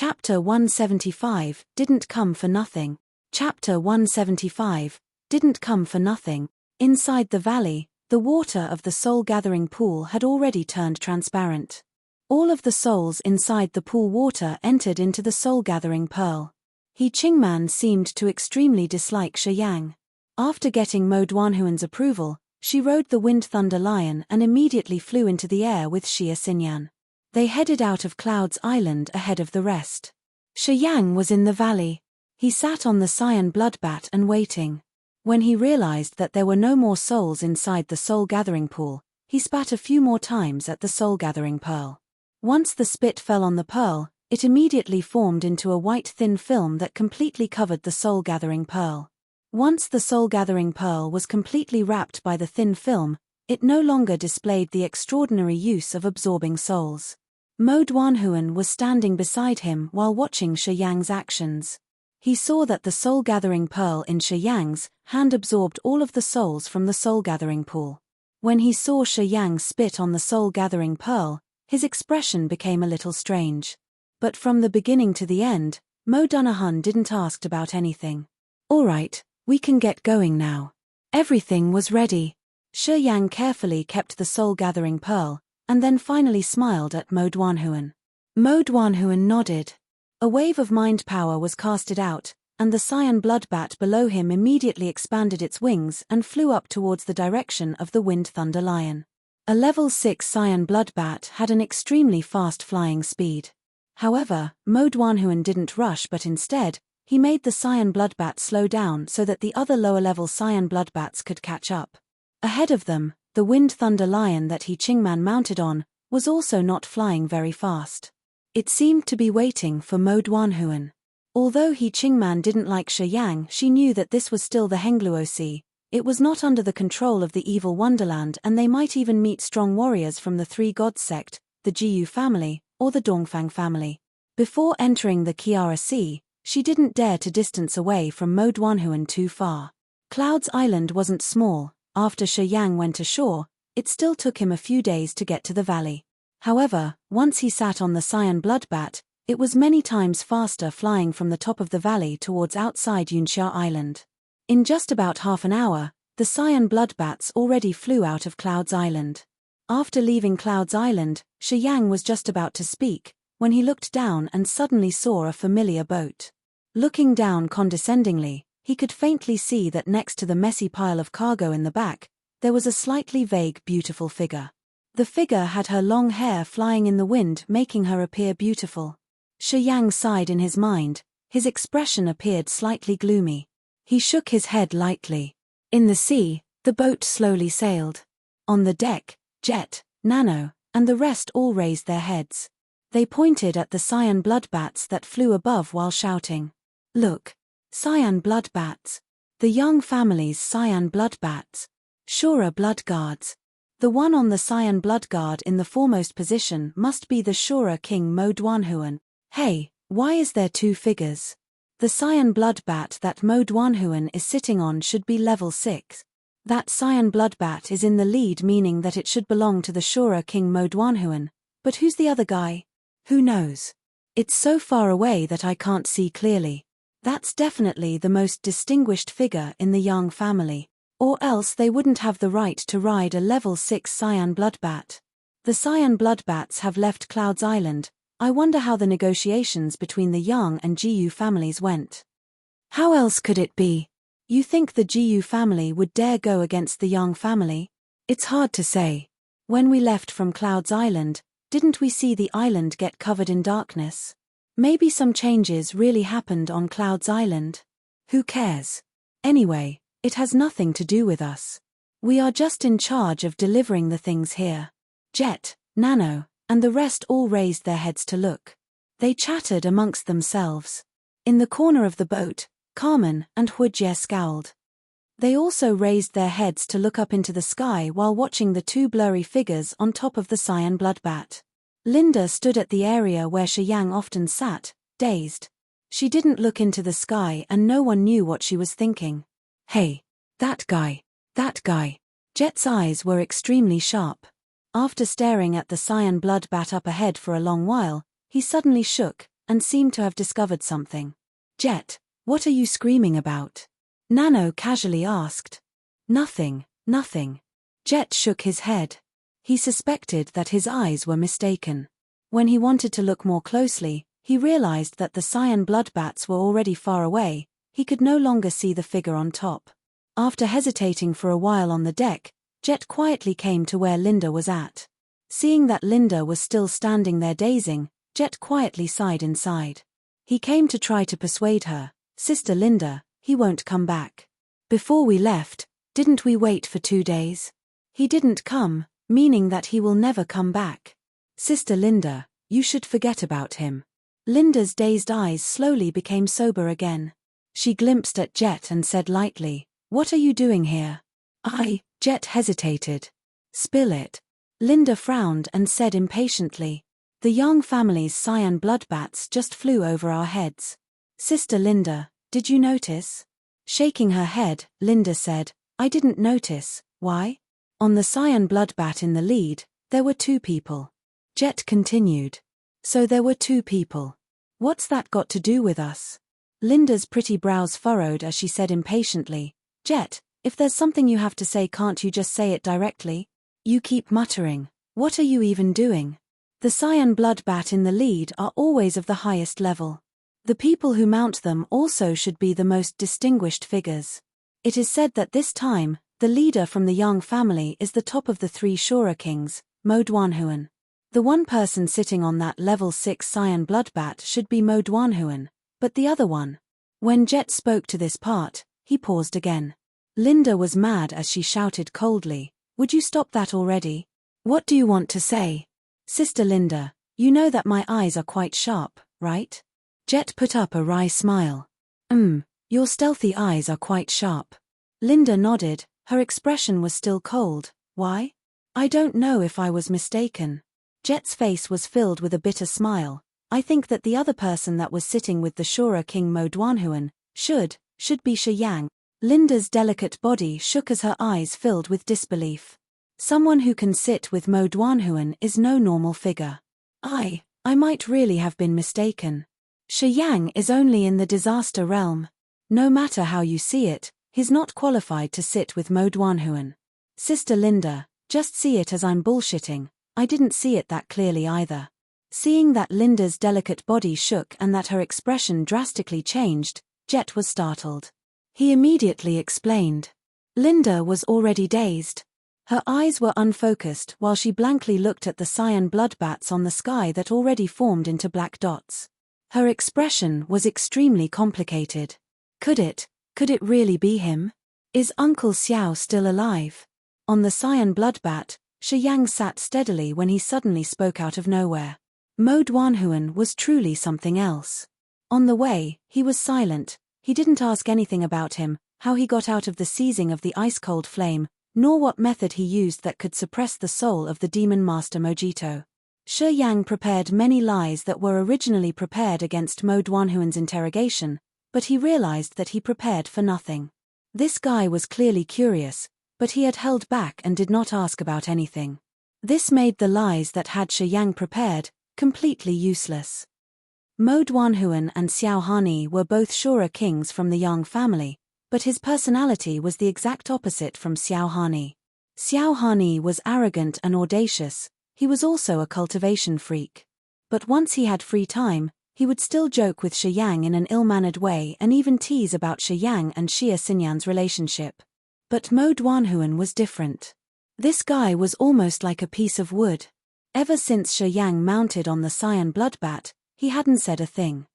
Chapter 175, Didn't Come for Nothing. Chapter 175, Didn't Come for Nothing. Inside the valley, the water of the soul-gathering pool had already turned transparent. All of the souls inside the pool water entered into the soul-gathering pearl. He Qingman seemed to extremely dislike Shi Yang. After getting Mo Duanhuan's approval, she rode the Wind Thunder Lion and immediately flew into the air with Xia Xinyan. They headed out of Cloud's Island ahead of the rest. Shi Yang was in the valley. He sat on the cyan bloodbat and waiting. When he realized that there were no more souls inside the soul-gathering pool, he spat a few more times at the soul-gathering pearl. Once the spit fell on the pearl, it immediately formed into a white thin film that completely covered the soul-gathering pearl. Once the soul-gathering pearl was completely wrapped by the thin film, it no longer displayed the extraordinary use of absorbing souls. Mo Duanhuan was standing beside him while watching Shi Yang's actions. He saw that the soul-gathering pearl in Shi Yang's hand absorbed all of the souls from the soul-gathering pool. When he saw Shi Yang spit on the soul-gathering pearl, his expression became a little strange. But from the beginning to the end, Mo Duanhuan didn't ask about anything. "All right, we can get going now." Everything was ready. Shi Yang carefully kept the soul-gathering pearl, and then finally smiled at Mo Duanhuan. Mo Duanhuan nodded. A wave of mind power was casted out, and the cyan bloodbat below him immediately expanded its wings and flew up towards the direction of the Wind Thunder Lion. A level 6 cyan bloodbat had an extremely fast flying speed. However, Mo Duanhuan didn't rush, but instead, he made the cyan bloodbat slow down so that the other lower-level cyan bloodbats could catch up. Ahead of them, the Wind Thunder Lion that He Qingman mounted on was also not flying very fast. It seemed to be waiting for Mo Duanhuan. Although He Qingman didn't like Shi Yang, she knew that this was still the Hengluo Sea. It was not under the control of the evil Wonderland, and they might even meet strong warriors from the Three Gods sect, the Jiyu family, or the Dongfang family. Before entering the Kiara Sea, she didn't dare to distance away from Mo Duanhuan too far. Cloud's Island wasn't small. After Shi Yang went ashore, it still took him a few days to get to the valley. However, once he sat on the cyan bloodbat, it was many times faster flying from the top of the valley towards outside Yunxia Island. In just about half an hour, the cyan bloodbats already flew out of Cloud's Island. After leaving Cloud's Island, Shi Yang was just about to speak, when he looked down and suddenly saw a familiar boat. Looking down condescendingly, he could faintly see that next to the messy pile of cargo in the back, there was a slightly vague, beautiful figure. The figure had her long hair flying in the wind, making her appear beautiful. Shi Yang sighed in his mind. His expression appeared slightly gloomy. He shook his head lightly. In the sea, the boat slowly sailed. On the deck, Jet, Nano, and the rest all raised their heads. They pointed at the cyan bloodbats that flew above while shouting, "Look! Cyan bloodbats! The young family's cyan bloodbats! Shura blood guards! The one on the cyan blood guard in the foremost position must be the Shura king Mo Duanhuan. Hey, why is there two figures? The cyan bloodbat that Mo Duanhuan is sitting on should be level 6. That cyan bloodbat is in the lead, meaning that it should belong to the Shura king Mo Duanhuan. But who's the other guy? Who knows? It's so far away that I can't see clearly. That's definitely the most distinguished figure in the Yang family, or else they wouldn't have the right to ride a level 6 cyan bloodbat. The cyan bloodbats have left Cloud's Island. I wonder how the negotiations between the Yang and Jiyu families went. How else could it be? You think the Jiyu family would dare go against the Yang family? It's hard to say. When we left from Cloud's Island, didn't we see the island get covered in darkness? Maybe some changes really happened on Cloud's Island. Who cares? Anyway, it has nothing to do with us. We are just in charge of delivering the things here. Jet, Nano, and the rest all raised their heads to look. They chattered amongst themselves. In the corner of the boat, Carmen and Huijie scowled. They also raised their heads to look up into the sky while watching the two blurry figures on top of the cyan bloodbat. Linda stood at the area where Shi Yang often sat, dazed. She didn't look into the sky and no one knew what she was thinking. Hey, that guy. Jet's eyes were extremely sharp. After staring at the cyan bloodbat up ahead for a long while, he suddenly shook, and seemed to have discovered something. Jet, what are you screaming about? Nano casually asked. Nothing, nothing. Jet shook his head. He suspected that his eyes were mistaken. When he wanted to look more closely, he realized that the cyan bloodbats were already far away. He could no longer see the figure on top. After hesitating for a while on the deck, Jet quietly came to where Linda was at. Seeing that Linda was still standing there dazing, Jet quietly sighed inside. He came to try to persuade her, Sister Linda, he won't come back. Before we left, didn't we wait for 2 days? He didn't come, meaning that he will never come back. Sister Linda, you should forget about him. Linda's dazed eyes slowly became sober again. She glimpsed at Jet and said lightly, what are you doing here? Jet hesitated. Spill it. Linda frowned and said impatiently, the Young family's cyan bloodbats just flew over our heads. Sister Linda, did you notice? Shaking her head, Linda said, I didn't notice. Why? On the cyan bloodbat in the lead, there were 2 people. Jet continued. So there were 2 people. What's that got to do with us? Linda's pretty brows furrowed as she said impatiently, Jet, if there's something you have to say, can't you just say it directly? You keep muttering. What are you even doing? The cyan bloodbat in the lead are always of the highest level. The people who mount them also should be the most distinguished figures. It is said that this time, the leader from the Young family is the top of the 3 Shura kings, Modwanhuan. The one person sitting on that level 6 cyan bloodbat should be Modwanhuan, but the other one. When Jet spoke to this part, he paused again. Linda was mad as she shouted coldly, would you stop that already? What do you want to say? Sister Linda, you know that my eyes are quite sharp, right? Jet put up a wry smile. Your stealthy eyes are quite sharp. Linda nodded, her expression was still cold. Why? I don't know if I was mistaken. Jet's face was filled with a bitter smile. I think that the other person that was sitting with the Shura king Modwanhuan should be Shiyang. Linda's delicate body shook as her eyes filled with disbelief. Someone who can sit with Modwanhuan is no normal figure. I might really have been mistaken. Shiyang is only in the disaster realm. No matter how you see it, he's not qualified to sit with Modwanhuan. Sister Linda, just see it as I'm bullshitting. I didn't see it that clearly either. Seeing that Linda's delicate body shook and that her expression drastically changed, Jet was startled. He immediately explained. Linda was already dazed. Her eyes were unfocused while she blankly looked at the cyan bloodbats on the sky that already formed into black dots. Her expression was extremely complicated. Could it really be him? Is Uncle Xiao still alive? On the cyan bloodbat, Shiyang sat steadily when he suddenly spoke out of nowhere. Modwanhuan was truly something else. On the way, he was silent. He didn't ask anything about him, how he got out of the seizing of the ice-cold flame, nor what method he used that could suppress the soul of the demon master Mojito. Shiyang prepared many lies that were originally prepared against Modwanhuan's interrogation, but he realized that he prepared for nothing. This guy was clearly curious, but he had held back and did not ask about anything. This made the lies that had Shiyang prepared completely useless. Modwanhuan and Xiao Hani were both Shura kings from the Yang family, but his personality was the exact opposite from Xiao Hani. Xiao Hani was arrogant and audacious. He was also a cultivation freak. But once he had free time, he would still joke with Shiyang in an ill-mannered way and even tease about Shiyang and Xia Xinyan's relationship. But Modwanhuan was different. This guy was almost like a piece of wood. Ever since Shiyang mounted on the cyan bloodbat, he hadn't said a thing.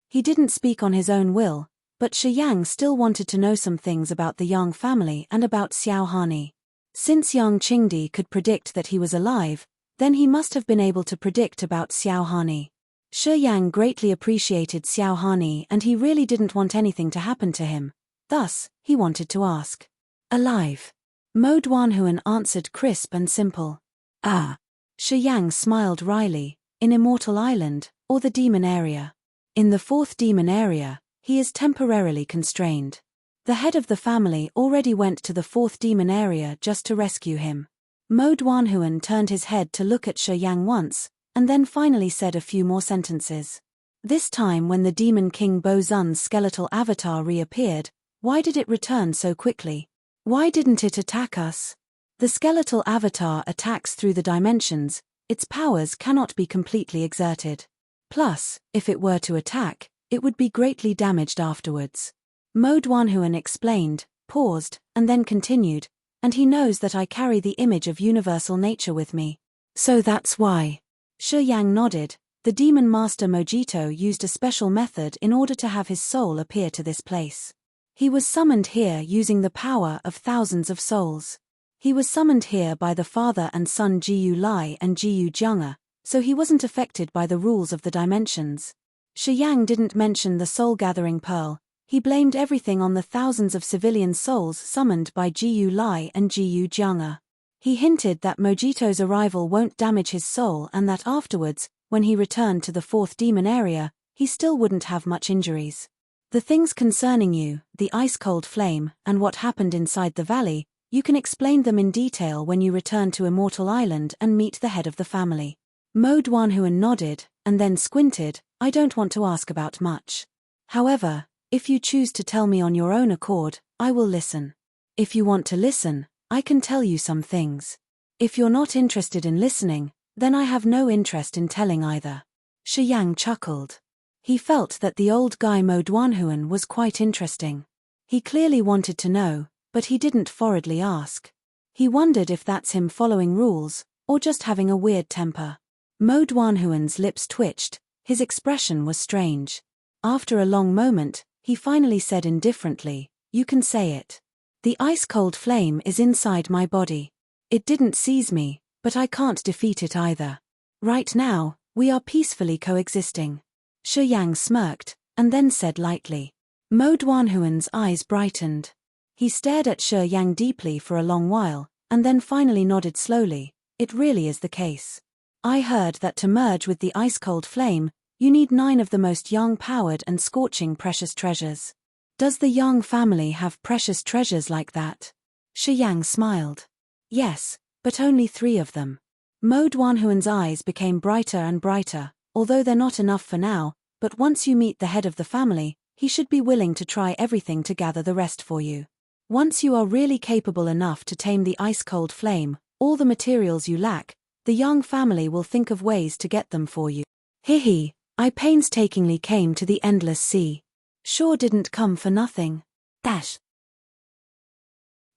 He didn't speak on his own will, but Shiyang still wanted to know some things about the Yang family and about Xiao Hani. Since Yang Qingdi could predict that he was alive, then he must have been able to predict about Xiao Hani. Shiyang greatly appreciated Xiao Hani and he really didn't want anything to happen to him. Thus, he wanted to ask. Alive. Modwanhuan answered crisp and simple. Ah. Shiyang smiled wryly. In Immortal Island, or the demon area. In the 4th demon area, he is temporarily constrained. The head of the family already went to the 4th demon area just to rescue him. Modwanhuan turned his head to look at Shiyang once, and then finally said a few more sentences. This time when the Demon King Bozun's skeletal avatar reappeared, why did it return so quickly? Why didn't it attack us? The skeletal avatar attacks through the dimensions, its powers cannot be completely exerted. Plus, if it were to attack, it would be greatly damaged afterwards. Mo Duanhuan explained, paused, and then continued, and he knows that I carry the image of universal nature with me. So that's why. Shi Yang nodded. The demon master Mojito used a special method in order to have his soul appear to this place. He was summoned here using the power of thousands of souls. He was summoned here by the father and son Jiyu Lai and Jiyu Jianga, so he wasn't affected by the rules of the dimensions. Shi Yang didn't mention the soul-gathering pearl. He blamed everything on the thousands of civilian souls summoned by Jiyu Lai and Jiyu Jianga. He hinted that Mojito's arrival won't damage his soul and that afterwards, when he returned to the fourth demon area, he still wouldn't have much injuries. The things concerning you, the ice-cold flame, and what happened inside the valley, you can explain them in detail when you return to Immortal Island and meet the head of the family. Mo Duanhuan nodded, and then squinted. I don't want to ask about much. However, if you choose to tell me on your own accord, I will listen. If you want to listen, I can tell you some things. If you're not interested in listening, then I have no interest in telling either. Shi Yang chuckled. He felt that the old guy Mo Duanhuan was quite interesting. He clearly wanted to know, but he didn't forwardly ask. He wondered if that's him following rules, or just having a weird temper. Mo Duanhuan's lips twitched, his expression was strange. After a long moment, he finally said indifferently, "You can say it. The ice-cold flame is inside my body. It didn't seize me, but I can't defeat it either. Right now, we are peacefully coexisting." Shi Yang smirked, and then said lightly. Mo Duanhuan's eyes brightened. He stared at Shi Yang deeply for a long while, and then finally nodded slowly. It really is the case. I heard that to merge with the ice-cold flame, you need 9 of the most young-powered and scorching precious treasures. Does the Yang family have precious treasures like that? Shi Yang smiled. Yes, but only 3 of them. Mo Duanhuan's eyes became brighter and brighter. Although they're not enough for now, but once you meet the head of the family, he should be willing to try everything to gather the rest for you. Once you are really capable enough to tame the ice-cold flame, all the materials you lack, the Yang family will think of ways to get them for you. Hihi, I painstakingly came to the endless sea. Sure didn't come for nothing. Dash.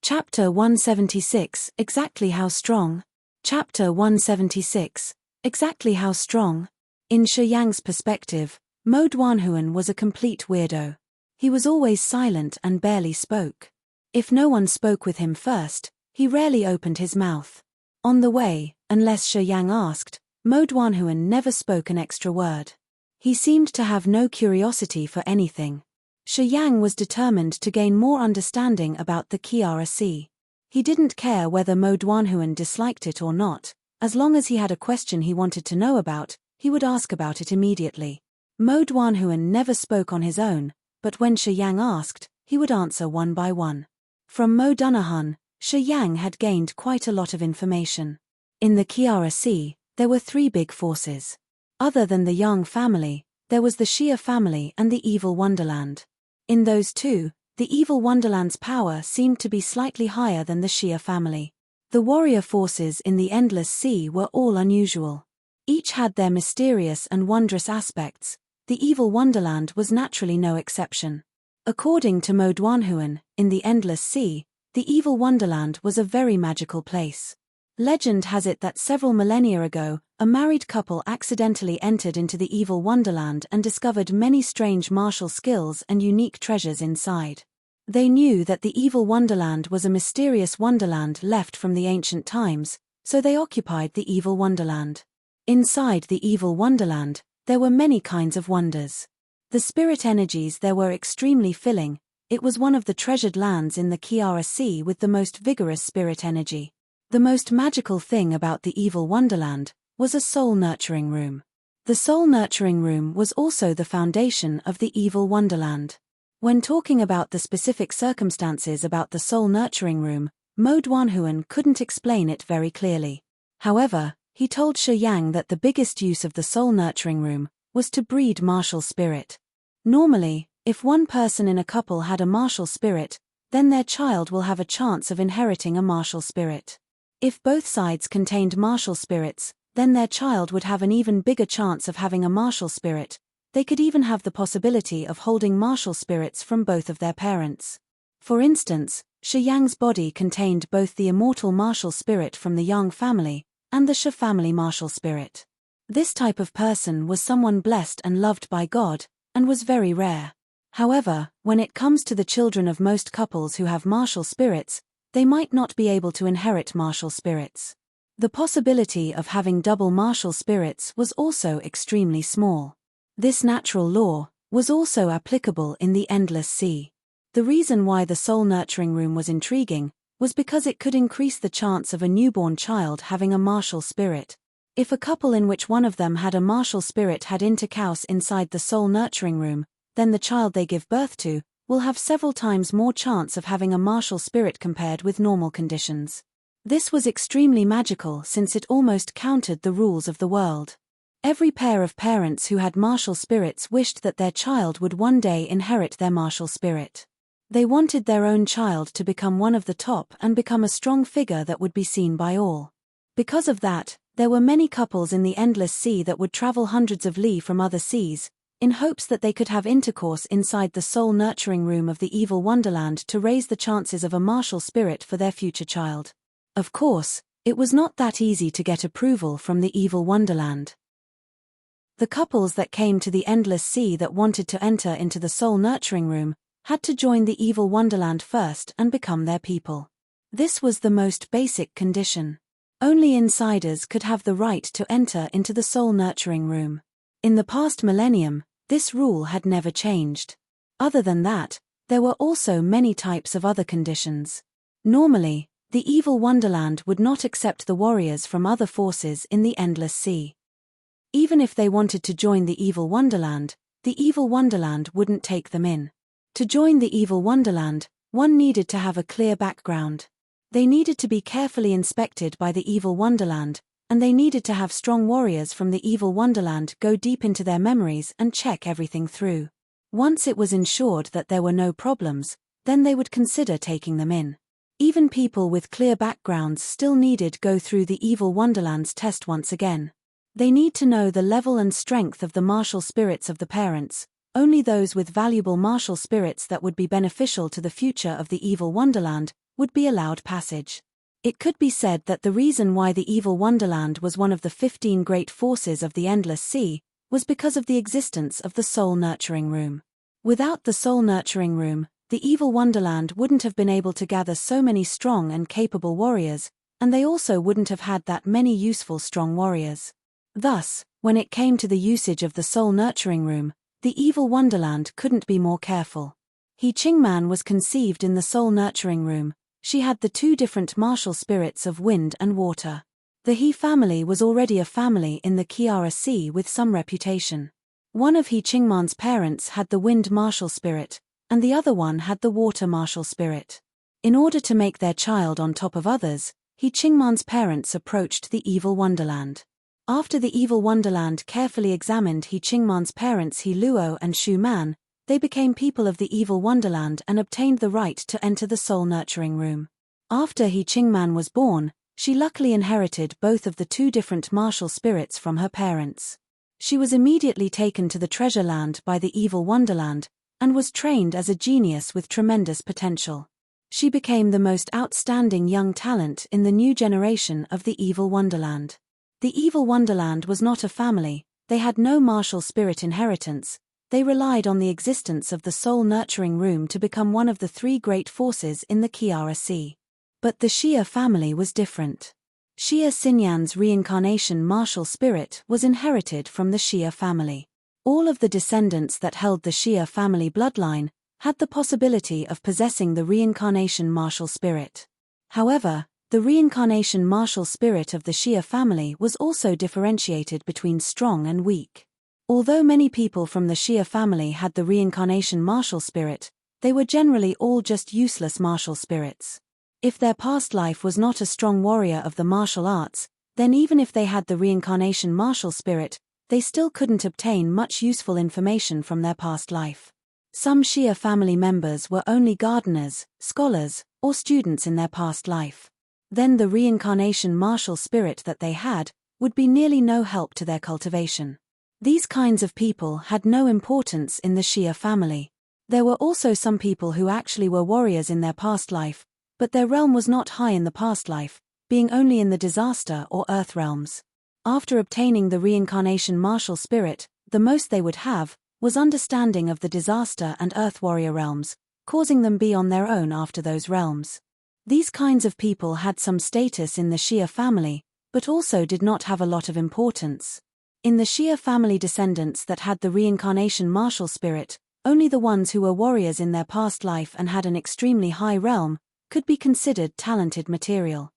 Chapter 176, Exactly How Strong? Chapter 176, Exactly How Strong? In Shi Yang's perspective, Mo Duanhuan was a complete weirdo. He was always silent and barely spoke. If no one spoke with him first, he rarely opened his mouth. On the way, unless Shi Yang asked, Mo Duanhuan never spoke an extra word. He seemed to have no curiosity for anything. Shi Yang was determined to gain more understanding about the Kiara Sea. He didn't care whether Mo Duanhuan disliked it or not. As long as he had a question he wanted to know about, he would ask about it immediately. Mo Duanhuan never spoke on his own, but when Shi Yang asked, he would answer one by one. From Mo Dunahan, Shi Yang had gained quite a lot of information. In the Kiara Sea, there were 3 big forces. Other than the Yang family, there was the Xia family and the Evil Wonderland. In those 2, the Evil Wonderland's power seemed to be slightly higher than the Xia family. The warrior forces in the Endless Sea were all unusual. Each had their mysterious and wondrous aspects. The Evil Wonderland was naturally no exception. According to Mo Duanhuan, in the Endless Sea, the Evil Wonderland was a very magical place. Legend has it that several millennia ago, a married couple accidentally entered into the Evil Wonderland and discovered many strange martial skills and unique treasures inside. They knew that the Evil Wonderland was a mysterious wonderland left from the ancient times, so they occupied the Evil Wonderland. Inside the Evil Wonderland, there were many kinds of wonders. The spirit energies there were extremely filling. It was one of the treasured lands in the Kiara Sea with the most vigorous spirit energy. The most magical thing about the Evil Wonderland was a soul-nurturing room. The soul-nurturing room was also the foundation of the Evil Wonderland. When talking about the specific circumstances about the soul-nurturing room, Mo Duanhuan couldn't explain it very clearly. However, he told Shi Yang that the biggest use of the soul-nurturing room was to breed martial spirit. Normally, if one person in a couple had a martial spirit, then their child will have a chance of inheriting a martial spirit. If both sides contained martial spirits, then their child would have an even bigger chance of having a martial spirit. They could even have the possibility of holding martial spirits from both of their parents. For instance, Shi Yang's body contained both the immortal martial spirit from the Yang family and the Shi family martial spirit. This type of person was someone blessed and loved by God, and was very rare. However, when it comes to the children of most couples who have martial spirits, they might not be able to inherit martial spirits. The possibility of having double martial spirits was also extremely small. This natural law was also applicable in the Endless Sea. The reason why the soul nurturing room was intriguing was because it could increase the chance of a newborn child having a martial spirit. If a couple in which one of them had a martial spirit had intercourse inside the soul nurturing room, then the child they give birth to will have several times more chance of having a martial spirit compared with normal conditions. This was extremely magical since it almost countered the rules of the world. Every pair of parents who had martial spirits wished that their child would one day inherit their martial spirit. They wanted their own child to become one of the top and become a strong figure that would be seen by all. Because of that, there were many couples in the Endless Sea that would travel hundreds of li from other seas, in hopes that they could have intercourse inside the soul nurturing room of the evil wonderland to raise the chances of a martial spirit for their future child. Of course, it was not that easy to get approval from the evil wonderland. The couples that came to the Endless Sea that wanted to enter into the soul nurturing room had to join the evil wonderland first and become their people. This was the most basic condition. Only insiders could have the right to enter into the soul nurturing room. In the past millennium, this rule had never changed. Other than that, there were also many types of other conditions. Normally, the evil wonderland would not accept the warriors from other forces in the Endless Sea. Even if they wanted to join the evil wonderland, the evil wonderland wouldn't take them in. To join the evil wonderland, one needed to have a clear background. They needed to be carefully inspected by the evil wonderland, and they needed to have strong warriors from the evil wonderland go deep into their memories and check everything through. Once it was ensured that there were no problems, then they would consider taking them in. Even people with clear backgrounds still needed go through the evil wonderland's test once again. They need to know the level and strength of the martial spirits of the parents. Only those with valuable martial spirits that would be beneficial to the future of the evil wonderland would be allowed passage. It could be said that the reason why the evil wonderland was one of the 15 great forces of the Endless Sea was because of the existence of the soul nurturing room. Without the soul nurturing room, the evil wonderland wouldn't have been able to gather so many strong and capable warriors, and they also wouldn't have had that many useful strong warriors. Thus, when it came to the usage of the soul nurturing room, the evil wonderland couldn't be more careful. He Qingman was conceived in the soul nurturing room. She had the two different martial spirits of wind and water. The He family was already a family in the Kiara Sea with some reputation. One of He Qingman's parents had the wind martial spirit, and the other one had the water martial spirit. In order to make their child on top of others, He Qingman's parents approached the evil wonderland. After the evil wonderland carefully examined He Qingman's parents He Luo and Shu Man, they became people of the evil wonderland and obtained the right to enter the soul nurturing room. After He Qingman was born, she luckily inherited both of the two different martial spirits from her parents. She was immediately taken to the treasure land by the evil wonderland, and was trained as a genius with tremendous potential. She became the most outstanding young talent in the new generation of the evil wonderland. The evil wonderland was not a family, they had no martial spirit inheritance. They relied on the existence of the soul nurturing room to become one of the three great forces in the Kiara Sea. But the Xia family was different. Xia Xinyan's reincarnation martial spirit was inherited from the Xia family. All of the descendants that held the Xia family bloodline had the possibility of possessing the reincarnation martial spirit. However, the reincarnation martial spirit of the Xia family was also differentiated between strong and weak. Although many people from the Xia family had the reincarnation martial spirit, they were generally all just useless martial spirits. If their past life was not a strong warrior of the martial arts, then even if they had the reincarnation martial spirit, they still couldn't obtain much useful information from their past life. Some Shia family members were only gardeners, scholars, or students in their past life. Then the reincarnation martial spirit that they had would be nearly no help to their cultivation. These kinds of people had no importance in the Shia family. There were also some people who actually were warriors in their past life, but their realm was not high in the past life, being only in the disaster or earth realms. After obtaining the reincarnation martial spirit, the most they would have was understanding of the disaster and earth warrior realms, causing them be on their own after those realms. These kinds of people had some status in the Shia family, but also did not have a lot of importance. In the Shia family descendants that had the reincarnation martial spirit, only the ones who were warriors in their past life and had an extremely high realm could be considered talented material.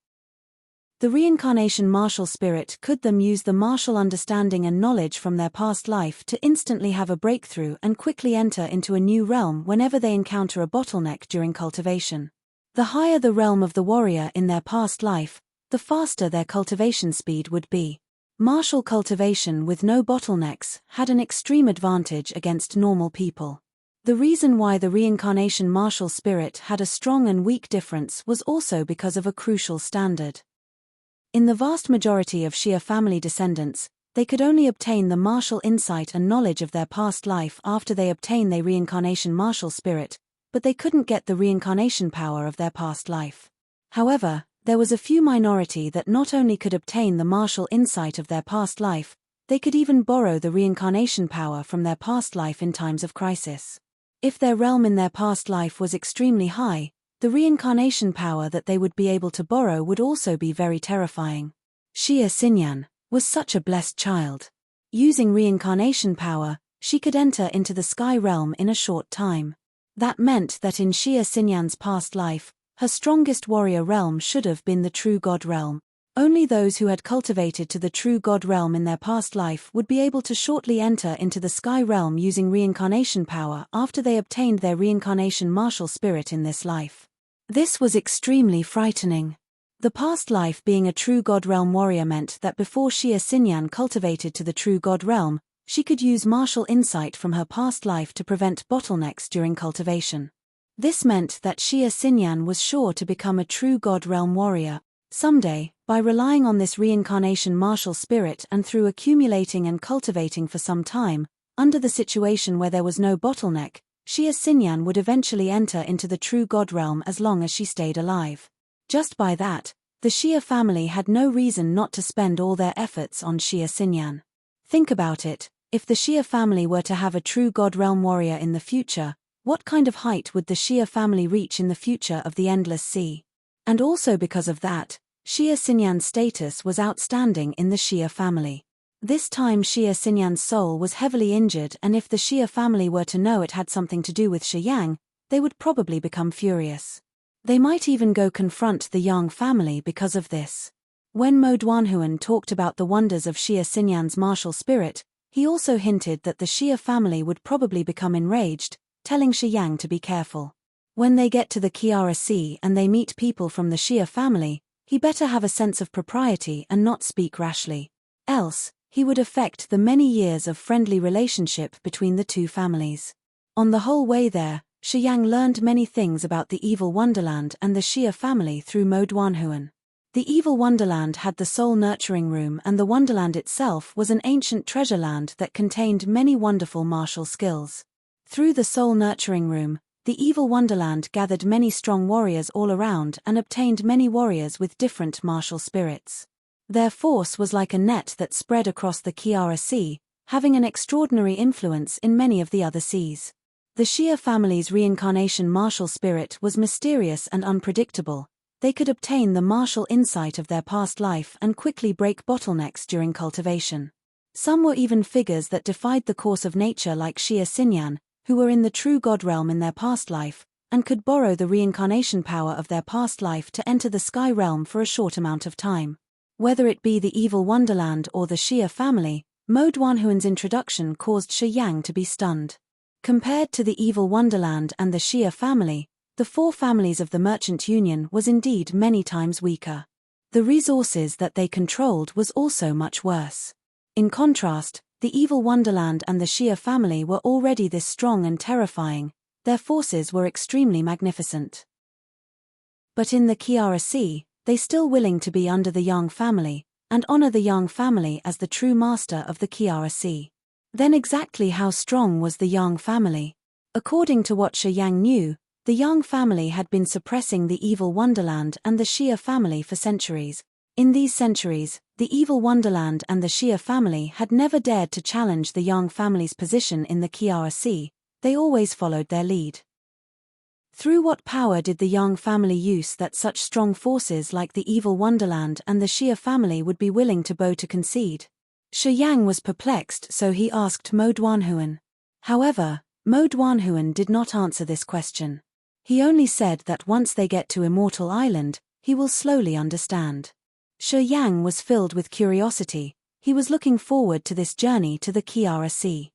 The reincarnation martial spirit could them use the martial understanding and knowledge from their past life to instantly have a breakthrough and quickly enter into a new realm whenever they encounter a bottleneck during cultivation. The higher the realm of the warrior in their past life, the faster their cultivation speed would be. Martial cultivation with no bottlenecks had an extreme advantage against normal people. The reason why the reincarnation martial spirit had a strong and weak difference was also because of a crucial standard. In the vast majority of Shia family descendants, they could only obtain the martial insight and knowledge of their past life after they obtain their reincarnation martial spirit, but they couldn't get the reincarnation power of their past life. However, there was a few minority that not only could obtain the martial insight of their past life, they could even borrow the reincarnation power from their past life in times of crisis. If their realm in their past life was extremely high, the reincarnation power that they would be able to borrow would also be very terrifying. Shia Xinyan was such a blessed child. Using reincarnation power, she could enter into the sky realm in a short time. That meant that in Shia Xinyan's past life, her strongest warrior realm should have been the true God realm. Only those who had cultivated to the true God realm in their past life would be able to shortly enter into the sky realm using reincarnation power after they obtained their reincarnation martial spirit in this life. This was extremely frightening. The past life being a true God realm warrior meant that before Shia Xinyan cultivated to the true God realm, she could use martial insight from her past life to prevent bottlenecks during cultivation. This meant that Shia Xinyan was sure to become a true God realm warrior someday, by relying on this reincarnation martial spirit and through accumulating and cultivating for some time, under the situation where there was no bottleneck, Shia Xinyan would eventually enter into the true God realm as long as she stayed alive. Just by that, the Shia family had no reason not to spend all their efforts on Shia Xinyan. Think about it, if the Shia family were to have a true God realm warrior in the future, what kind of height would the Shia family reach in the future of the endless sea? And also because of that, Shia Xinyan's status was outstanding in the Shia family. This time Shia Xinyan's soul was heavily injured, and if the Shia family were to know it had something to do with Shi Yang, they would probably become furious. They might even go confront the Yang family because of this. When Mo Duanhuan talked about the wonders of Shia Xinyan's martial spirit, he also hinted that the Shia family would probably become enraged, telling Shi Yang to be careful. When they get to the Kiara Sea and they meet people from the Shia family, he better have a sense of propriety and not speak rashly. Else, he would affect the many years of friendly relationship between the two families. On the whole way there, Shi Yang learned many things about the evil wonderland and the Shia family through Mo Duanhuan. The evil wonderland had the soul nurturing room, and the wonderland itself was an ancient treasure land that contained many wonderful martial skills. Through the soul nurturing room, the evil wonderland gathered many strong warriors all around and obtained many warriors with different martial spirits. Their force was like a net that spread across the Kiara Sea, having an extraordinary influence in many of the other seas. The Shia family's reincarnation martial spirit was mysterious and unpredictable. They could obtain the martial insight of their past life and quickly break bottlenecks during cultivation. Some were even figures that defied the course of nature, like Shia Xinyan, who were in the true God realm in their past life, and could borrow the reincarnation power of their past life to enter the sky realm for a short amount of time. Whether it be the evil wonderland or the Shia family, Mo Duanhuan's introduction caused Shi Yang to be stunned. Compared to the evil wonderland and the Shia family, the four families of the Merchant Union was indeed many times weaker. The resources that they controlled was also much worse. In contrast, The evil Wonderland and the Xia family were already this strong and terrifying, their forces were extremely magnificent. But in the Kiara Sea, they still willing to be under the Yang family, and honor the Yang family as the true master of the Kiara Sea. Then exactly how strong was the Yang family? According to what Shi Yang knew, the Yang family had been suppressing the evil Wonderland and the Xia family for centuries. In these centuries, the evil Wonderland and the Xia family had never dared to challenge the Yang family's position in the Kiara Sea, they always followed their lead. Through what power did the Yang family use that such strong forces like the evil Wonderland and the Xia family would be willing to bow to concede? Shi Yang was perplexed, so he asked Mo Duanhuan. However, Mo Duanhuan did not answer this question. He only said that once they get to Immortal Island, he will slowly understand. Shi Yang was filled with curiosity, he was looking forward to this journey to the Kiara Sea.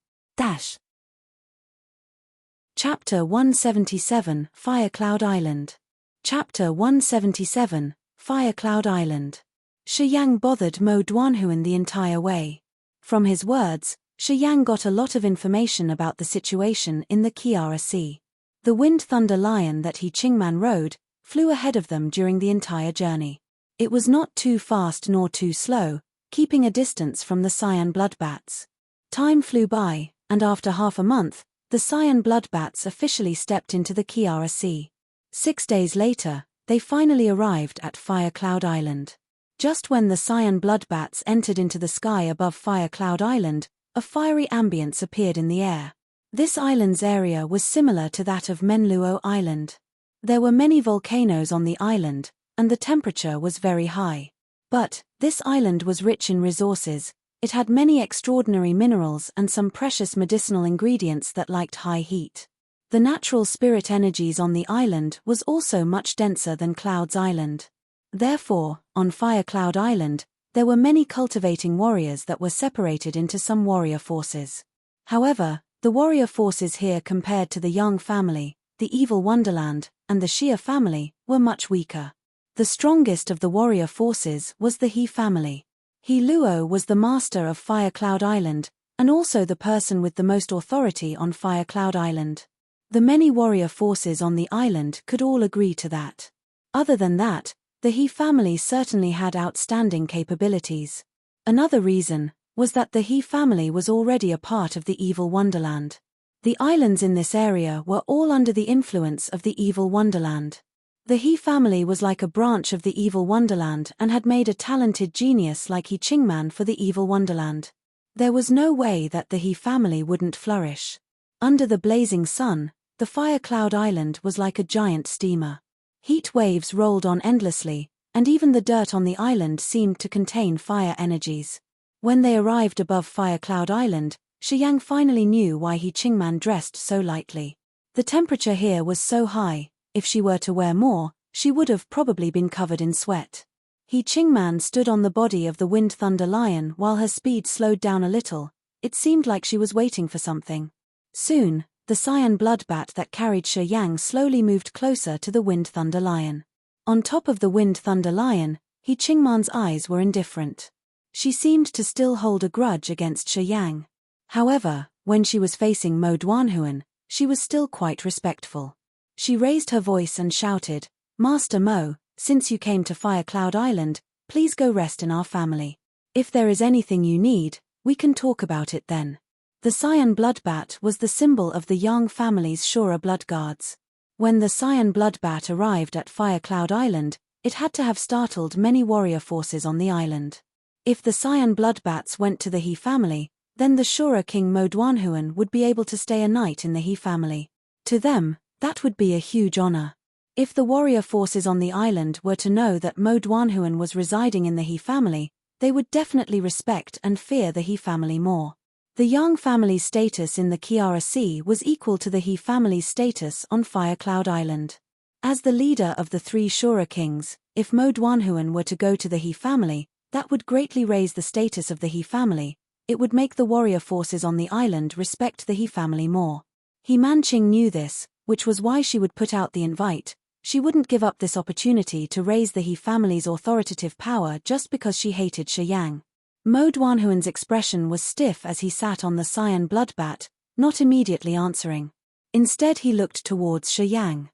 Chapter 177, Fire Cloud Island. Chapter 177, Fire Cloud Island. Shi Yang bothered Mo Duanhuan the entire way. From his words, Shi Yang got a lot of information about the situation in the Kiara Sea. The Wind Thunder Lion that He Qingman rode, flew ahead of them during the entire journey. It was not too fast nor too slow, keeping a distance from the Cyan Bloodbats. Time flew by, and after half a month, the Cyan Bloodbats officially stepped into the Kiara Sea. 6 days later, they finally arrived at Fire Cloud Island. Just when the Cyan Bloodbats entered into the sky above Fire Cloud Island, a fiery ambience appeared in the air. This island's area was similar to that of Menluo Island. There were many volcanoes on the island, and the temperature was very high. But, this island was rich in resources. It had many extraordinary minerals and some precious medicinal ingredients that liked high heat. The natural spirit energies on the island was also much denser than Cloud's Island. Therefore, on Fire Cloud Island, there were many cultivating warriors that were separated into some warrior forces. However, the warrior forces here compared to the Yang family, the evil Wonderland, and the Xia family, were much weaker. The strongest of the warrior forces was the He family. He Luo was the master of Fire Cloud Island, and also the person with the most authority on Fire Cloud Island. The many warrior forces on the island could all agree to that. Other than that, the He family certainly had outstanding capabilities. Another reason was that the He family was already a part of the evil Wonderland. The islands in this area were all under the influence of the evil Wonderland. The He family was like a branch of the evil Wonderland and had made a talented genius like He Qingman for the evil Wonderland. There was no way that the He family wouldn't flourish. Under the blazing sun, the Fire Cloud Island was like a giant steamer. Heat waves rolled on endlessly, and even the dirt on the island seemed to contain fire energies. When they arrived above Fire Cloud Island, Shi Yang finally knew why He Qingman dressed so lightly. The temperature here was so high. If she were to wear more, she would have probably been covered in sweat. He Qingman stood on the body of the Wind Thunder Lion while her speed slowed down a little. It seemed like she was waiting for something. Soon, the Cyan Bloodbat that carried Shi Yang slowly moved closer to the Wind Thunder Lion. On top of the Wind Thunder Lion, He Qingman's eyes were indifferent. She seemed to still hold a grudge against Shi Yang. However, when she was facing Mo Duanhuan, she was still quite respectful. She raised her voice and shouted, "Master Mo, since you came to Fire Cloud Island, please go rest in our family. If there is anything you need, we can talk about it then." The Cyan Bloodbat was the symbol of the Yang family's Shura blood guards. When the Cyan Bloodbat arrived at Fire Cloud Island, it had to have startled many warrior forces on the island. If the Cyan Bloodbats went to the He family, then the Shura King Mo Duanhuan would be able to stay a night in the He family. To them, that would be a huge honor. If the warrior forces on the island were to know that Mo Duanhuan was residing in the He family, they would definitely respect and fear the He family more. The Yang family's status in the Kiara Sea was equal to the He family's status on Fire Cloud Island. As the leader of the 3 Shura kings, if Mo Duanhuan were to go to the He family, that would greatly raise the status of the He family. It would make the warrior forces on the island respect the He family more. He Manqing knew this, which was why she would put out the invite. She wouldn't give up this opportunity to raise the He family's authoritative power just because she hated Shi Yang. Mo Duanhuan's expression was stiff as he sat on the cyan bloodbat, not immediately answering. Instead he looked towards Shi Yang.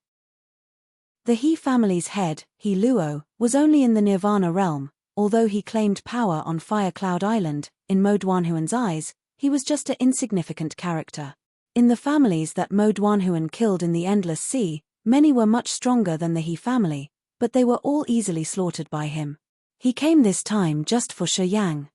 The He family's head, He Luo, was only in the Nirvana realm. Although he claimed power on Fire Cloud Island, in Mo Duanhuan's eyes, he was just an insignificant character. In the families that Mo Duanhuan killed in the Endless Sea, many were much stronger than the He family, but they were all easily slaughtered by him. He came this time just for Shi Yang.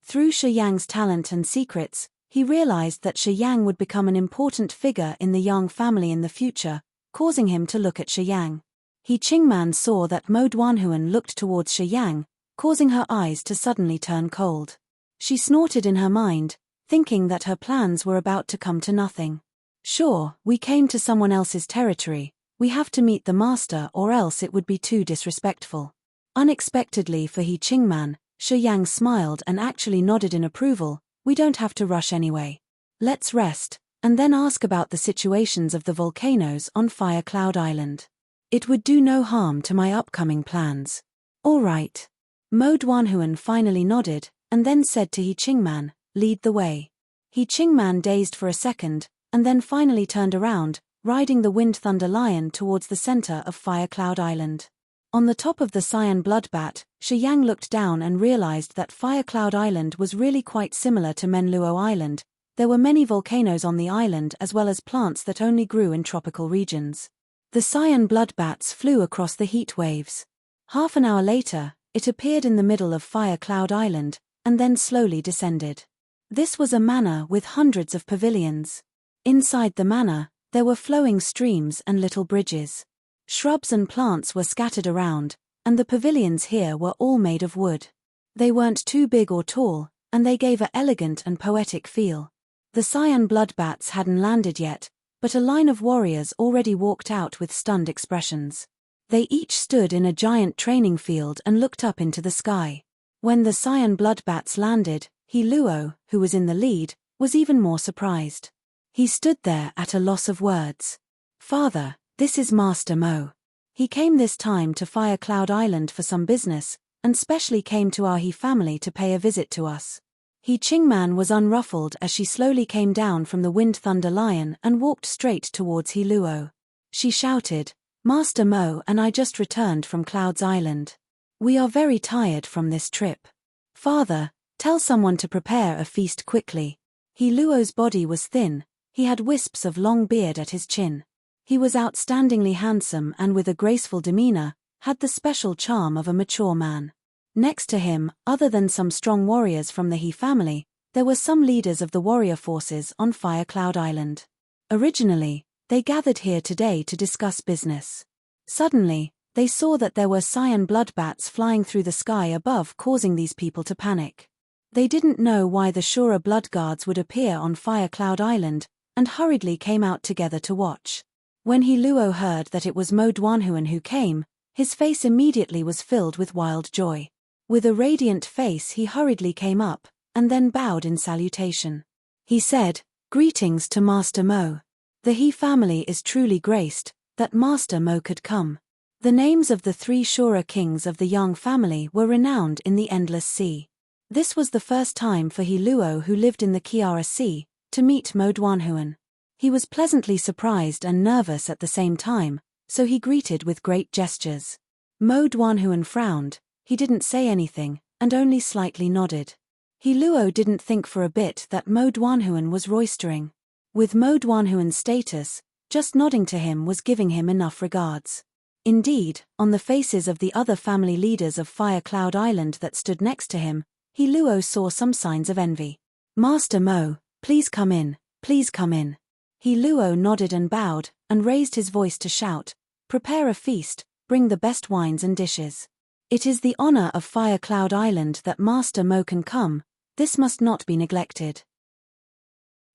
Through Shi Yang's talent and secrets, he realized that Shi Yang would become an important figure in the Yang family in the future, causing him to look at Shi Yang. He Qingman saw that Mo Duanhuan looked towards Shi Yang, causing her eyes to suddenly turn cold. She snorted in her mind, thinking that her plans were about to come to nothing. Sure, we came to someone else's territory, we have to meet the master or else it would be too disrespectful. Unexpectedly for He Qingman, Shi Yang smiled and actually nodded in approval. We don't have to rush anyway. Let's rest, and then ask about the situations of the volcanoes on Fire Cloud Island. It would do no harm to my upcoming plans. All right. Mo Duanhuan finally nodded, and then said to He Qingman, lead the way. He Qingman dazed for a second, and then finally turned around, riding the Wind Thunder Lion towards the center of Fire Cloud Island. On the top of the cyan bloodbat, Shi Yang looked down and realized that Fire Cloud Island was really quite similar to Menluo Island. There were many volcanoes on the island as well as plants that only grew in tropical regions. The cyan bloodbats flew across the heat waves. Half an hour later, it appeared in the middle of Fire Cloud Island, and then slowly descended. This was a manor with hundreds of pavilions. Inside the manor, there were flowing streams and little bridges. Shrubs and plants were scattered around, and the pavilions here were all made of wood. They weren't too big or tall, and they gave an elegant and poetic feel. The cyan bloodbats hadn't landed yet, but a line of warriors already walked out with stunned expressions. They each stood in a giant training field and looked up into the sky. When the cyan bloodbats landed, He Luo, who was in the lead, was even more surprised. He stood there at a loss of words. Father, this is Master Mo. He came this time to Fire Cloud Island for some business, and specially came to our He family to pay a visit to us. He Qingman was unruffled as she slowly came down from the Wind Thunder Lion and walked straight towards He Luo. She shouted, Master Mo and I just returned from Cloud's Island. We are very tired from this trip. Father, tell someone to prepare a feast quickly. He Luo's body was thin, he had wisps of long beard at his chin. He was outstandingly handsome and with a graceful demeanor, had the special charm of a mature man. Next to him, other than some strong warriors from the He family, there were some leaders of the warrior forces on Fire Cloud Island. Originally, they gathered here today to discuss business. Suddenly, they saw that there were cyan bloodbats flying through the sky above, causing these people to panic. They didn't know why the Shura blood guards would appear on Fire Cloud Island, and hurriedly came out together to watch. When He Luo heard that it was Mo Duanhuan who came, his face immediately was filled with wild joy. With a radiant face he hurriedly came up, and then bowed in salutation. He said, Greetings to Master Mo. The He family is truly graced, that Master Mo could come. The names of the 3 Shura kings of the Yang family were renowned in the Endless Sea. This was the first time for He Luo, who lived in the Kiara Sea, to meet Mo Duanhuan. He was pleasantly surprised and nervous at the same time, so he greeted with great gestures. Mo Duanhuan frowned. He didn't say anything, and only slightly nodded. He Luo didn't think for a bit that Mo Duanhuan was roistering. With Mo Duanhuan's status, just nodding to him was giving him enough regards. Indeed, on the faces of the other family leaders of Fire Cloud Island that stood next to him, He Luo saw some signs of envy. Master Mo, please come in, please come in. He Luo nodded and bowed, and raised his voice to shout, Prepare a feast, bring the best wines and dishes. It is the honor of Fire Cloud Island that Master Mo can come, this must not be neglected.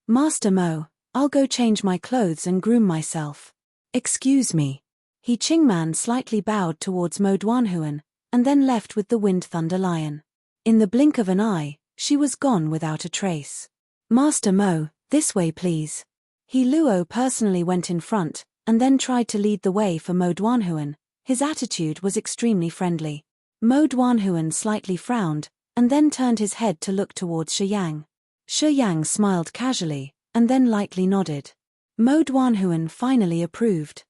Master Mo, I'll go change my clothes and groom myself. Excuse me. He Qingman slightly bowed towards Mo Duanhuan, and then left with the Wind Thunder Lion. In the blink of an eye, she was gone without a trace. Master Mo, this way please. He Luo personally went in front, and then tried to lead the way for Mo Duanhuan. His attitude was extremely friendly. Mo Duanhuan slightly frowned, and then turned his head to look towards Shi Yang. Shi Yang smiled casually, and then lightly nodded. Mo Duanhuan finally approved.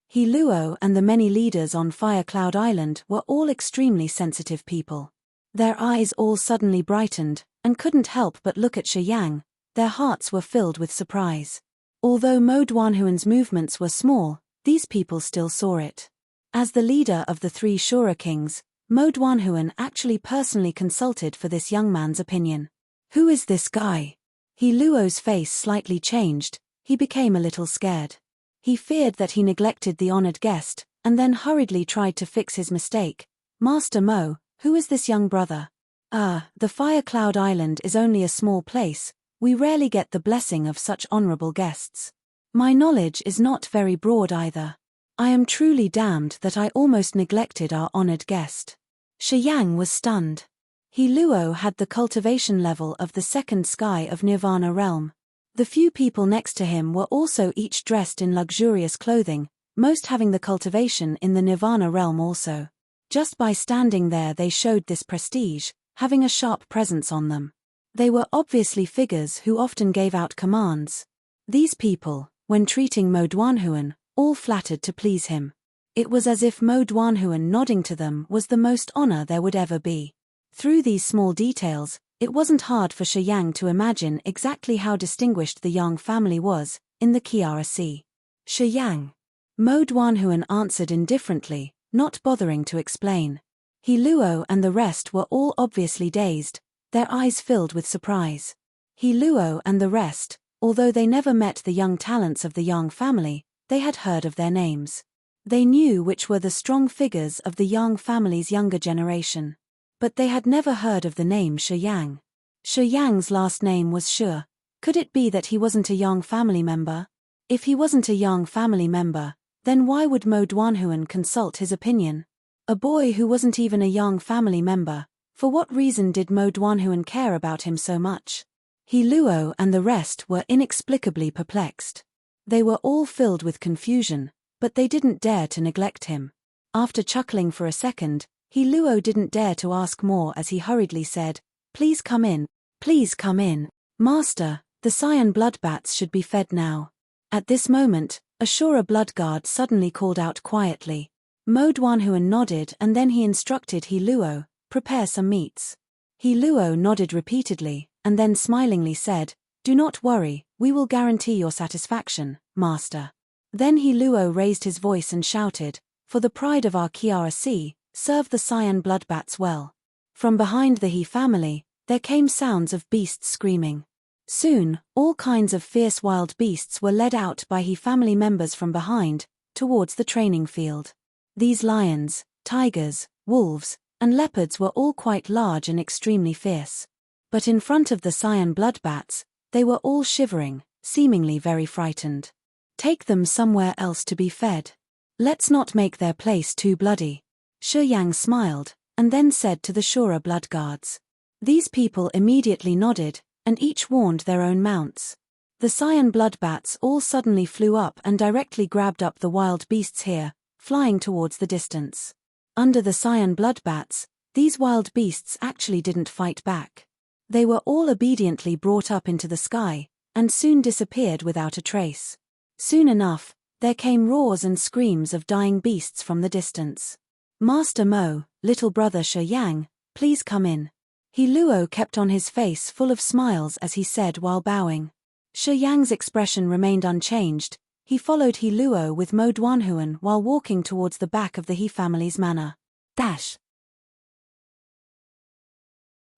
He Luo and the many leaders on Fire Cloud Island were all extremely sensitive people. Their eyes all suddenly brightened, and couldn't help but look at Shi Yang. Their hearts were filled with surprise. Although Mo Duanhuan's movements were small, these people still saw it. As the leader of the three Shura kings, Mo Duanhuan actually personally consulted for this young man's opinion. Who is this guy? He Luo's face slightly changed. He became a little scared. He feared that he neglected the honored guest, and then hurriedly tried to fix his mistake. Master Mo, who is this young brother? The Fire Cloud Island is only a small place. We rarely get the blessing of such honorable guests. My knowledge is not very broad either. I am truly damned that I almost neglected our honored guest. Shi Yang was stunned. He Luo had the cultivation level of the second sky of Nirvana realm. The few people next to him were also each dressed in luxurious clothing, most having the cultivation in the Nirvana realm also. Just by standing there they showed this prestige, having a sharp presence on them. They were obviously figures who often gave out commands. These people, when treating Mo Duanhuan, all flattered to please him. It was as if Mo Duanhuan nodding to them was the most honor there would ever be. Through these small details, it wasn't hard for Shi Yang to imagine exactly how distinguished the Yang family was, in the Kiara Sea. Shi Yang. Mo Duanhuan answered indifferently, not bothering to explain. He Luo and the rest were all obviously dazed, their eyes filled with surprise. He Luo and the rest, although they never met the young talents of the Yang family, they had heard of their names. They knew which were the strong figures of the Yang family's younger generation. But they had never heard of the name Shi Yang. Shi Yang's last name was Shi. Could it be that he wasn't a Yang family member? If he wasn't a Yang family member, then why would Mo Duanhuan consult his opinion? A boy who wasn't even a Yang family member, for what reason did Mo Duanhuan care about him so much? He Luo and the rest were inexplicably perplexed. They were all filled with confusion, but they didn't dare to neglect him. After chuckling for a second, He Luo didn't dare to ask more as he hurriedly said, "Please come in. Please come in. Master, the cyan blood bats should be fed now." At this moment, a Shura blood guard suddenly called out quietly. Mo Duanhuan nodded and then he instructed He Luo, "Prepare some meats." He Luo nodded repeatedly, and then smilingly said, "Do not worry, we will guarantee your satisfaction, Master." Then He Luo raised his voice and shouted, "For the pride of our Kiara Sea, serve the cyan blood bats well." From behind the He family, there came sounds of beasts screaming. Soon, all kinds of fierce wild beasts were led out by He family members from behind, towards the training field. These lions, tigers, wolves, and leopards were all quite large and extremely fierce. But in front of the cyan blood bats, they were all shivering, seemingly very frightened. Take them somewhere else to be fed. Let's not make their place too bloody. Shi Yang smiled, and then said to the Shura blood guards. These people immediately nodded, and each warned their own mounts. The cyan blood bats all suddenly flew up and directly grabbed up the wild beasts here, flying towards the distance. Under the cyan blood bats, these wild beasts actually didn't fight back. They were all obediently brought up into the sky, and soon disappeared without a trace. Soon enough, there came roars and screams of dying beasts from the distance. "Master Mo, little brother Shi Yang, please come in." He Luo kept on his face full of smiles as he said while bowing. Shi Yang's expression remained unchanged. He followed He Luo with Mo Duanhuan while walking towards the back of the He family's manor.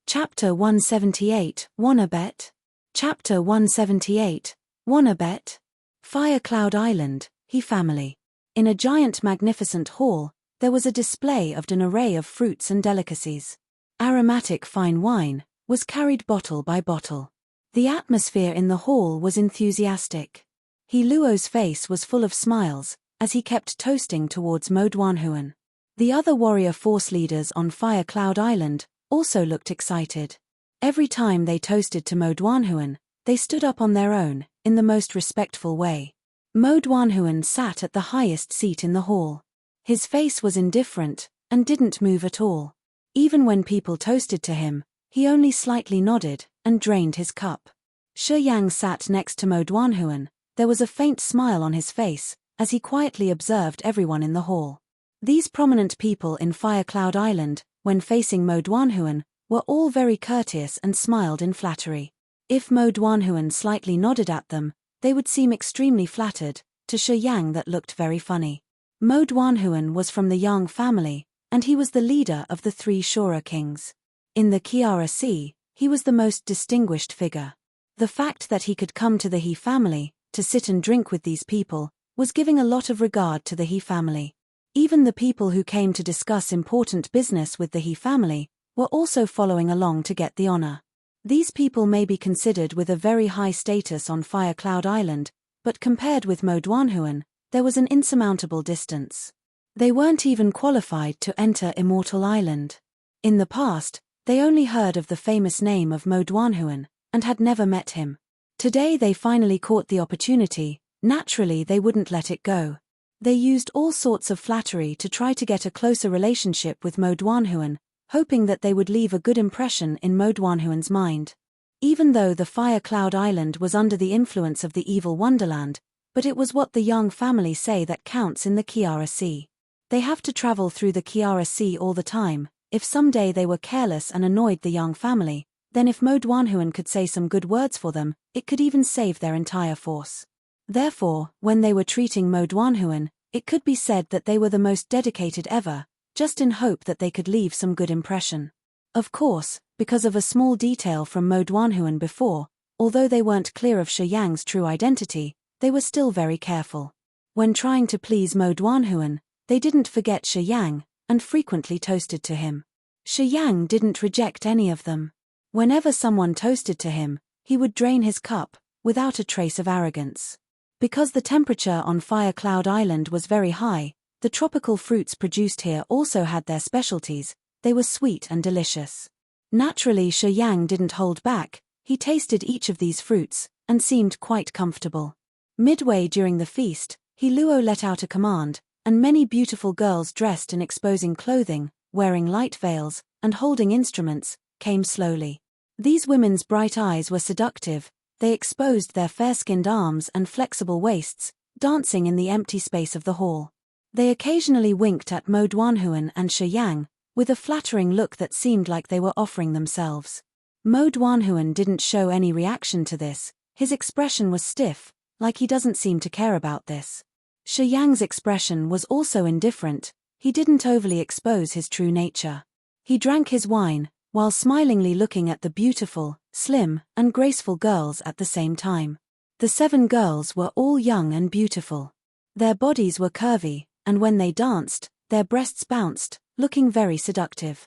Chapter 178, Wanna Bet? Chapter 178, Wanna Bet? Fire Cloud Island, He family. In a giant magnificent hall, there was a display of an array of fruits and delicacies. Aromatic fine wine was carried bottle by bottle. The atmosphere in the hall was enthusiastic. He Luo's face was full of smiles, as he kept toasting towards Mo Duanhuan. The other warrior force leaders on Fire Cloud Island also looked excited. Every time they toasted to Mo Duanhuan, they stood up on their own, in the most respectful way. Mo Duanhuan sat at the highest seat in the hall. His face was indifferent, and didn't move at all. Even when people toasted to him, he only slightly nodded and drained his cup. Shi Yang sat next to Mo Duanhuan. There was a faint smile on his face, as he quietly observed everyone in the hall. These prominent people in Firecloud Island, when facing Mo Duanhuan, were all very courteous and smiled in flattery. If Mo Duanhuan slightly nodded at them, they would seem extremely flattered. To Shi Yang that looked very funny. Mo Duanhuan was from the Yang family, and he was the leader of the 3 Shura kings. In the Kiara Sea, he was the most distinguished figure. The fact that he could come to the He family, to sit and drink with these people, was giving a lot of regard to the He family. Even the people who came to discuss important business with the He family were also following along to get the honor. These people may be considered with a very high status on Firecloud Island, but compared with Mo Duanhuan, there was an insurmountable distance. They weren't even qualified to enter Immortal Island. In the past, they only heard of the famous name of Mo Duanhuan, and had never met him. Today they finally caught the opportunity. Naturally they wouldn't let it go. They used all sorts of flattery to try to get a closer relationship with Mo Duanhuan, hoping that they would leave a good impression in Mo Duanhuan's mind. Even though the Firecloud Island was under the influence of the evil Wonderland, but it was what the Yang family say that counts in the Kiara Sea. They have to travel through the Kiara Sea all the time. If someday they were careless and annoyed the Yang family, then if Mo Duanhuan could say some good words for them, it could even save their entire force. Therefore, when they were treating Mo Duanhuan, it could be said that they were the most dedicated ever, just in hope that they could leave some good impression. Of course, because of a small detail from Mo Duanhuan before, although they weren't clear of Shi Yang's true identity, they were still very careful. When trying to please Mo Duanhuan, they didn't forget Shi Yang, and frequently toasted to him. Shi Yang didn't reject any of them. Whenever someone toasted to him, he would drain his cup, without a trace of arrogance. Because the temperature on Firecloud Island was very high, the tropical fruits produced here also had their specialties. They were sweet and delicious. Naturally Shi Yang didn't hold back. He tasted each of these fruits, and seemed quite comfortable. Midway during the feast, He Luo let out a command, and many beautiful girls dressed in exposing clothing, wearing light veils, and holding instruments, came slowly. These women's bright eyes were seductive. They exposed their fair-skinned arms and flexible waists, dancing in the empty space of the hall. They occasionally winked at Mo Duanhuan and Shi Yang, with a flattering look that seemed like they were offering themselves. Mo Duanhuan didn't show any reaction to this. His expression was stiff, like he doesn't seem to care about this. Shi Yang's expression was also indifferent. He didn't overly expose his true nature. He drank his wine, while smilingly looking at the beautiful, slim, and graceful girls at the same time. The 7 girls were all young and beautiful. Their bodies were curvy, and when they danced, their breasts bounced, looking very seductive.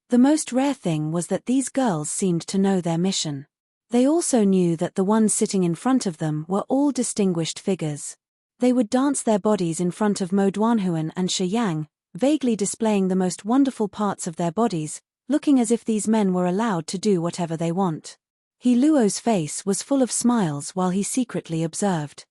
The most rare thing was that these girls seemed to know their mission. They also knew that the ones sitting in front of them were all distinguished figures. They would dance their bodies in front of Mo Duanhuan and Shi Yang, vaguely displaying the most wonderful parts of their bodies, looking as if these men were allowed to do whatever they want. He Luo's face was full of smiles while he secretly observed.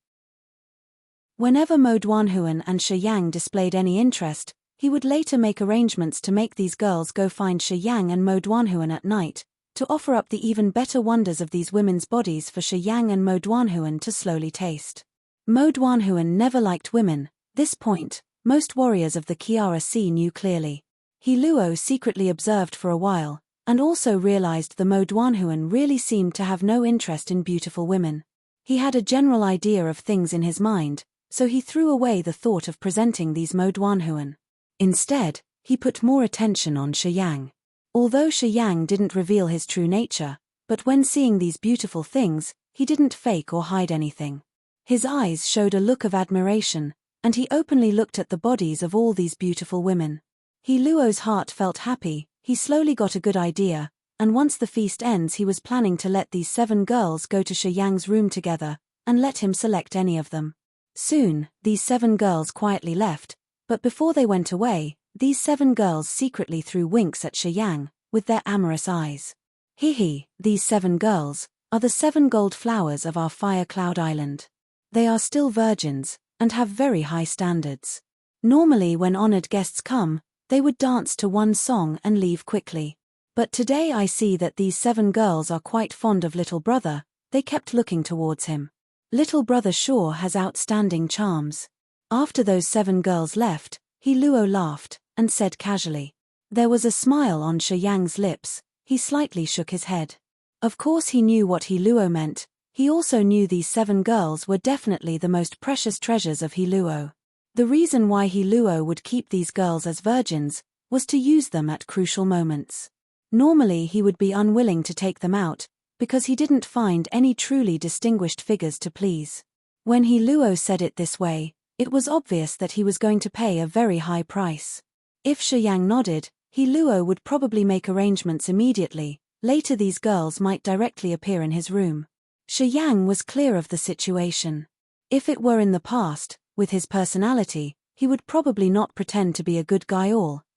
Whenever Mo Duanhuan and Shi Yang displayed any interest, he would later make arrangements to make these girls go find Shi Yang and Mo Duanhuan at night, to offer up the even better wonders of these women's bodies for Shi Yang and Mo Duanhuan to slowly taste. Mo Duanhuan never liked women. This point, most warriors of the Kiara Sea knew clearly. He Luo secretly observed for a while, and also realized the Mo Duanhuan really seemed to have no interest in beautiful women. He had a general idea of things in his mind, so he threw away the thought of presenting these Mo Duanhuan. Instead, he put more attention on Shi Yang. Although Shi Yang didn't reveal his true nature, but when seeing these beautiful things, he didn't fake or hide anything. His eyes showed a look of admiration, and he openly looked at the bodies of all these beautiful women. He Luo's heart felt happy. He slowly got a good idea, and once the feast ends he was planning to let these 7 girls go to Shi Yang's room together, and let him select any of them. Soon, these 7 girls quietly left, but before they went away, these 7 girls secretly threw winks at Shi Yang, with their amorous eyes. These 7 girls are the 7 gold flowers of our Firecloud Island. They are still virgins, and have very high standards. Normally when honored guests come, They would dance to one song and leave quickly. But today I see that these 7 girls are quite fond of little brother. They kept looking towards him. Little brother sure has outstanding charms. After those 7 girls left, He Luo laughed, and said casually. There was a smile on Shi Yang's lips. He slightly shook his head. Of course he knew what He Luo meant. He also knew these 7 girls were definitely the most precious treasures of He Luo. The reason why He Luo would keep these girls as virgins was to use them at crucial moments. Normally he would be unwilling to take them out, because he didn't find any truly distinguished figures to please. When He Luo said it this way, it was obvious that he was going to pay a very high price. If Shi Yang nodded, He Luo would probably make arrangements immediately. Later these girls might directly appear in his room. Shi Yang was clear of the situation. If it were in the past, with his personality, he would probably not pretend to be a good guy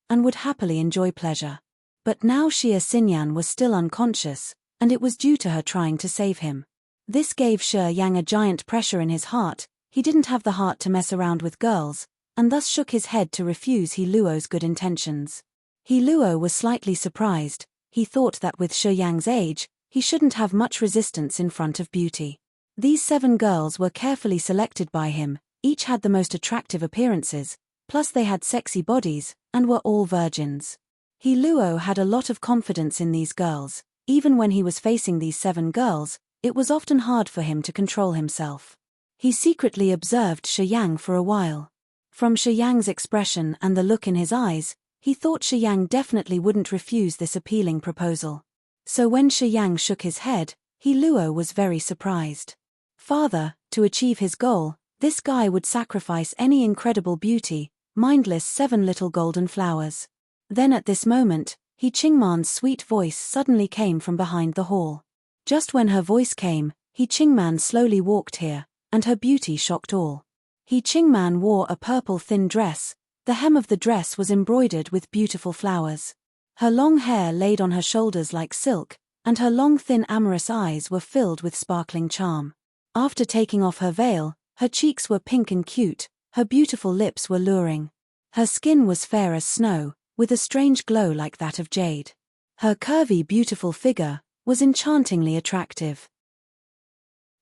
and would happily enjoy pleasure. But now Xia Xinyan was still unconscious, and it was due to her trying to save him. This gave Shi Yang a giant pressure in his heart. He didn't have the heart to mess around with girls, and thus shook his head to refuse He Luo's good intentions. He Luo was slightly surprised. He thought that with Shi Yang's age, he shouldn't have much resistance in front of beauty. These 7 girls were carefully selected by him. Each had the most attractive appearances, plus they had sexy bodies, and were all virgins. He Luo had a lot of confidence in these girls. Even when he was facing these 7 girls, it was often hard for him to control himself. He secretly observed Shi Yang for a while. From Shi Yang's expression and the look in his eyes, he thought Shi Yang definitely wouldn't refuse this appealing proposal. So when Shi Yang shook his head, He Luo was very surprised. Father, to achieve his goal, this guy would sacrifice any incredible beauty, mindless 7 little golden flowers. Then at this moment, He Qingman's sweet voice suddenly came from behind the hall. Just when her voice came, He Qingman slowly walked here, and her beauty shocked all. He Qingman wore a purple thin dress. The hem of the dress was embroidered with beautiful flowers. Her long hair laid on her shoulders like silk, and her long thin amorous eyes were filled with sparkling charm. After taking off her veil, her cheeks were pink and cute, her beautiful lips were luring. Her skin was fair as snow, with a strange glow like that of jade. Her curvy beautiful figure was enchantingly attractive.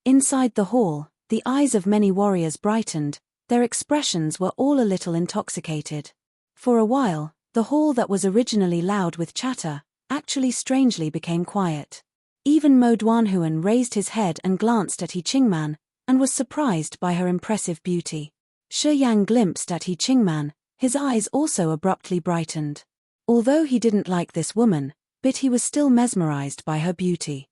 Inside the hall, the eyes of many warriors brightened. Their expressions were all a little intoxicated. For a while, the hall that was originally loud with chatter, actually strangely became quiet. Even Mo Duanhuan raised his head and glanced at He Qingman, and was surprised by her impressive beauty. Shi Yang glimpsed at He Qingman, his eyes also abruptly brightened. Although he didn't like this woman, but he was still mesmerized by her beauty.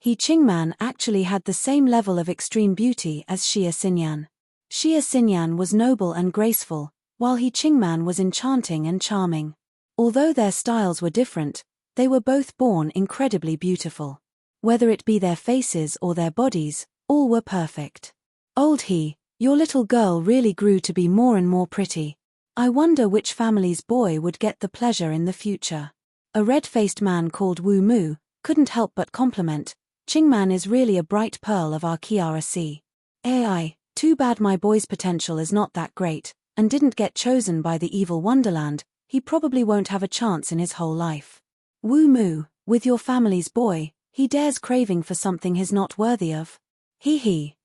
He Qingman actually had the same level of extreme beauty as Xia Xinyan. Xia Xinyan was noble and graceful, while He Qingman was enchanting and charming. Although their styles were different, they were both born incredibly beautiful. Whether it be their faces or their bodies, all were perfect. Old He, your little girl really grew to be more and more pretty. I wonder which family's boy would get the pleasure in the future. A red-faced man called Wu Mu couldn't help but compliment, Qingman is really a bright pearl of our Kiara Sea. AI, too bad my boy's potential is not that great, and didn't get chosen by the evil Wonderland. He probably won't have a chance in his whole life. Wu Mu, with your family's boy, he dares craving for something he's not worthy of.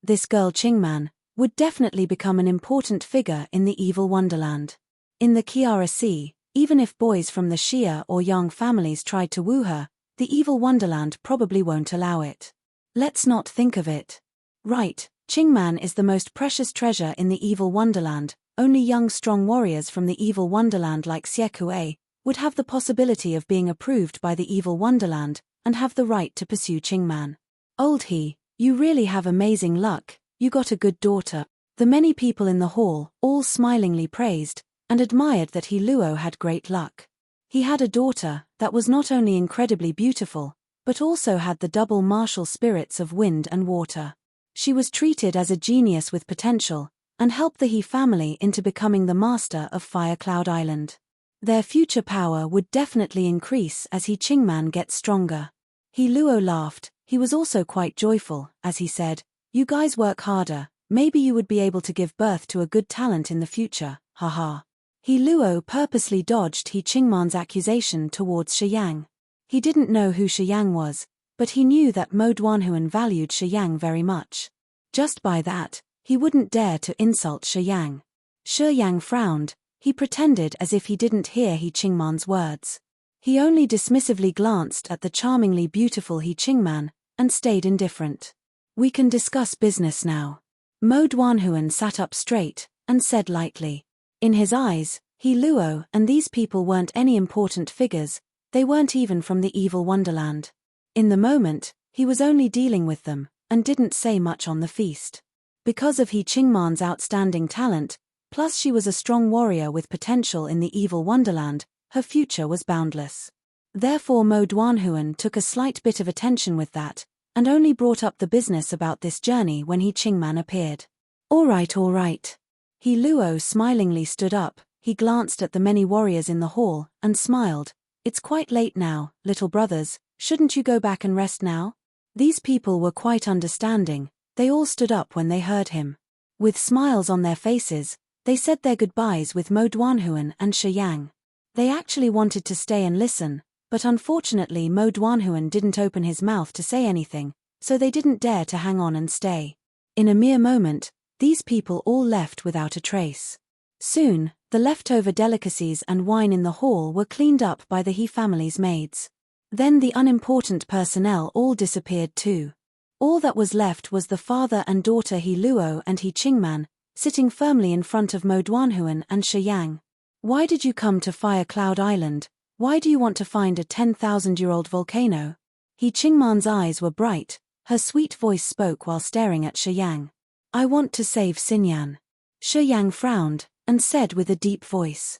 This girl Qingman would definitely become an important figure in the evil Wonderland. In the Kiara Sea, even if boys from the Xia or Yang families tried to woo her, the evil Wonderland probably won't allow it. Let's not think of it. Right, Qingman is the most precious treasure in the evil Wonderland. Only young strong warriors from the evil Wonderland like Xiekue would have the possibility of being approved by the evil Wonderland and have the right to pursue Qingman. Old He, you really have amazing luck, you got a good daughter. The many people in the hall all smilingly praised and admired that He Luo had great luck. He had a daughter that was not only incredibly beautiful, but also had the double martial spirits of wind and water. She was treated as a genius with potential, and helped the He family into becoming the master of Fire Cloud Island. Their future power would definitely increase as He Qingman gets stronger. He Luo laughed. He was also quite joyful, as he said, you guys work harder, maybe you would be able to give birth to a good talent in the future, haha. He Luo purposely dodged He Qingman's accusation towards Shi Yang. He didn't know who Shi Yang was, but he knew that Mo Duanhuan valued Shi Yang very much. Just by that, he wouldn't dare to insult Shi Yang. Shi Yang frowned. He pretended as if he didn't hear He Qingman's words. He only dismissively glanced at the charmingly beautiful He Qingman, and stayed indifferent. We can discuss business now. Mo Duanhuan sat up straight, and said lightly. In his eyes, He Luo and these people weren't any important figures, they weren't even from the evil wonderland. In the moment, he was only dealing with them, and didn't say much on the feast. Because of He Qingman's outstanding talent, plus she was a strong warrior with potential in the evil wonderland, her future was boundless. Therefore Mo Duanhuan took a slight bit of attention with that, and only brought up the business about this journey when He Qingman appeared. All right. He Luo smilingly stood up, he glanced at the many warriors in the hall, and smiled. It's quite late now, little brothers, shouldn't you go back and rest now? These people were quite understanding, they all stood up when they heard him. With smiles on their faces, they said their goodbyes with Mo Duanhuan and Shi Yang. They actually wanted to stay and listen, but unfortunately Mo Duanhuan didn't open his mouth to say anything, so they didn't dare to hang on and stay. In a mere moment, these people all left without a trace. Soon, the leftover delicacies and wine in the hall were cleaned up by the He family's maids. Then the unimportant personnel all disappeared too. All that was left was the father and daughter He Luo and He Qingman, sitting firmly in front of Mo Duanhuan and Shi Yang. Why did you come to Fire Cloud Island? Why do you want to find a 10,000-year-old volcano? He Qingman's eyes were bright, her sweet voice spoke while staring at Shi Yang. I want to save Xinyan. Shi Yang frowned, and said with a deep voice.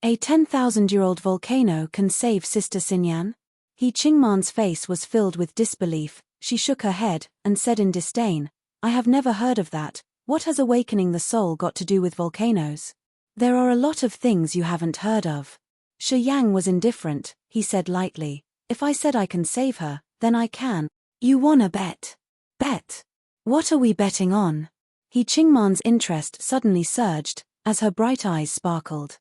A 10,000-year-old volcano can save Sister Xinyan? He Qingman's face was filled with disbelief, she shook her head, and said in disdain, I have never heard of that, what has awakening the soul got to do with volcanoes? There are a lot of things you haven't heard of. Shi Yang was indifferent, he said lightly, if I said I can save her, then I can. You wanna bet? Bet? What are we betting on? He Qingman's interest suddenly surged, as her bright eyes sparkled.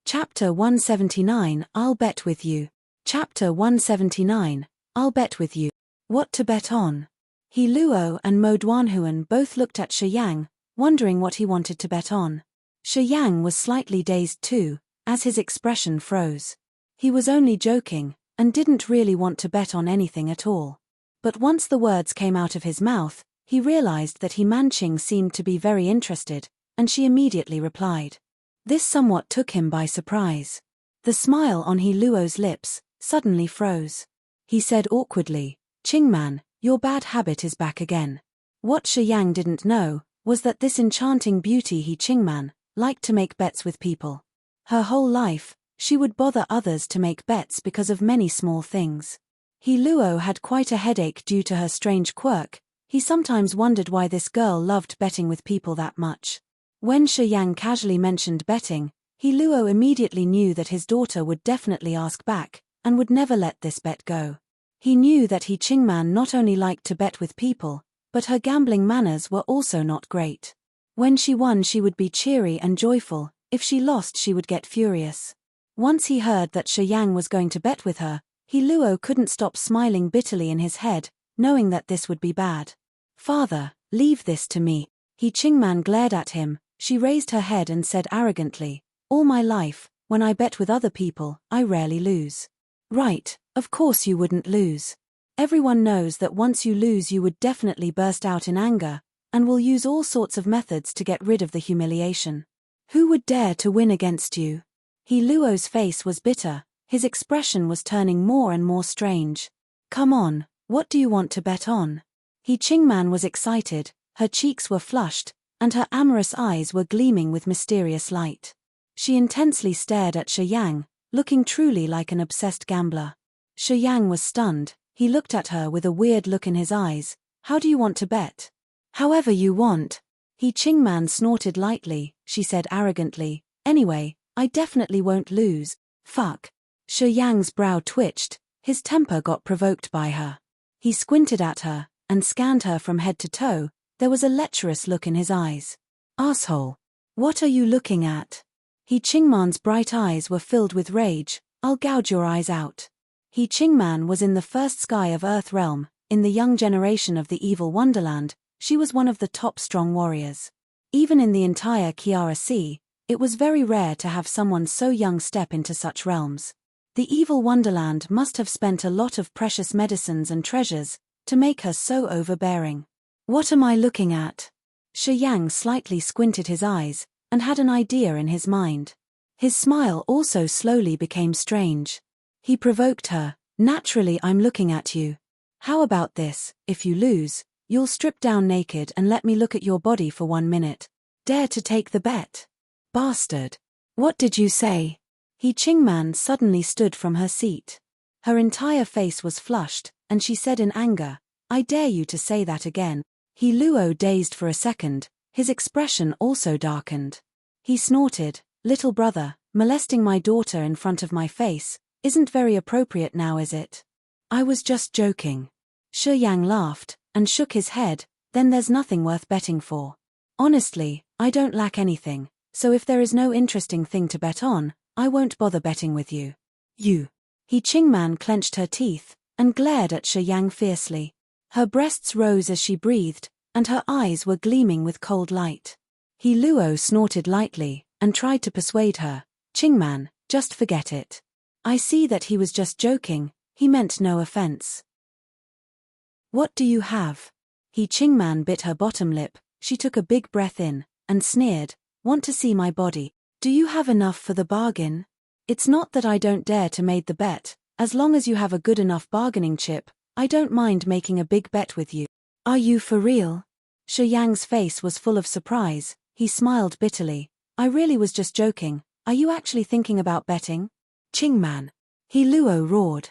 Chapter 179, I'll bet with you. Chapter 179, I'll bet with you. What to bet on? He Luo and Mo Duanhuan both looked at Shi Yang, wondering what he wanted to bet on. Shi Yang was slightly dazed too, as his expression froze. He was only joking, and didn't really want to bet on anything at all. But once the words came out of his mouth, he realized that He Manqing seemed to be very interested, and she immediately replied. This somewhat took him by surprise. The smile on He Luo's lips suddenly froze. He said awkwardly, Qingman, your bad habit is back again. What Shi Yang didn't know was that this enchanting beauty He Qingman liked to make bets with people. Her whole life, she would bother others to make bets because of many small things. He Luo had quite a headache due to her strange quirk. He sometimes wondered why this girl loved betting with people that much. When Shi Yang casually mentioned betting, He Luo immediately knew that his daughter would definitely ask back, and would never let this bet go. He knew that He Qingman not only liked to bet with people, but her gambling manners were also not great. When she won she would be cheery and joyful, if she lost she would get furious. Once he heard that Shi Yang was going to bet with her, He Luo couldn't stop smiling bitterly in his head, knowing that this would be bad. Father, leave this to me. He Qingman glared at him, she raised her head and said arrogantly, all my life, when I bet with other people, I rarely lose. Right, of course you wouldn't lose. Everyone knows that once you lose you would definitely burst out in anger, and will use all sorts of methods to get rid of the humiliation. Who would dare to win against you? He Luo's face was bitter, his expression was turning more and more strange. Come on, what do you want to bet on? He Qingman was excited, her cheeks were flushed, and her amorous eyes were gleaming with mysterious light. She intensely stared at Shi Yang, looking truly like an obsessed gambler. Shi Yang was stunned, he looked at her with a weird look in his eyes. How do you want to bet? However you want. He Qingman snorted lightly, she said arrogantly, anyway, I definitely won't lose. Fuck. Shi Yang's brow twitched, his temper got provoked by her. He squinted at her, and scanned her from head to toe, There was a lecherous look in his eyes. "Asshole. What are you looking at?" He Qingman's bright eyes were filled with rage. "I'll gouge your eyes out." He Qingman was in the first sky of Earth Realm. In the young generation of the evil Wonderland, she was one of the top strong warriors. Even in the entire Kiara Sea, it was very rare to have someone so young step into such realms. The evil Wonderland must have spent a lot of precious medicines and treasures to make her so overbearing. "What am I looking at?" Shi Yang slightly squinted his eyes, and had an idea in his mind. His smile also slowly became strange. He provoked her. "Naturally I'm looking at you. How about this, if you lose, you'll strip down naked and let me look at your body for 1 minute. Dare to take the bet?" "Bastard. What did you say?" He Qingman suddenly stood from her seat. Her entire face was flushed, and she said in anger, "I dare you to say that again." He Luo dazed for a second, his expression also darkened. He snorted, "Little brother, molesting my daughter in front of my face isn't very appropriate now, is it?" "I was just joking." Shi Yang laughed, and shook his head. "Then there's nothing worth betting for. Honestly, I don't lack anything, so if there is no interesting thing to bet on, I won't bother betting with you." "You." He Qingman clenched her teeth, and glared at Shi Yang fiercely. Her breasts rose as she breathed, and her eyes were gleaming with cold light. He Luo snorted lightly, and tried to persuade her. "Qingman, just forget it. I see that he was just joking, he meant no offense." "What do you have?" He Qingman bit her bottom lip. She took a big breath in, and sneered, "Want to see my body? Do you have enough for the bargain? It's not that I don't dare to make the bet, as long as you have a good enough bargaining chip, I don't mind making a big bet with you." "Are you for real?" Shi Yang's face was full of surprise. He smiled bitterly. "I really was just joking. Are you actually thinking about betting?" "Qingman." He Luo roared.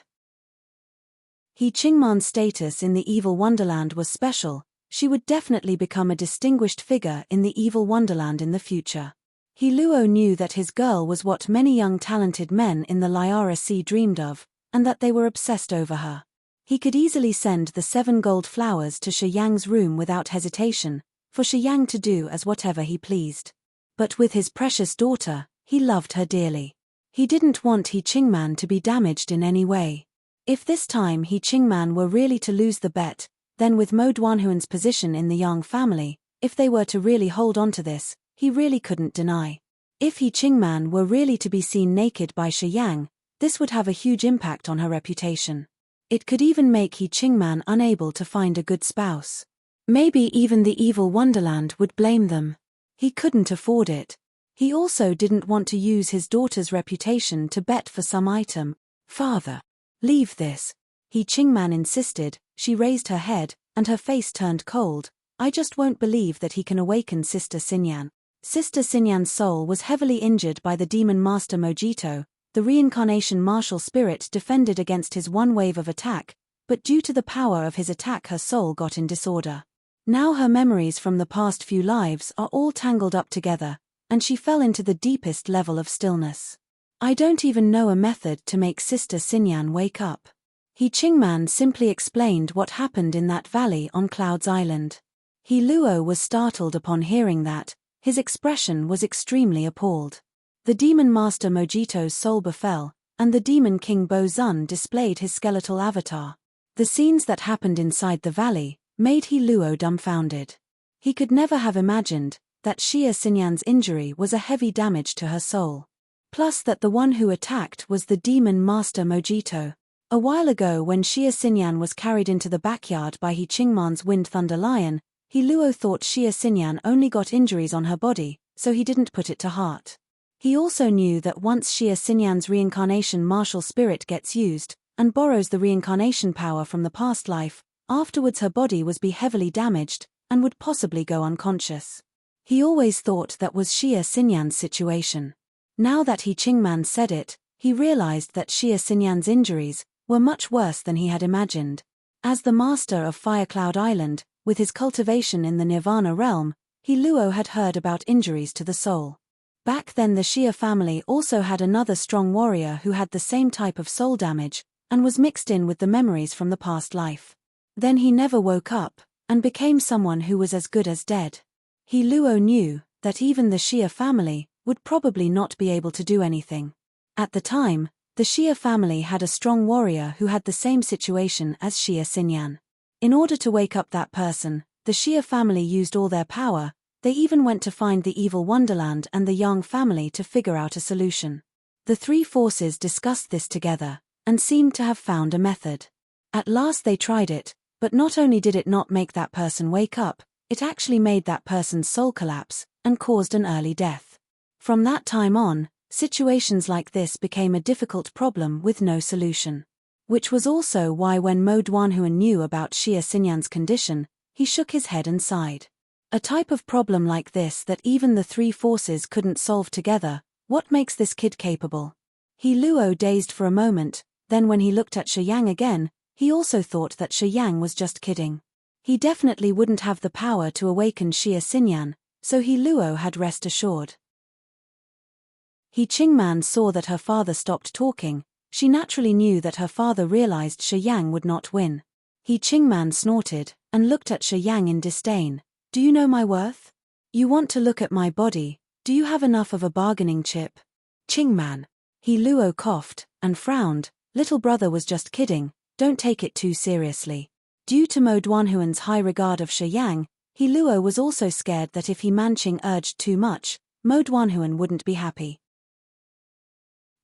He Qingman's status in the evil Wonderland was special. She would definitely become a distinguished figure in the evil Wonderland in the future. He Luo knew that his girl was what many young talented men in the Liara Sea dreamed of, and that they were obsessed over her. He could easily send the 7 gold flowers to Shi Yang's room without hesitation, for Shi Yang to do as whatever he pleased. But with his precious daughter, he loved her dearly. He didn't want He Qingman to be damaged in any way. If this time He Qingman were really to lose the bet, then with Mo Duanhuan's position in the Yang family, if they were to really hold on to this, he really couldn't deny. If He Qingman were really to be seen naked by Shi Yang, this would have a huge impact on her reputation. It could even make He Qingman unable to find a good spouse. Maybe even the evil Wonderland would blame them. He couldn't afford it. He also didn't want to use his daughter's reputation to bet for some item. "Father, leave this," He Qingman insisted. She raised her head, and her face turned cold. "I just won't believe that he can awaken Sister Xinyan." Sister Xinyan's soul was heavily injured by the demon master Mojito. The reincarnation martial spirit defended against his one wave of attack, but due to the power of his attack her soul got in disorder. Now her memories from the past few lives are all tangled up together, and she fell into the deepest level of stillness. "I don't even know a method to make Sister Xinyan wake up." He Qingman simply explained what happened in that valley on Cloud's Island. He Luo was startled upon hearing that. His expression was extremely appalled. The demon master Mojito's soul befell, and the demon king Bo Zun displayed his skeletal avatar. The scenes that happened inside the valley made He Luo dumbfounded. He could never have imagined that Xia Xinyan's injury was a heavy damage to her soul. Plus that the one who attacked was the demon master Mojito. A while ago when Xia Xinyan was carried into the backyard by He Qingman's Wind Thunder Lion, He Luo thought Xia Xinyan only got injuries on her body, so he didn't put it to heart. He also knew that once Xia Xinyan's reincarnation martial spirit gets used, and borrows the reincarnation power from the past life, afterwards her body was be heavily damaged, and would possibly go unconscious. He always thought that was Xia Xinyan's situation. Now that He Qingman said it, he realized that Xia Xinyan's injuries were much worse than he had imagined. As the master of Firecloud Island, with his cultivation in the Nirvana realm, He Luo had heard about injuries to the soul. Back then the Xia family also had another strong warrior who had the same type of soul damage, and was mixed in with the memories from the past life. Then he never woke up, and became someone who was as good as dead. He Luo knew that even the Xia family would probably not be able to do anything. At the time, the Xia family had a strong warrior who had the same situation as Xia Xinyan. In order to wake up that person, the Xia family used all their power. They even went to find the evil Wonderland and the Yang family to figure out a solution. The three forces discussed this together, and seemed to have found a method. At last they tried it, but not only did it not make that person wake up, it actually made that person's soul collapse, and caused an early death. From that time on, situations like this became a difficult problem with no solution. Which was also why when Mo Duanhuan knew about Xia Xinyan's condition, he shook his head and sighed. A type of problem like this that even the three forces couldn't solve together. What makes this kid capable? He Luo dazed for a moment, then when he looked at Shi Yang again, he also thought that Shi Yang was just kidding. He definitely wouldn't have the power to awaken Xia Xinyan, so He Luo had rest assured. He Qingman saw that her father stopped talking. She naturally knew that her father realized Shi Yang would not win. He Qingman snorted, and looked at Shi Yang in disdain. Do you know my worth? You want to look at my body, do you have enough of a bargaining chip? Qingman. He Luo coughed, and frowned. Little brother was just kidding, don't take it too seriously. Due to Mo Duanhuan's high regard of Shi Yang, He Luo was also scared that if he Manqing urged too much, Mo Duanhuan wouldn't be happy.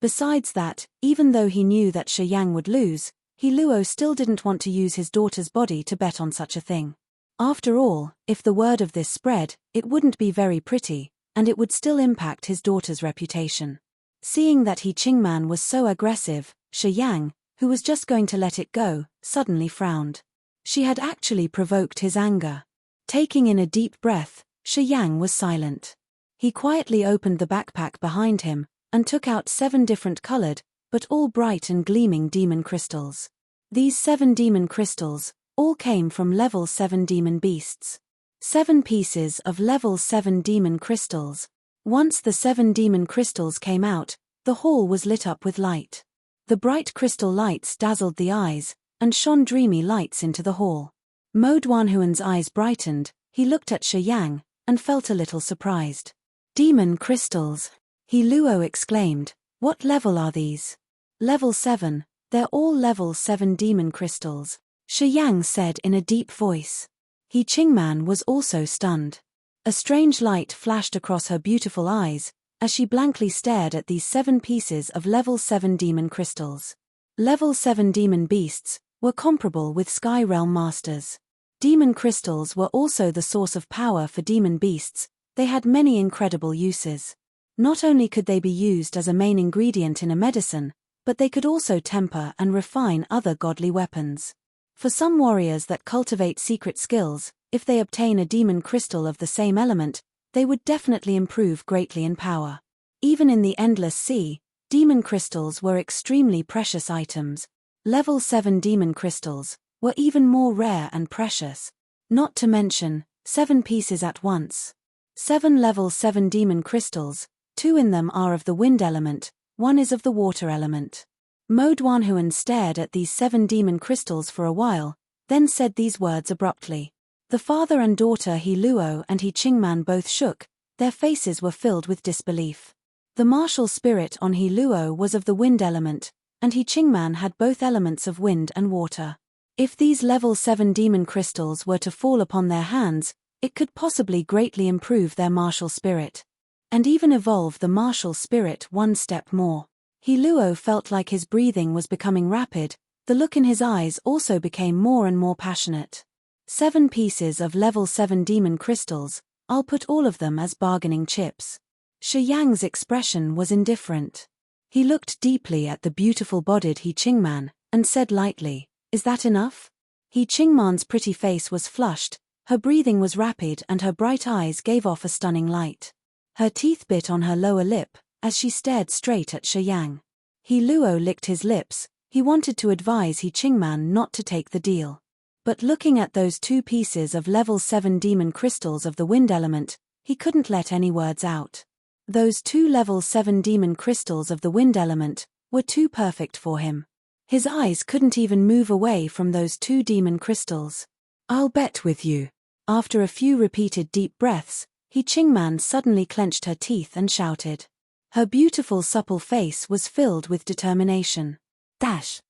Besides that, even though he knew that Shi Yang would lose, He Luo still didn't want to use his daughter's body to bet on such a thing. After all, if the word of this spread, it wouldn't be very pretty, and it would still impact his daughter's reputation. Seeing that He Qingman was so aggressive, Shi Yang, who was just going to let it go, suddenly frowned. She had actually provoked his anger. Taking in a deep breath, Shi Yang was silent. He quietly opened the backpack behind him, and took out 7 different colored, but all bright and gleaming demon crystals. These 7 demon crystals all came from level 7 demon beasts. 7 pieces of level 7 demon crystals. Once the 7 demon crystals came out, the hall was lit up with light. The bright crystal lights dazzled the eyes, and shone dreamy lights into the hall. Mo Duanhuan's eyes brightened, he looked at Shi Yang, and felt a little surprised. Demon crystals! He Luo exclaimed, what level are these? Level 7, they're all level 7 demon crystals, Shi Yang said in a deep voice. He Qingman was also stunned. A strange light flashed across her beautiful eyes, as she blankly stared at these 7 pieces of level 7 demon crystals. Level 7 demon beasts were comparable with Sky Realm Masters. Demon crystals were also the source of power for demon beasts. They had many incredible uses. Not only could they be used as a main ingredient in a medicine, but they could also temper and refine other godly weapons. For some warriors that cultivate secret skills, if they obtain a demon crystal of the same element, they would definitely improve greatly in power. Even in the Endless Sea, demon crystals were extremely precious items. Level 7 demon crystals were even more rare and precious. Not to mention, 7 pieces at once. 7 level 7 demon crystals, 2 in them are of the wind element, 1 is of the water element. Mo Duanhuan stared at these 7 demon crystals for a while, then said these words abruptly. The father and daughter He Luo and He Qingman both shook, their faces were filled with disbelief. The martial spirit on He Luo was of the wind element, and He Qingman had both elements of wind and water. If these level 7 demon crystals were to fall upon their hands, it could possibly greatly improve their martial spirit. And even evolve the martial spirit one step more. He Luo felt like his breathing was becoming rapid, the look in his eyes also became more and more passionate. 7 pieces of level 7 demon crystals, I'll put all of them as bargaining chips. Shi Yang's expression was indifferent. He looked deeply at the beautiful-bodied He Qingman, and said lightly, is that enough? He Qingman's pretty face was flushed, her breathing was rapid and her bright eyes gave off a stunning light. Her teeth bit on her lower lip, as she stared straight at Shi Yang. He Luo licked his lips, he wanted to advise He Qingman not to take the deal. But looking at those 2 pieces of level 7 demon crystals of the wind element, he couldn't let any words out. Those 2 level 7 demon crystals of the wind element were too perfect for him. His eyes couldn't even move away from those 2 demon crystals. I'll bet with you. After a few repeated deep breaths, Qingman suddenly clenched her teeth and shouted. Her beautiful supple face was filled with determination. Dash.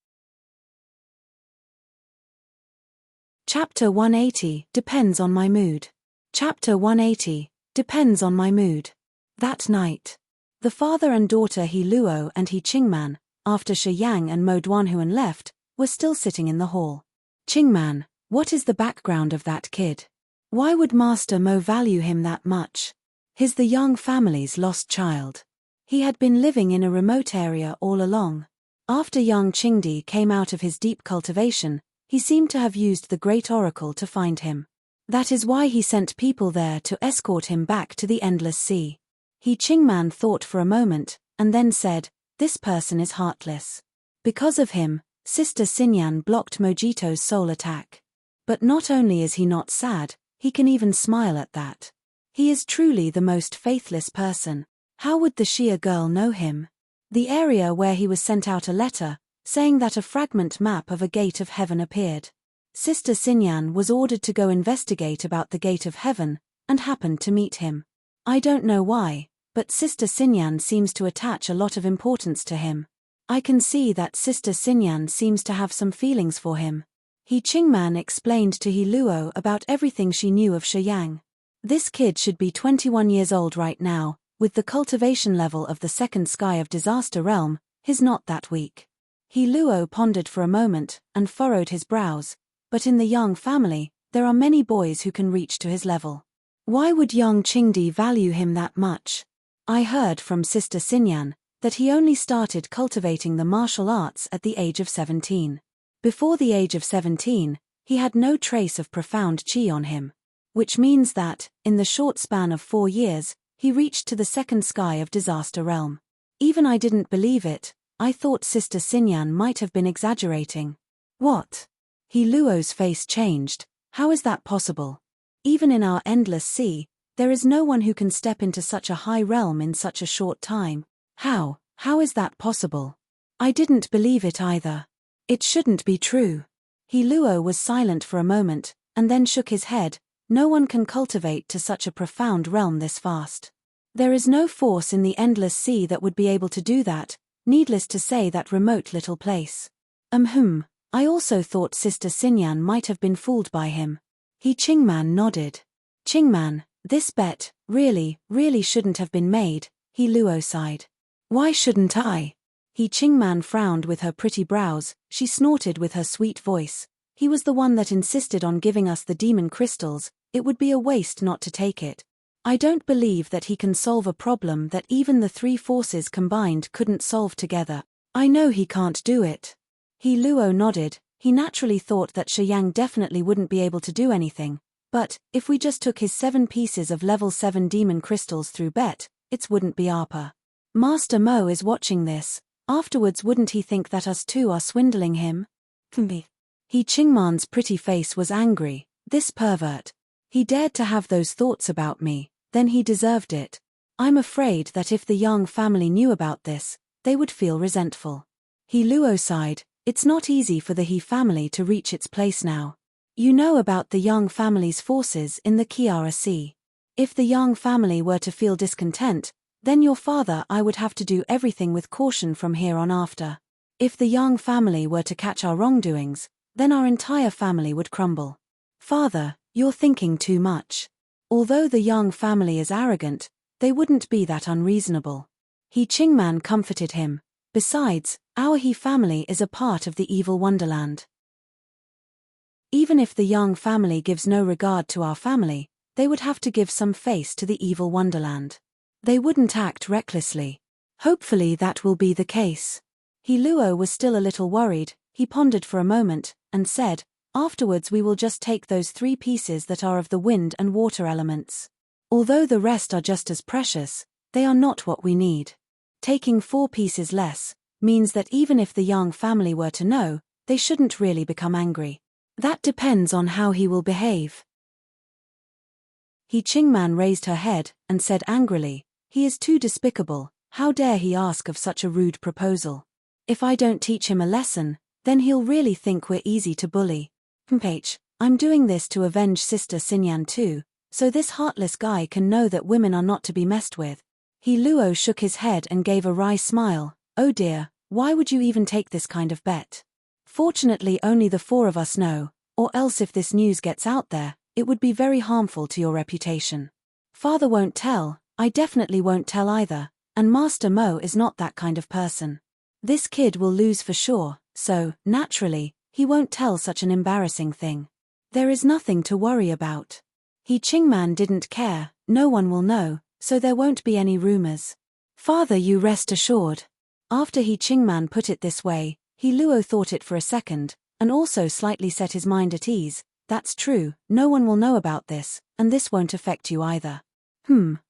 Chapter 180 depends on my mood. Chapter 180 depends on my mood. That night, the father and daughter He Luo and Qingman, after Shi Yang and Mo Duanhuan left, were still sitting in the hall. Qingman, what is the background of that kid? Why would Master Mo value him that much? He's the young family's lost child. He had been living in a remote area all along. After young Qingdi came out of his deep cultivation, he seemed to have used the great oracle to find him. That is why he sent people there to escort him back to the endless sea. Qingman thought for a moment, and then said, this person is heartless. Because of him, Sister Xinyan blocked Mojito's soul attack. But not only is he not sad, he can even smile at that. He is truly the most faithless person. How would the Shia girl know him? The area where he was sent out a letter, saying that a fragment map of a gate of heaven appeared. Sister Xinyan was ordered to go investigate about the gate of heaven, and happened to meet him. I don't know why, but Sister Xinyan seems to attach a lot of importance to him. I can see that Sister Xinyan seems to have some feelings for him. Qingman explained to He Luo about everything she knew of Shi Yang. This kid should be 21 years old right now, with the cultivation level of the second sky of Disaster Realm, he's not that weak. He Luo pondered for a moment, and furrowed his brows, but in the Yang family, there are many boys who can reach to his level. Why would young Qingdi value him that much? I heard from Sister Xinyan that he only started cultivating the martial arts at the age of 17. Before the age of 17, he had no trace of profound qi on him. Which means that, in the short span of 4 years, he reached to the second sky of Disaster Realm. Even I didn't believe it. I thought Sister Xinyan might have been exaggerating. What? He Luo's face changed. How is that possible? Even in our endless sea, there is no one who can step into such a high realm in such a short time. How is that possible? I didn't believe it either. It shouldn't be true. He Luo was silent for a moment, and then shook his head. No one can cultivate to such a profound realm this fast. There is no force in the endless sea that would be able to do that, needless to say that remote little place. I also thought Sister Xinyan might have been fooled by him. Qingman nodded. Qingman, this bet, really shouldn't have been made, He Luo sighed. Why shouldn't I? Qingman frowned with her pretty brows, she snorted with her sweet voice. He was the one that insisted on giving us the demon crystals, it would be a waste not to take it. I don't believe that he can solve a problem that even the 3 forces combined couldn't solve together. I know he can't do it. He Luo nodded. He naturally thought that Shi Yang definitely wouldn't be able to do anything, but, if we just took his 7 pieces of level 7 demon crystals through bet, it wouldn't be ARPA. Master Mo is watching this, afterwards wouldn't he think that us two are swindling him? Qingman's pretty face was angry. This pervert. He dared to have those thoughts about me, then he deserved it. I'm afraid that if the Yang family knew about this, they would feel resentful. He Luo sighed. It's not easy for the He family to reach its place now. You know about the Yang family's forces in the Kiara Sea. If the Yang family were to feel discontent, then your father I would have to do everything with caution from here on after. If the Yang family were to catch our wrongdoings, then our entire family would crumble. Father, you're thinking too much. Although the Yang family is arrogant, they wouldn't be that unreasonable. Qingman comforted him. Besides, our He family is a part of the evil wonderland. Even if the Yang family gives no regard to our family, they would have to give some face to the evil wonderland. They wouldn't act recklessly. Hopefully that will be the case. He Luo was still a little worried. He pondered for a moment, and said, afterwards we will just take those 3 pieces that are of the wind and water elements. Although the rest are just as precious, they are not what we need. Taking 4 pieces less means that even if the Yang family were to know, they shouldn't really become angry. That depends on how he will behave. Qingman raised her head, and said angrily, he is too despicable, how dare he ask of such a rude proposal? If I don't teach him a lesson, then he'll really think we're easy to bully. I'm doing this to avenge Sister Xinyan too, so this heartless guy can know that women are not to be messed with. He Luo shook his head and gave a wry smile. Oh dear, why would you even take this kind of bet? Fortunately only the four of us know, or else if this news gets out there, it would be very harmful to your reputation. Father won't tell, I definitely won't tell either, and Master Mo is not that kind of person. This kid will lose for sure, so, naturally, he won't tell such an embarrassing thing. There is nothing to worry about. He Qingman didn't care, no one will know, so there won't be any rumors. Father, you rest assured. After He Qingman put it this way, He Luo thought it for a second, and also slightly set his mind at ease. That's true, no one will know about this, and this won't affect you either.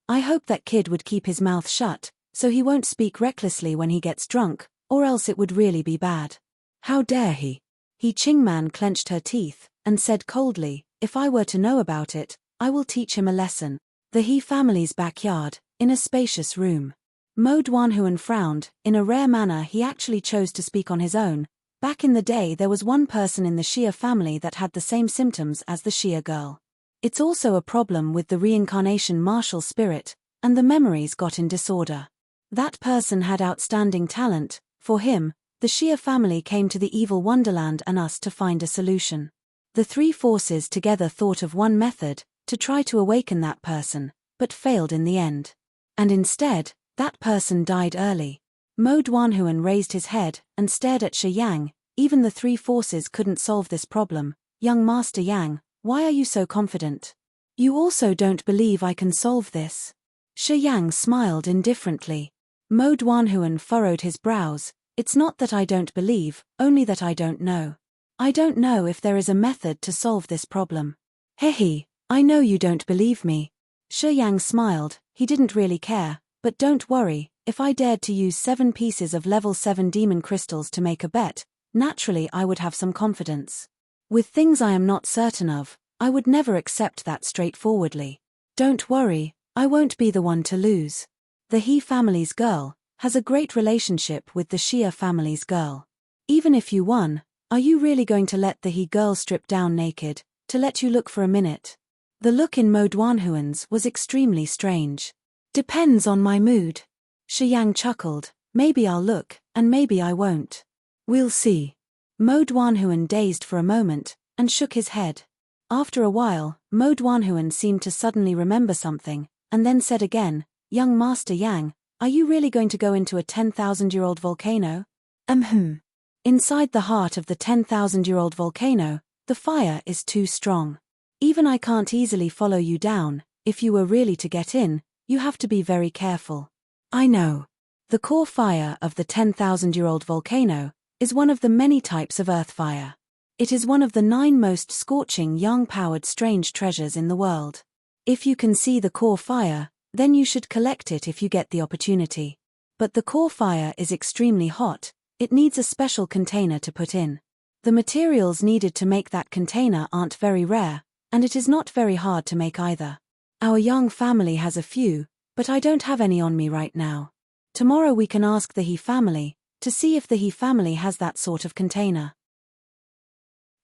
I hope that kid would keep his mouth shut, so he won't speak recklessly when he gets drunk, or else it would really be bad. How dare he? He Qingman clenched her teeth, and said coldly, if I were to know about it, I will teach him a lesson. The He family's backyard, in a spacious room. Mo Duanhuan frowned. In a rare manner he actually chose to speak on his own. Back in the day there was one person in the Xia family that had the same symptoms as the Xia girl. It's also a problem with the reincarnation martial spirit, and the memories got in disorder. That person had outstanding talent. For him, the Xia family came to the evil wonderland and us to find a solution. The three forces together thought of one method, to try to awaken that person, but failed in the end. And instead, that person died early. Mo Duanhuan raised his head and stared at Shi Yang. Even the three forces couldn't solve this problem. Young Master Yang, why are you so confident? You also don't believe I can solve this? Shi Yang smiled indifferently. Mo Duanhuan furrowed his brows. It's not that I don't believe, only that I don't know. I don't know if there is a method to solve this problem. Hehe, I know you don't believe me. Shi Yang smiled. He didn't really care, but don't worry, if I dared to use 7 pieces of level 7 demon crystals to make a bet, naturally I would have some confidence. With things I am not certain of, I would never accept that straightforwardly. Don't worry, I won't be the one to lose. The He family's girl has a great relationship with the Xia family's girl. Even if you won, are you really going to let the He girl strip down naked, to let you look for a minute? The look in Mo Duanhuan's was extremely strange. Depends on my mood. Shi Yang chuckled, maybe I'll look, and maybe I won't. We'll see. Mo Duanhuan dazed for a moment, and shook his head. After a while, Mo Duanhuan seemed to suddenly remember something, and then said again, Young Master Yang, are you really going to go into a 10,000-year-old volcano? Inside the heart of the 10,000-year-old volcano, the fire is too strong. Even I can't easily follow you down. If you were really to get in, you have to be very careful. I know. The core fire of the 10,000-year-old volcano is one of the many types of earth fire. It is one of the 9 most scorching young-powered strange treasures in the world. If you can see the core fire, then you should collect it if you get the opportunity. But the core fire is extremely hot. It needs a special container to put in. The materials needed to make that container aren't very rare, and it is not very hard to make either. Our young family has a few, but I don't have any on me right now. Tomorrow we can ask the He family, to see if the He family has that sort of container.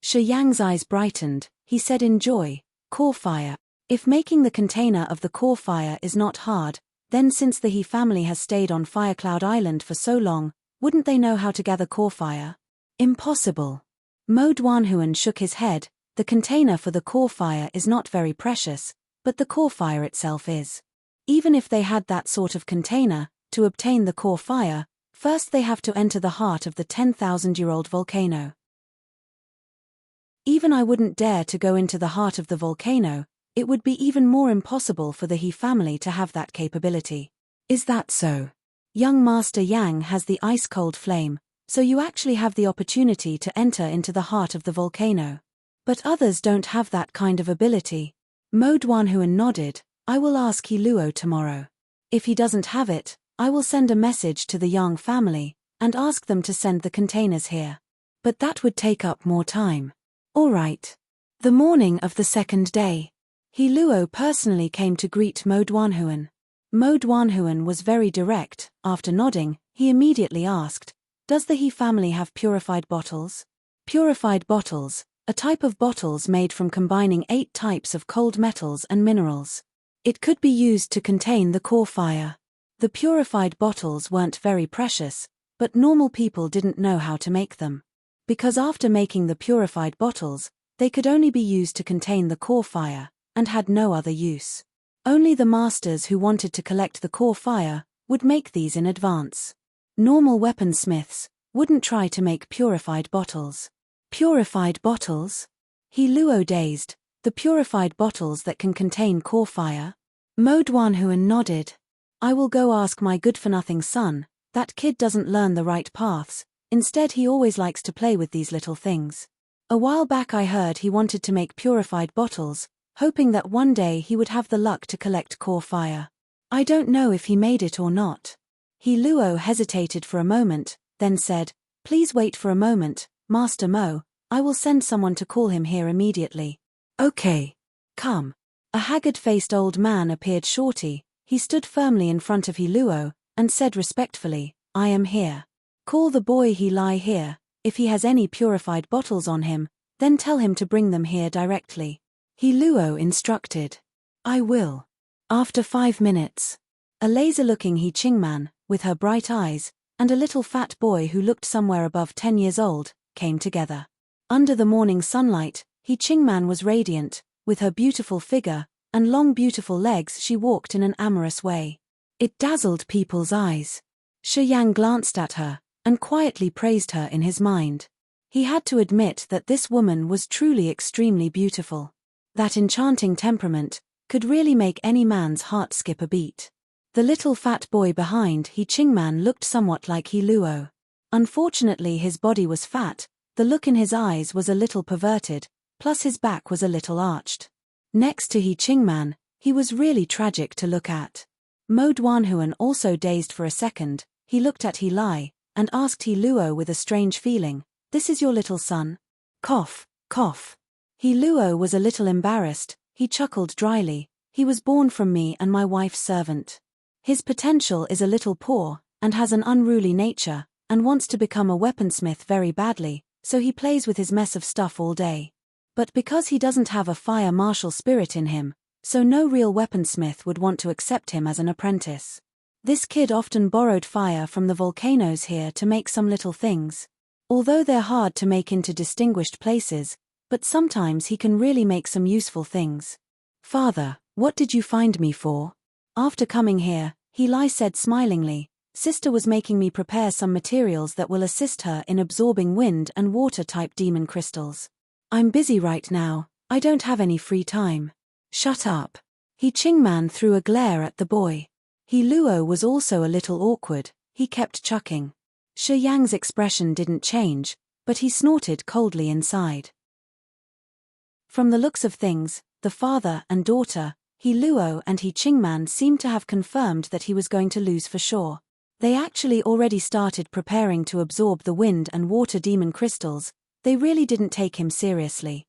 Shi Yang's eyes brightened. He said in joy, core fire. If making the container of the core fire is not hard, then since the He family has stayed on Firecloud Island for so long, wouldn't they know how to gather core fire? Impossible. Mo Duanhuan shook his head. The container for the core fire is not very precious, but the core fire itself is. Even if they had that sort of container, to obtain the core fire, first they have to enter the heart of the 10,000-year-old volcano. Even I wouldn't dare to go into the heart of the volcano. It would be even more impossible for the He family to have that capability. Is that so? Young Master Yang has the ice-cold flame, so you actually have the opportunity to enter into the heart of the volcano. But others don't have that kind of ability. Mo Duanhuan nodded. I will ask He Luo tomorrow. If he doesn't have it, I will send a message to the Yang family, and ask them to send the containers here. But that would take up more time. All right. The morning of the second day, He Luo personally came to greet Mo Duanhuan. Mo Duanhuan was very direct. After nodding, he immediately asked, does the He family have purified bottles? Purified bottles, a type of bottles made from combining 8 types of cold metals and minerals. It could be used to contain the core fire. The purified bottles weren't very precious, but normal people didn't know how to make them. Because after making the purified bottles, they could only be used to contain the core fire, and had no other use. Only the masters who wanted to collect the core fire would make these in advance. Normal weaponsmiths wouldn't try to make purified bottles. Purified bottles? He Luo dazed. The purified bottles that can contain core fire? Mo Duanhuan nodded. I will go ask my good-for-nothing son. That kid doesn't learn the right paths. Instead he always likes to play with these little things. A while back I heard he wanted to make purified bottles, hoping that one day he would have the luck to collect core fire. I don't know if he made it or not. He Luo hesitated for a moment, then said, Please wait for a moment, Master Mo, I will send someone to call him here immediately. Okay. Come. A haggard-faced old man appeared shortly. He stood firmly in front of He Luo, and said respectfully, I am here. Call the boy He Lai here. If he has any purified bottles on him, then tell him to bring them here directly. He Luo instructed. I will. After 5 minutes. A laser-looking He Qingman, with her bright eyes, and a little fat boy who looked somewhere above 10 years old, came together. Under the morning sunlight, He Qingman was radiant. With her beautiful figure and long beautiful legs she walked in an amorous way. It dazzled people's eyes. Shi Yang glanced at her, and quietly praised her in his mind. He had to admit that this woman was truly extremely beautiful. That enchanting temperament could really make any man's heart skip a beat. The little fat boy behind He Qingman looked somewhat like He Luo. Unfortunately his body was fat, the look in his eyes was a little perverted, plus his back was a little arched. Next to He Qingman, he was really tragic to look at. Mo Duanhuan also dazed for a second. He looked at He Lai, and asked He Luo with a strange feeling, This is your little son? Cough, cough. He Luo was a little embarrassed. He chuckled dryly, He was born from me and my wife's servant. His potential is a little poor, and has an unruly nature, and wants to become a weaponsmith very badly, so he plays with his mess of stuff all day. But because he doesn't have a fire martial spirit in him, so no real weaponsmith would want to accept him as an apprentice. This kid often borrowed fire from the volcanoes here to make some little things. Although they're hard to make into distinguished places, but sometimes he can really make some useful things. Father, what did you find me for? After coming here, He Lai said smilingly, Sister was making me prepare some materials that will assist her in absorbing wind and water-type demon crystals. I'm busy right now, I don't have any free time. Shut up. He Qingman threw a glare at the boy. He Luo was also a little awkward, he kept chuckling. Shi Yang's expression didn't change, but he snorted coldly inside. From the looks of things, the father and daughter, He Luo and He Qingman seemed to have confirmed that he was going to lose for sure. They actually already started preparing to absorb the wind and water demon crystals. They really didn't take him seriously.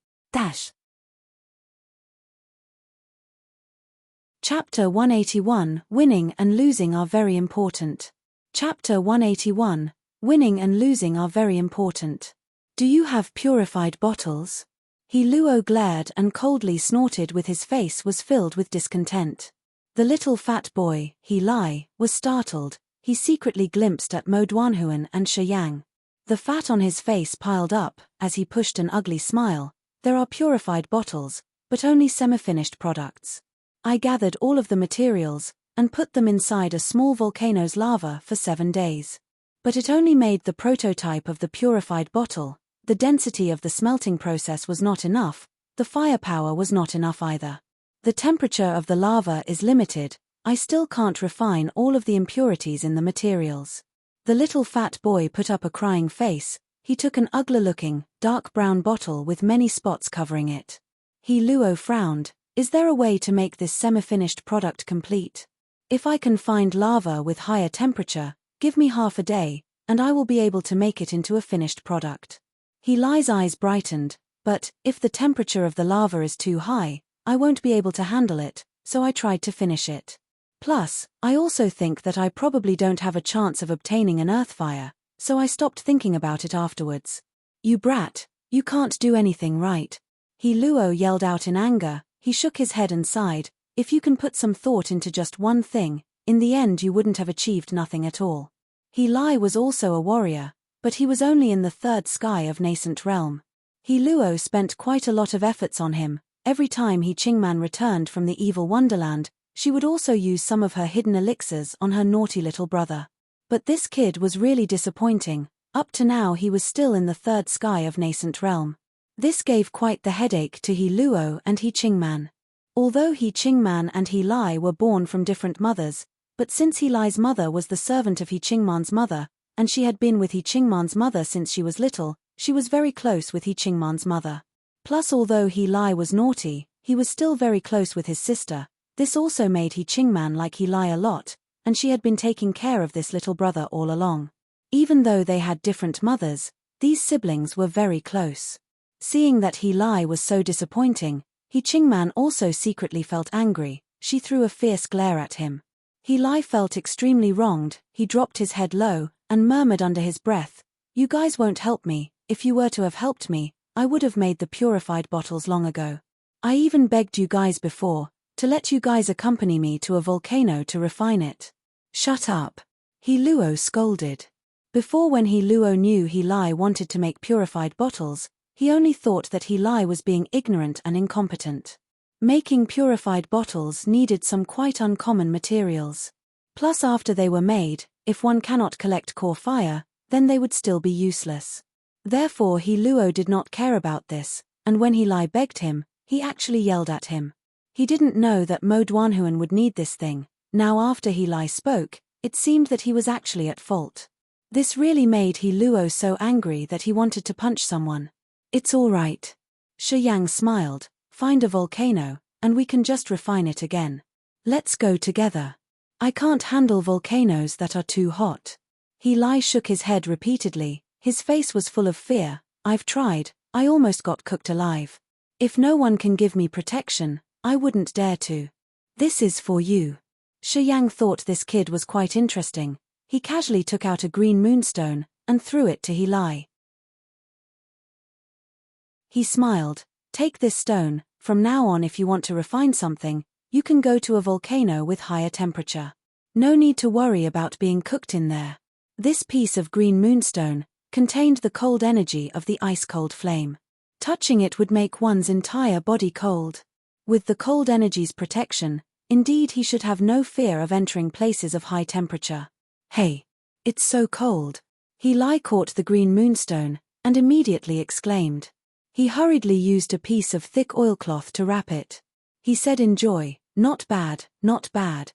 Chapter 181 Winning and losing are very important. Chapter 181 Winning and losing are very important. Do you have purified bottles? He Luo glared and coldly snorted with his face was filled with discontent. The little fat boy, He Lai, was startled. He secretly glimpsed at Mo Duanhuan and Shi Yang. The fat on his face piled up, as he pushed an ugly smile. There are purified bottles, but only semi-finished products. I gathered all of the materials, and put them inside a small volcano's lava for 7 days. But it only made the prototype of the purified bottle. The density of the smelting process was not enough, the firepower was not enough either. The temperature of the lava is limited, I still can't refine all of the impurities in the materials. The little fat boy put up a crying face. He took an ugly-looking, dark brown bottle with many spots covering it. He Luo frowned. Is there a way to make this semi-finished product complete? If I can find lava with higher temperature, give me half a day, and I will be able to make it into a finished product. He Lai's eyes brightened, but, if the temperature of the lava is too high, I won't be able to handle it, so I tried to finish it. Plus, I also think that I probably don't have a chance of obtaining an earth fire, so I stopped thinking about it afterwards. You brat, You can't do anything right. He Luo yelled out in anger. He shook his head and sighed. If you can put some thought into just one thing, in the end you wouldn't have achieved nothing at all. He Lai was also a warrior, but he was only in the third sky of nascent realm. He Luo spent quite a lot of efforts on him. Every time He Qingman returned from the evil wonderland, she would also use some of her hidden elixirs on her naughty little brother. But this kid was really disappointing. Up to now he was still in the third sky of nascent realm. This gave quite the headache to He Luo and He Qingman. Although He Qingman and He Lai were born from different mothers, but since He Lai's mother was the servant of He Qingman's mother, and she had been with He Qingman's mother since she was little, she was very close with He Qingman's mother. Plus, although He Lai was naughty, he was still very close with his sister. This also made He Qingman like He Lai a lot, and she had been taking care of this little brother all along. Even though they had different mothers, these siblings were very close. Seeing that He Lai was so disappointing, He Qingman also secretly felt angry. She threw a fierce glare at him. He Lai felt extremely wronged. He dropped his head low, and murmured under his breath, "You guys won't help me. If you were to have helped me, I would have made the purified bottles long ago. I even begged you guys before, to let you guys accompany me to a volcano to refine it." "Shut up," He Luo scolded. Before, when He Luo knew He Lai wanted to make purified bottles, he only thought that He Lai was being ignorant and incompetent. Making purified bottles needed some quite uncommon materials. Plus, after they were made, if one cannot collect core fire, then they would still be useless. Therefore He Luo did not care about this, and when He Lai begged him, he actually yelled at him. He didn't know that Mo Duanhuan would need this thing. Now after He Lai spoke, it seemed that he was actually at fault. This really made He Luo so angry that he wanted to punch someone. "It's all right." Shi Yang smiled. "Find a volcano, and we can just refine it again. Let's go together. I can't handle volcanoes that are too hot." He Lai shook his head repeatedly. His face was full of fear. "I've tried. I almost got cooked alive. If no one can give me protection, I wouldn't dare to." "This is for you." Shi Yang thought this kid was quite interesting. He casually took out a green moonstone, and threw it to He Lai. He smiled. "Take this stone. From now on, if you want to refine something, you can go to a volcano with higher temperature. No need to worry about being cooked in there." This piece of green moonstone contained the cold energy of the ice-cold flame. Touching it would make one's entire body cold. With the cold energy's protection, indeed he should have no fear of entering places of high temperature. "Hey! It's so cold." He Lai caught the green moonstone, and immediately exclaimed. He hurriedly used a piece of thick oilcloth to wrap it. He said in joy, "Not bad, not bad.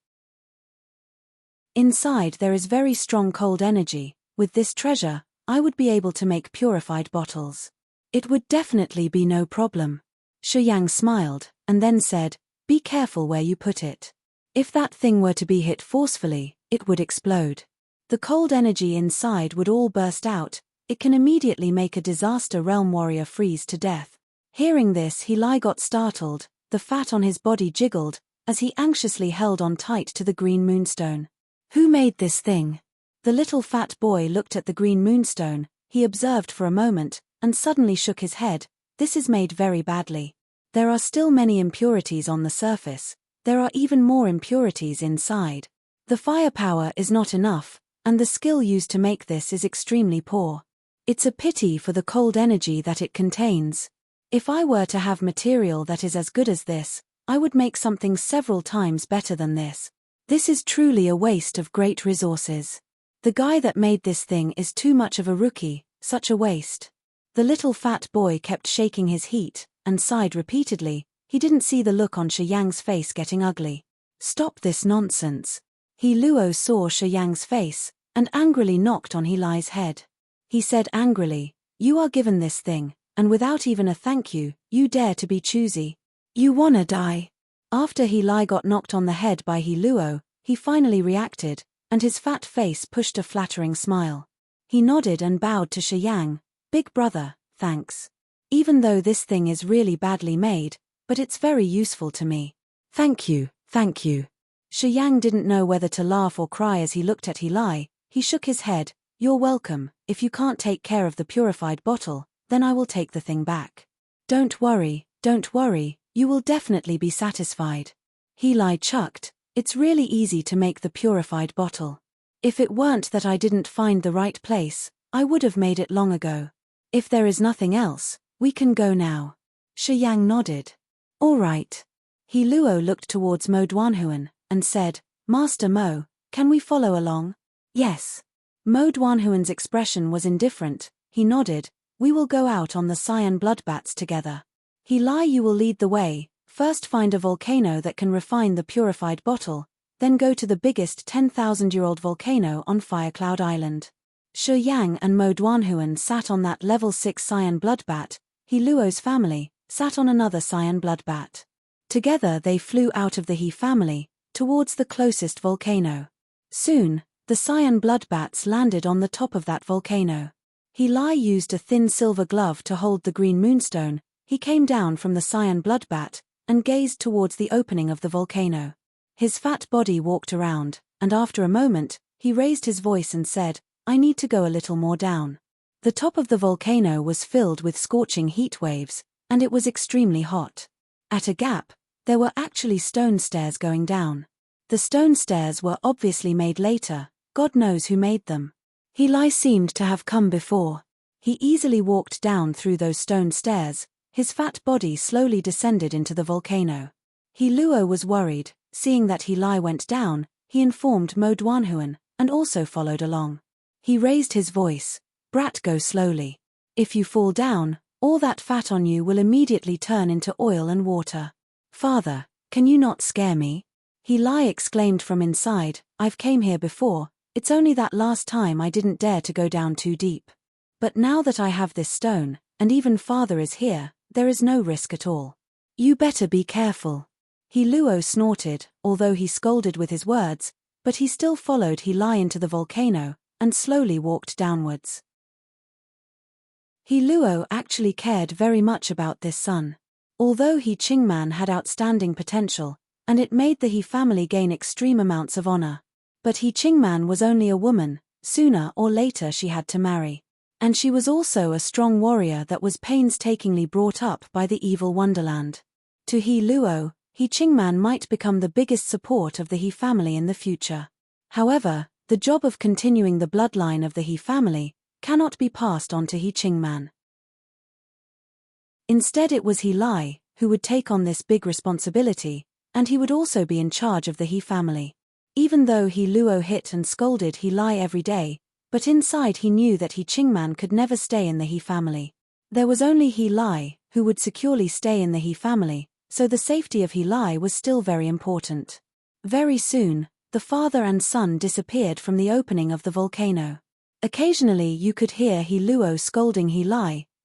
Inside there is very strong cold energy. With this treasure, I would be able to make purified bottles. It would definitely be no problem." Shi Yang smiled, and then said, "Be careful where you put it. If that thing were to be hit forcefully, it would explode. The cold energy inside would all burst out. It can immediately make a disaster realm warrior freeze to death." Hearing this, He Lai got startled. The fat on his body jiggled, as he anxiously held on tight to the green moonstone. "Who made this thing?" The little fat boy looked at the green moonstone. He observed for a moment, and suddenly shook his head. "This is made very badly. There are still many impurities on the surface. There are even more impurities inside. The firepower is not enough, and the skill used to make this is extremely poor. It's a pity for the cold energy that it contains. If I were to have material that is as good as this, I would make something several times better than this. This is truly a waste of great resources. The guy that made this thing is too much of a rookie, such a waste." The little fat boy kept shaking his heat, and sighed repeatedly. He didn't see the look on Shi Yang's face getting ugly. "Stop this nonsense." He Luo saw Shi Yang's face, and angrily knocked on He Lai's head. He said angrily, "You are given this thing, and without even a thank you, you dare to be choosy. You wanna die." After He Lai got knocked on the head by He Luo, he finally reacted, and his fat face pushed a flattering smile. He nodded and bowed to Shi Yang. "Big brother, thanks. Even though this thing is really badly made, but it's very useful to me." Thank you, thank you." Shi Yang didn't know whether to laugh or cry as he looked at He Lai. He shook his head. "You're welcome. If you can't take care of the purified bottle, then I will take the thing back. Don't worry, you will definitely be satisfied. He chucked, it's really easy to make the purified bottle. If it weren't that I didn't find the right place, I would have made it long ago. If there is nothing else, we can go now. Shi Yang nodded. All right. He Luo looked towards Mo Duanhuan and said, Master Mo, can we follow along? Yes. Mo Duanhuan's expression was indifferent. He nodded. We will go out on the cyan bloodbats together. He you will lead the way. First find a volcano that can refine the purified bottle, then go to the biggest 10,000-year-old volcano on Firecloud Island. Shi Yang and Mo Duanhuan sat on that level 6 cyan bloodbat. He Luo's family sat on another cyan bloodbat. Together they flew out of the He family, towards the closest volcano. Soon, the cyan bloodbats landed on the top of that volcano. He used a thin silver glove to hold the green moonstone. He came down from the cyan bloodbat and gazed towards the opening of the volcano. His fat body walked around, and after a moment, he raised his voice and said, I need to go a little more down. The top of the volcano was filled with scorching heat waves, and it was extremely hot. At a gap, there were actually stone stairs going down. The stone stairs were obviously made later, God knows who made them. He seemed to have come before. He easily walked down through those stone stairs. His fat body slowly descended into the volcano. He Luo was worried. Seeing that He went down, he informed Mo Duanhuan, and also followed along. He raised his voice. Brat, go slowly. If you fall down, all that fat on you will immediately turn into oil and water. Father, can you not scare me? He exclaimed from inside, I've came here before, it's only that last time I didn't dare to go down too deep. But now that I have this stone, and even father is here, there is no risk at all. You better be careful. He Luo snorted, although he scolded with his words, but he still followed He into the volcano, and slowly walked downwards. He Luo actually cared very much about this son. Although He Qingman had outstanding potential, and it made the He family gain extreme amounts of honor. But He Qingman was only a woman, sooner or later she had to marry. And she was also a strong warrior that was painstakingly brought up by the evil Wonderland. To He Luo, He Qingman might become the biggest support of the He family in the future. However, the job of continuing the bloodline of the He family cannot be passed on to He Qingman. Instead it was He who would take on this big responsibility, and he would also be in charge of the He family. Even though He Luo hit and scolded He every day, but inside he knew that He Qingman could never stay in the He family. There was only He who would securely stay in the He family, so the safety of He was still very important. Very soon, the father and son disappeared from the opening of the volcano. Occasionally you could hear He Luo scolding He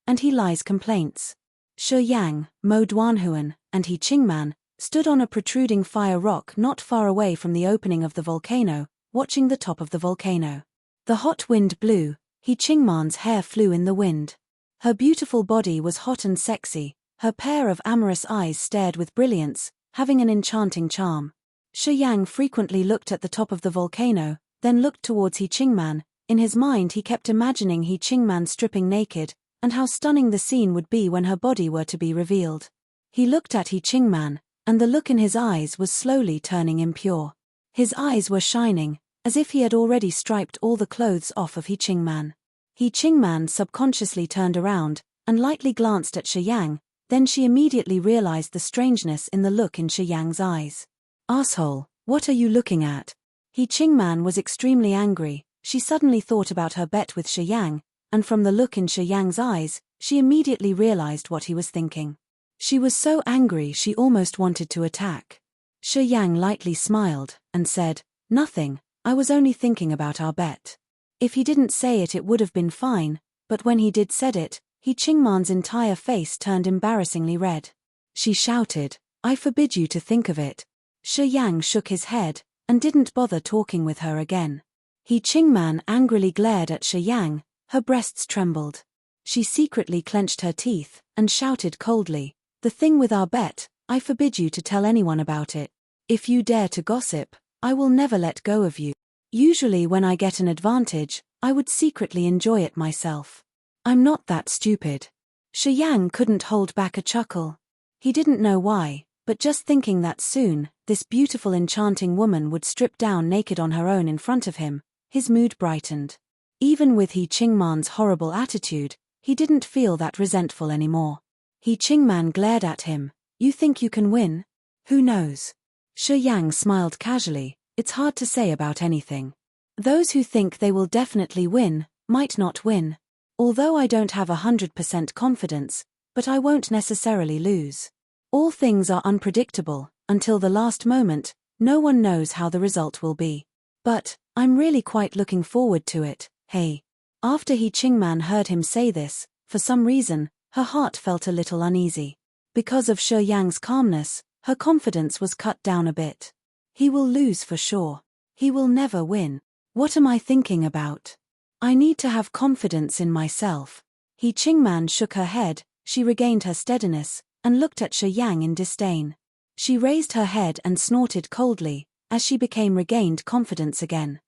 and He complaints. Shi Yang, Mo Duanhuan, and He Qingman stood on a protruding fire rock not far away from the opening of the volcano, watching the top of the volcano. The hot wind blew. He Qingman's hair flew in the wind. Her beautiful body was hot and sexy, her pair of amorous eyes stared with brilliance, having an enchanting charm. Shi Yang frequently looked at the top of the volcano, then looked towards He Qingman. In his mind he kept imagining He Qingman stripping naked, and how stunning the scene would be when her body were to be revealed. He looked at He Qingman, and the look in his eyes was slowly turning impure. His eyes were shining, as if he had already striped all the clothes off of He Qingman. He Qingman subconsciously turned around, and lightly glanced at Shi Yang, then she immediately realized the strangeness in the look in Shi Yang's eyes. Asshole, what are you looking at? He Qingman was extremely angry. She suddenly thought about her bet with Shi Yang, and from the look in Shi Yang's eyes, she immediately realized what he was thinking. She was so angry she almost wanted to attack. Shi Yang lightly smiled, and said, Nothing, I was only thinking about our bet. If he didn't say it would have been fine, but when he did said it, He Qingman's entire face turned embarrassingly red. She shouted, I forbid you to think of it. Shi Yang shook his head, and didn't bother talking with her again. He Qingman angrily glared at Shi Yang, her breasts trembled. She secretly clenched her teeth, and shouted coldly, The thing with our bet, I forbid you to tell anyone about it. If you dare to gossip, I will never let go of you. Usually when I get an advantage, I would secretly enjoy it myself. I'm not that stupid, Shi Yang couldn't hold back a chuckle. He didn't know why, but just thinking that soon, this beautiful enchanting woman would strip down naked on her own in front of him, his mood brightened. Even with He Qingman's horrible attitude, he didn't feel that resentful anymore. He Qingman glared at him. You think you can win? Who knows? Shi Yang smiled casually. It's hard to say about anything. Those who think they will definitely win, might not win. Although I don't have 100% confidence, but I won't necessarily lose. All things are unpredictable, until the last moment, no one knows how the result will be. But, I'm really quite looking forward to it, hey. After He Qingman heard him say this, for some reason, her heart felt a little uneasy. Because of Shi Yang's calmness, her confidence was cut down a bit. He will lose for sure. He will never win. What am I thinking about? I need to have confidence in myself. He Qingman shook her head, she regained her steadiness, and looked at Shi Yang in disdain. She raised her head and snorted coldly, as she became regained confidence again.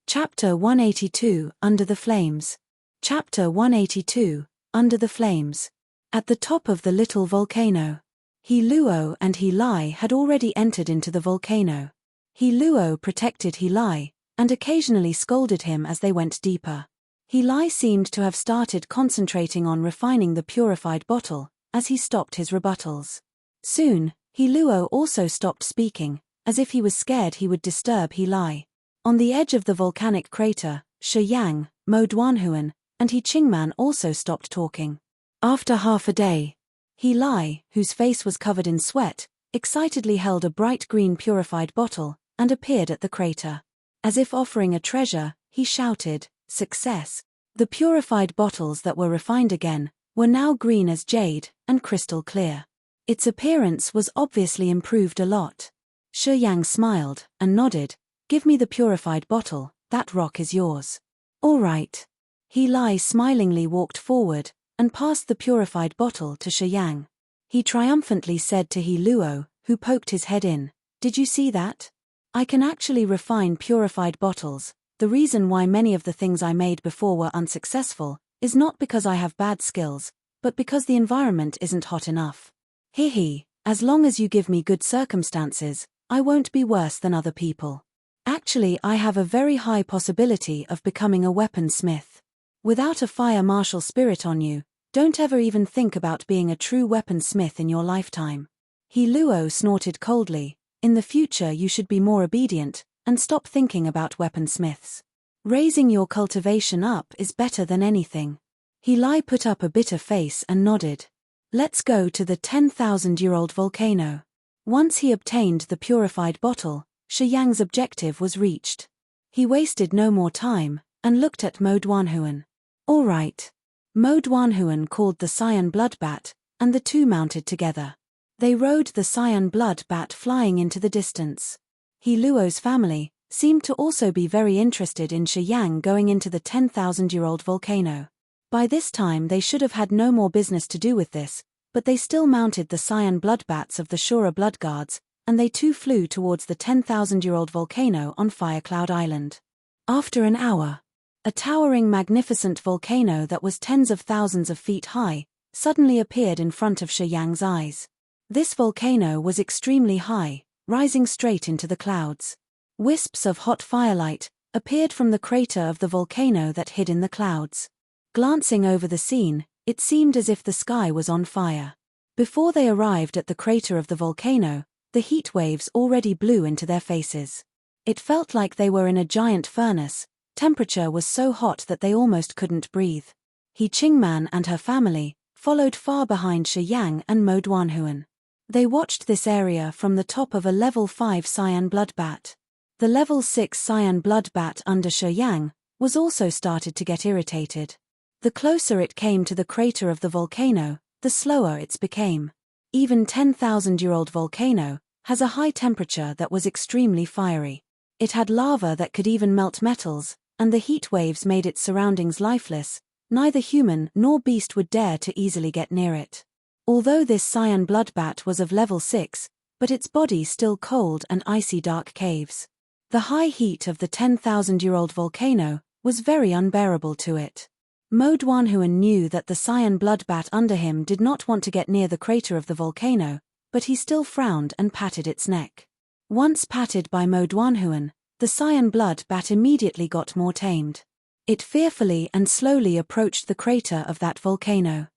Chapter 182, Under the Flames. Chapter 182, Under the Flames. At the top of the little volcano. He Luo and He Lai had already entered into the volcano. He Luo protected He Lai, and occasionally scolded him as they went deeper. He Lai seemed to have started concentrating on refining the purified bottle, as he stopped his rebuttals. Soon, He Luo also stopped speaking, as if he was scared he would disturb He Lai. On the edge of the volcanic crater, Shi Yang, Mo Duanhuan, and He Qingman also stopped talking. After half a day, He Lai, whose face was covered in sweat, excitedly held a bright green purified bottle, and appeared at the crater. As if offering a treasure, he shouted, "Success!" The purified bottles that were refined again, were now green as jade, and crystal clear. Its appearance was obviously improved a lot. Shi Yang smiled, and nodded. "Give me the purified bottle, that rock is yours." "All right." He Lai smilingly walked forward, and passed the purified bottle to Shi Yang. He triumphantly said to He Luo, who poked his head in, "Did you see that? I can actually refine purified bottles. The reason why many of the things I made before were unsuccessful, is not because I have bad skills, but because the environment isn't hot enough. He, as long as you give me good circumstances, I won't be worse than other people. Actually, I have a very high possibility of becoming a weaponsmith. Without a fire martial spirit on you, don't ever even think about being a true weaponsmith in your lifetime." He Luo snorted coldly. "In the future you should be more obedient, and stop thinking about weaponsmiths. Raising your cultivation up is better than anything." He Lai put up a bitter face and nodded. "Let's go to the 10,000-year-old volcano." Once he obtained the purified bottle, Shi Yang's objective was reached. He wasted no more time, and looked at Mo Duanhuan. "All right." Mo Duanhuan called the cyan blood bat, and the two mounted together. They rode the cyan blood bat flying into the distance. He Luo's family seemed to also be very interested in Shi Yang going into the 10,000-year-old volcano. By this time they should have had no more business to do with this, but they still mounted the cyan blood bats of the Shura blood guards, and they too flew towards the 10,000-year-old volcano on Firecloud Island. After an hour, a towering magnificent volcano that was tens of thousands of feet high, suddenly appeared in front of Shi Yang's eyes. This volcano was extremely high, rising straight into the clouds. Wisps of hot firelight appeared from the crater of the volcano that hid in the clouds. Glancing over the scene, it seemed as if the sky was on fire. Before they arrived at the crater of the volcano, the heat waves already blew into their faces. It felt like they were in a giant furnace. Temperature was so hot that they almost couldn't breathe. He Qingman and her family followed far behind Shi Yang and Mo Duanhuan. They watched this area from the top of a level 5 cyan blood bat. The level 6 cyan blood bat under Shi Yang was also started to get irritated. The closer it came to the crater of the volcano, the slower it became. Even 10,000-year-old volcano has a high temperature that was extremely fiery. It had lava that could even melt metals, and the heat waves made its surroundings lifeless. Neither human nor beast would dare to easily get near it. Although this cyan blood bat was of level 6, but its body still cold and icy dark caves. The high heat of the 10,000-year-old volcano was very unbearable to it. Mo Duanhuan knew that the cyan blood bat under him did not want to get near the crater of the volcano, but he still frowned and patted its neck. Once patted by Mo Duanhuan, the cyan blood bat immediately got more tamed. It fearfully and slowly approached the crater of that volcano.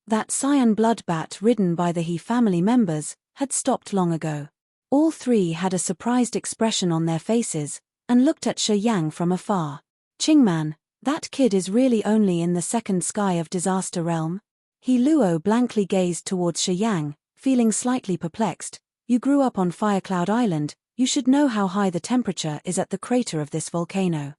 That cyan blood bat ridden by the He family members had stopped long ago. All three had a surprised expression on their faces, and looked at Shi Yang from afar. "Qingman, that kid is really only in the second sky of Disaster Realm?" He Luo blankly gazed towards Shi Yang, feeling slightly perplexed. "You grew up on Firecloud Island, you should know how high the temperature is at the crater of this volcano.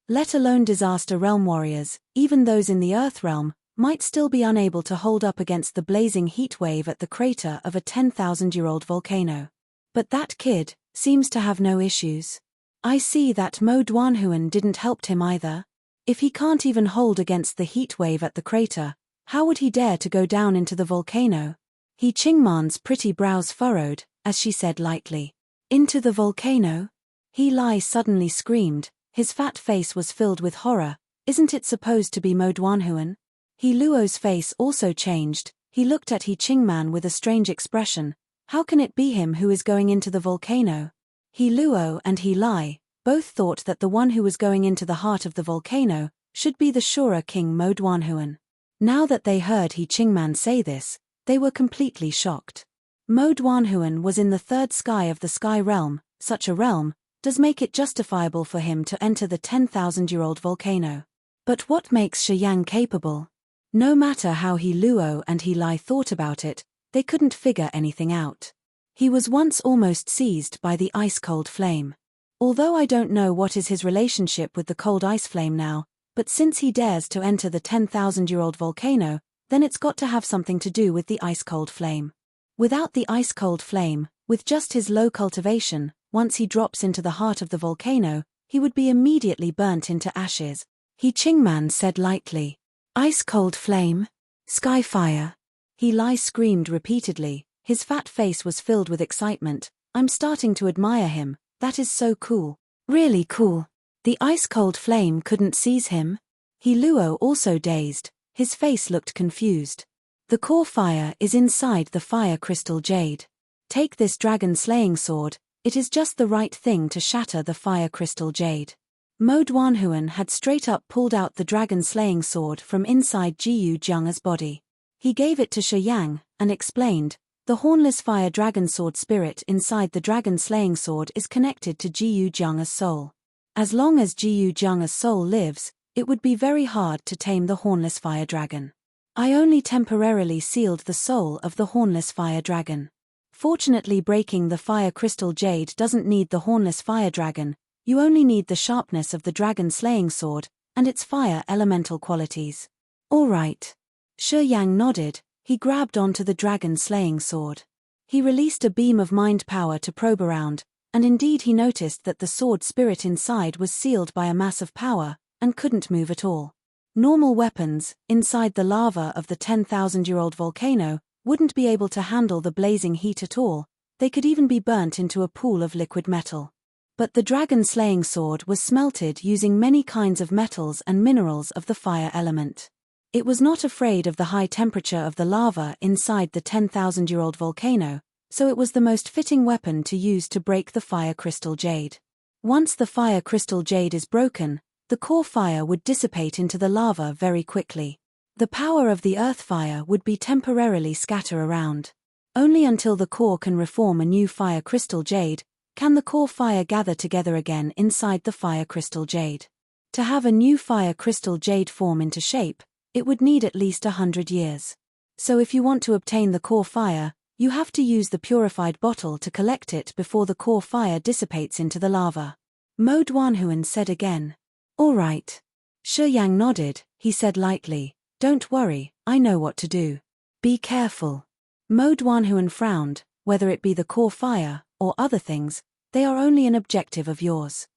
Let alone Disaster Realm warriors, even those in the Earth Realm, might still be unable to hold up against the blazing heat wave at the crater of a 10,000-year-old volcano. But that kid seems to have no issues. I see that Mo Duanhuan didn't help him either. If he can't even hold against the heat wave at the crater, how would he dare to go down into the volcano?" He Qingman's pretty brows furrowed, as she said lightly, "Into the volcano?" He Lai suddenly screamed, his fat face was filled with horror. "Isn't it supposed to be Mo Duanhuan?" He Luo's face also changed, he looked at He Qingman with a strange expression. "How can it be him who is going into the volcano?" He Luo and He Lai both thought that the one who was going into the heart of the volcano should be the Shura King Mo Duanhuan. Now that they heard He Qingman say this, they were completely shocked. Mo Duanhuan was in the third sky of the Sky Realm. Such a realm does make it justifiable for him to enter the 10,000-year-old volcano. But what makes Shi Yang capable? No matter how He Luo and He Lai thought about it, they couldn't figure anything out. He was once almost seized by the ice-cold flame. Although I don't know what is his relationship with the cold ice flame now, but since he dares to enter the 10,000-year-old volcano, then it's got to have something to do with the ice-cold flame. Without the ice-cold flame, with just his low cultivation, once he drops into the heart of the volcano, he would be immediately burnt into ashes. He Qingman said lightly, "Ice-cold flame? Skyfire?" He Lai screamed repeatedly, his fat face was filled with excitement. "I'm starting to admire him, that is so cool. Really cool. The ice-cold flame couldn't seize him?" He Luo also dazed, his face looked confused. "The core fire is inside the fire crystal jade. Take this dragon-slaying sword, it is just the right thing to shatter the fire crystal jade." Mo Duanhuan had straight up pulled out the dragon-slaying sword from inside Jiyu Jiang's body. He gave it to Shi Yang, and explained, "The hornless fire dragon sword spirit inside the dragon-slaying sword is connected to Jiyu Jiang's soul. As long as Jiyu Jiang's soul lives, it would be very hard to tame the hornless fire dragon. I only temporarily sealed the soul of the hornless fire dragon. Fortunately, breaking the fire crystal jade doesn't need the hornless fire dragon, you only need the sharpness of the dragon-slaying sword, and its fire elemental qualities." "All right." Shi Yang nodded, he grabbed onto the dragon-slaying sword. He released a beam of mind power to probe around, and indeed he noticed that the sword spirit inside was sealed by a mass of power, and couldn't move at all. Normal weapons, inside the lava of the 10,000-year-old volcano, wouldn't be able to handle the blazing heat at all, they could even be burnt into a pool of liquid metal. But the dragon-slaying sword was smelted using many kinds of metals and minerals of the fire element. It was not afraid of the high temperature of the lava inside the 10,000-year-old volcano, so it was the most fitting weapon to use to break the fire crystal jade. Once the fire crystal jade is broken, the core fire would dissipate into the lava very quickly. The power of the earth fire would be temporarily scatter around. Only until the core can reform a new fire crystal jade, can the core fire gather together again inside the fire crystal jade. To have a new fire crystal jade form into shape, it would need at least 100 years. So if you want to obtain the core fire, you have to use the purified bottle to collect it before the core fire dissipates into the lava. Mo Duanhuan said again. "All right." Shi Yang nodded, he said lightly, "Don't worry, I know what to do. Be careful." Mo Duanhuan frowned, "Whether it be the core fire, or other things, they are only an objective of yours.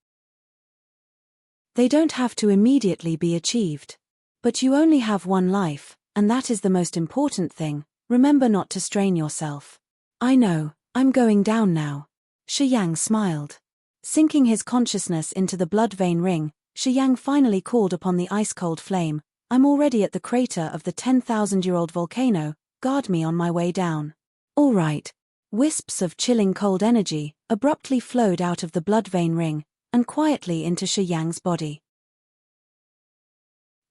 They don't have to immediately be achieved. But you only have one life, and that is the most important thing, remember not to strain yourself." "I know, I'm going down now." Shi Yang smiled. Sinking his consciousness into the blood vein ring, Shi Yang finally called upon the ice-cold flame, "I'm already at the crater of the 10,000-year-old volcano, guard me on my way down." "All right." Wisps of chilling cold energy abruptly flowed out of the blood vein ring and quietly into Shi Yang's body.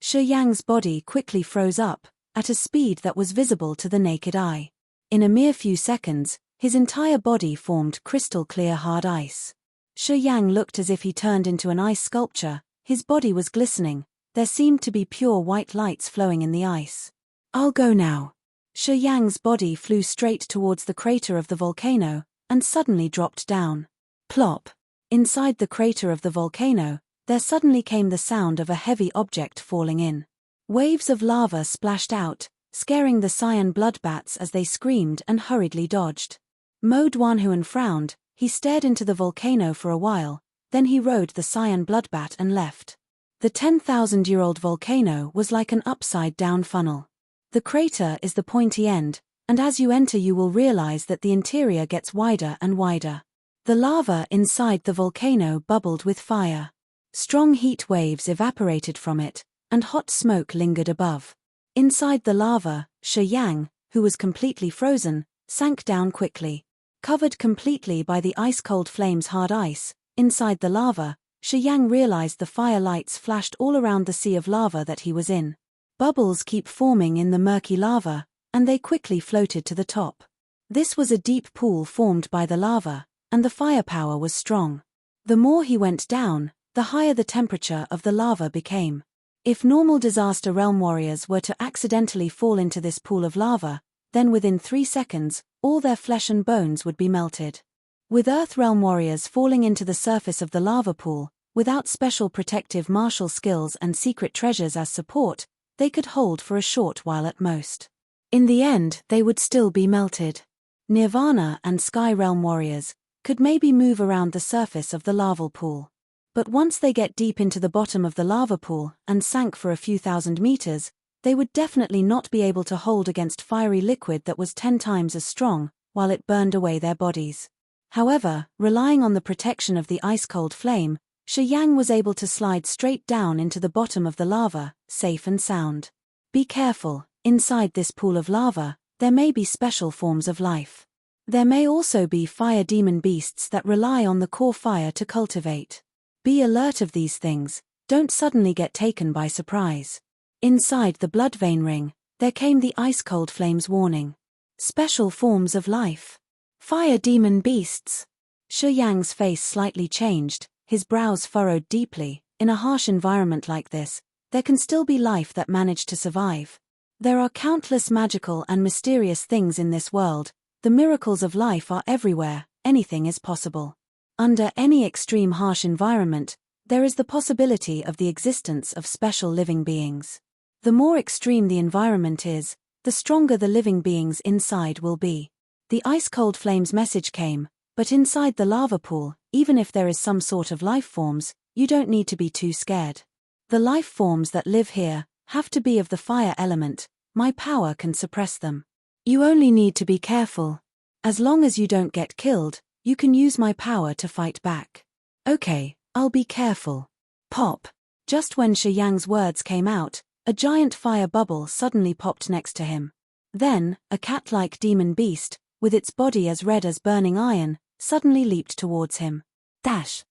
Shi Yang's body quickly froze up, at a speed that was visible to the naked eye. In a mere few seconds, his entire body formed crystal-clear hard ice. Shi Yang looked as if he turned into an ice sculpture. His body was glistening, there seemed to be pure white lights flowing in the ice. "I'll go now." Shi Yang's body flew straight towards the crater of the volcano, and suddenly dropped down. Plop! Inside the crater of the volcano, there suddenly came the sound of a heavy object falling in. Waves of lava splashed out, scaring the cyan bloodbats as they screamed and hurriedly dodged. Mo Duanhuan frowned. He stared into the volcano for a while, then he rode the cyan bloodbat and left. The 10,000-year-old volcano was like an upside-down funnel. The crater is the pointy end, and as you enter you will realize that the interior gets wider and wider. The lava inside the volcano bubbled with fire. Strong heat waves evaporated from it, and hot smoke lingered above. Inside the lava, Shi Yang, who was completely frozen, sank down quickly. Covered completely by the ice-cold flame's hard ice, inside the lava, Shi Yang realized the fire lights flashed all around the sea of lava that he was in. Bubbles keep forming in the murky lava, and they quickly floated to the top. This was a deep pool formed by the lava, and the firepower was strong. The more he went down, the higher the temperature of the lava became. If normal Disaster Realm warriors were to accidentally fall into this pool of lava, then within 3 seconds, all their flesh and bones would be melted. With Earth Realm warriors falling into the surface of the lava pool, without special protective martial skills and secret treasures as support, they could hold for a short while at most. In the end, they would still be melted. Nirvana and Sky Realm warriors could maybe move around the surface of the lava pool. But once they get deep into the bottom of the lava pool and sank for a few thousand meters, they would definitely not be able to hold against fiery liquid that was 10 times as strong, while it burned away their bodies. However, relying on the protection of the ice-cold flame, Shi Yang was able to slide straight down into the bottom of the lava, safe and sound. Be careful, inside this pool of lava, there may be special forms of life. There may also be fire demon beasts that rely on the core fire to cultivate. Be alert of these things, don't suddenly get taken by surprise. Inside the blood vein ring, there came the ice-cold flame's warning. Special forms of life. Fire demon beasts. Shi Yang's face slightly changed, his brows furrowed deeply. In a harsh environment like this, there can still be life that managed to survive. There are countless magical and mysterious things in this world. The miracles of life are everywhere, anything is possible. Under any extreme harsh environment, there is the possibility of the existence of special living beings. The more extreme the environment is, the stronger the living beings inside will be. The ice-cold flame's message came, but inside the lava pool, even if there is some sort of life forms, you don't need to be too scared. The life forms that live here have to be of the fire element. My power can suppress them. You only need to be careful. As long as you don't get killed, you can use my power to fight back. Okay, I'll be careful. Pop. Just when Shi Yang's words came out, a giant fire bubble suddenly popped next to him. Then, a cat-like demon beast, with its body as red as burning iron, suddenly leaped towards him. Dash.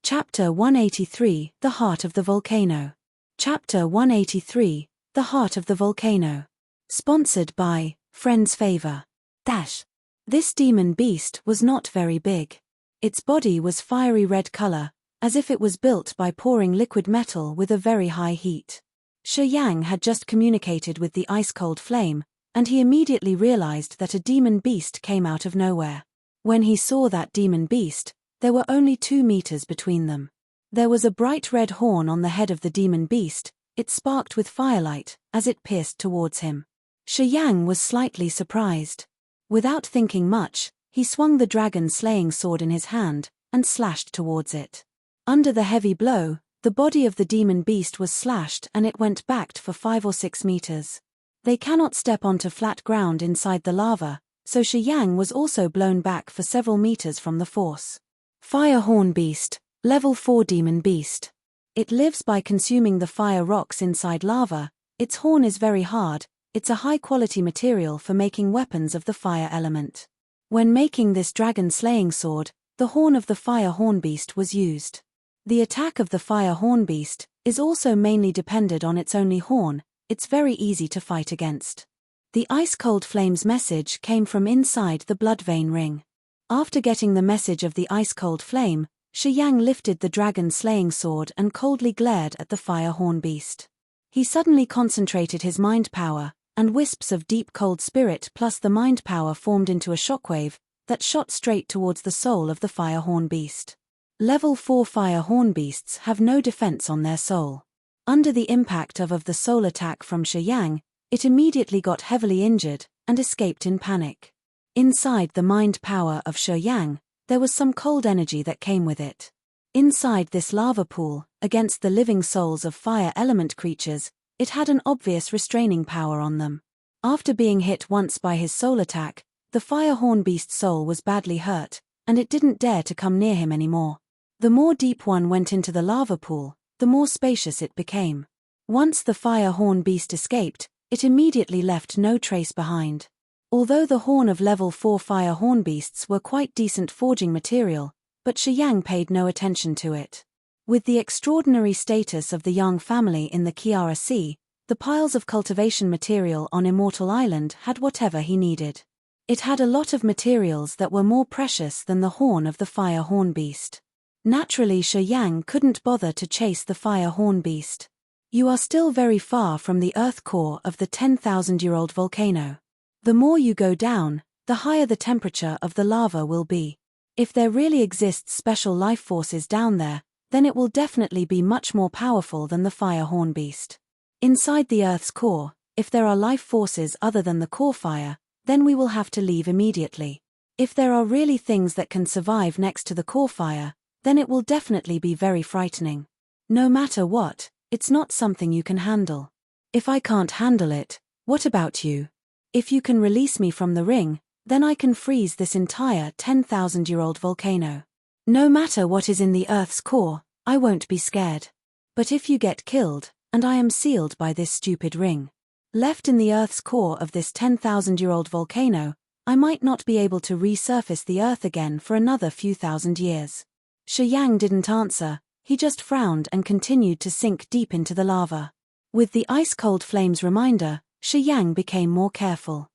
Chapter 183, The Heart of the Volcano. Chapter 183, The Heart of the Volcano. Sponsored by Friend's Favor. Dash. This demon beast was not very big. Its body was fiery red color, as if it was built by pouring liquid metal with a very high heat. Shi Yang had just communicated with the ice-cold flame, and he immediately realized that a demon beast came out of nowhere. When he saw that demon beast, there were only 2 meters between them. There was a bright red horn on the head of the demon beast. It sparked with firelight as it pierced towards him. Shi Yang was slightly surprised. Without thinking much, he swung the dragon-slaying sword in his hand and slashed towards it. Under the heavy blow, the body of the demon beast was slashed and it went back for 5 or 6 meters. They cannot step onto flat ground inside the lava, so Shi Yang was also blown back for several meters from the force. Fire Horn Beast, Level 4 Demon Beast. It lives by consuming the fire rocks inside lava. Its horn is very hard. It's a high-quality material for making weapons of the fire element. When making this dragon-slaying sword, the horn of the Fire Horn Beast was used. The attack of the Fire Horn Beast is also mainly depended on its only horn. It's very easy to fight against. The Ice-Cold Flame's message came from inside the blood vein ring. After getting the message of the Ice-Cold Flame, Shi Yang lifted the dragon-slaying sword and coldly glared at the Fire Horn Beast. He suddenly concentrated his mind power, and wisps of deep cold spirit plus the mind power formed into a shockwave that shot straight towards the soul of the Fire Horn Beast. Level 4 Fire Horn Beasts have no defense on their soul. Under the impact of the soul attack from Shi Yang, it immediately got heavily injured and escaped in panic. Inside the mind power of Shi Yang, there was some cold energy that came with it. Inside this lava pool, against the living souls of fire element creatures, it had an obvious restraining power on them. After being hit once by his soul attack, the Fire Horn Beast's soul was badly hurt, and it didn't dare to come near him anymore. The more deep one went into the lava pool, the more spacious it became. Once the Fire Horn Beast escaped, it immediately left no trace behind. Although the horn of level 4 Fire Horn Beasts were quite decent forging material, but Shi Yang paid no attention to it. With the extraordinary status of the Yang family in the Kiara Sea, the piles of cultivation material on Immortal Island had whatever he needed. It had a lot of materials that were more precious than the horn of the Fire Horn Beast. Naturally, Shi Yang couldn't bother to chase the Fire Horn Beast. You are still very far from the earth core of the 10,000-year-old volcano. The more you go down, the higher the temperature of the lava will be. If there really exists special life forces down there, then it will definitely be much more powerful than the Fire Horn Beast. Inside the Earth's core, if there are life forces other than the core fire, then we will have to leave immediately. If there are really things that can survive next to the core fire, then it will definitely be very frightening. No matter what, it's not something you can handle. If I can't handle it, what about you? If you can release me from the ring, then I can freeze this entire 10,000-year-old volcano. No matter what is in the Earth's core, I won't be scared. But if you get killed, and I am sealed by this stupid ring, left in the Earth's core of this 10,000-year-old volcano, I might not be able to resurface the Earth again for another few thousand years. Shi Yang didn't answer, he just frowned and continued to sink deep into the lava. With the ice-cold flame's reminder, Shi Yang became more careful.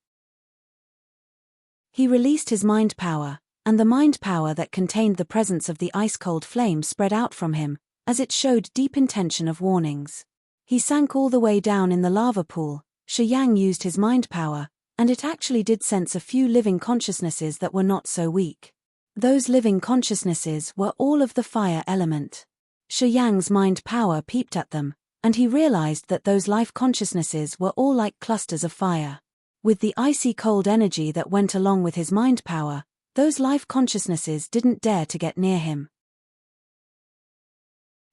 He released his mind power, and the mind power that contained the presence of the ice-cold flame spread out from him, as it showed deep intention of warnings. He sank all the way down in the lava pool. Shi Yang used his mind power, and it actually did sense a few living consciousnesses that were not so weak. Those living consciousnesses were all of the fire element. Shi Yang's mind power peeped at them, and he realized that those life consciousnesses were all like clusters of fire. With the icy cold energy that went along with his mind power, those life consciousnesses didn't dare to get near him.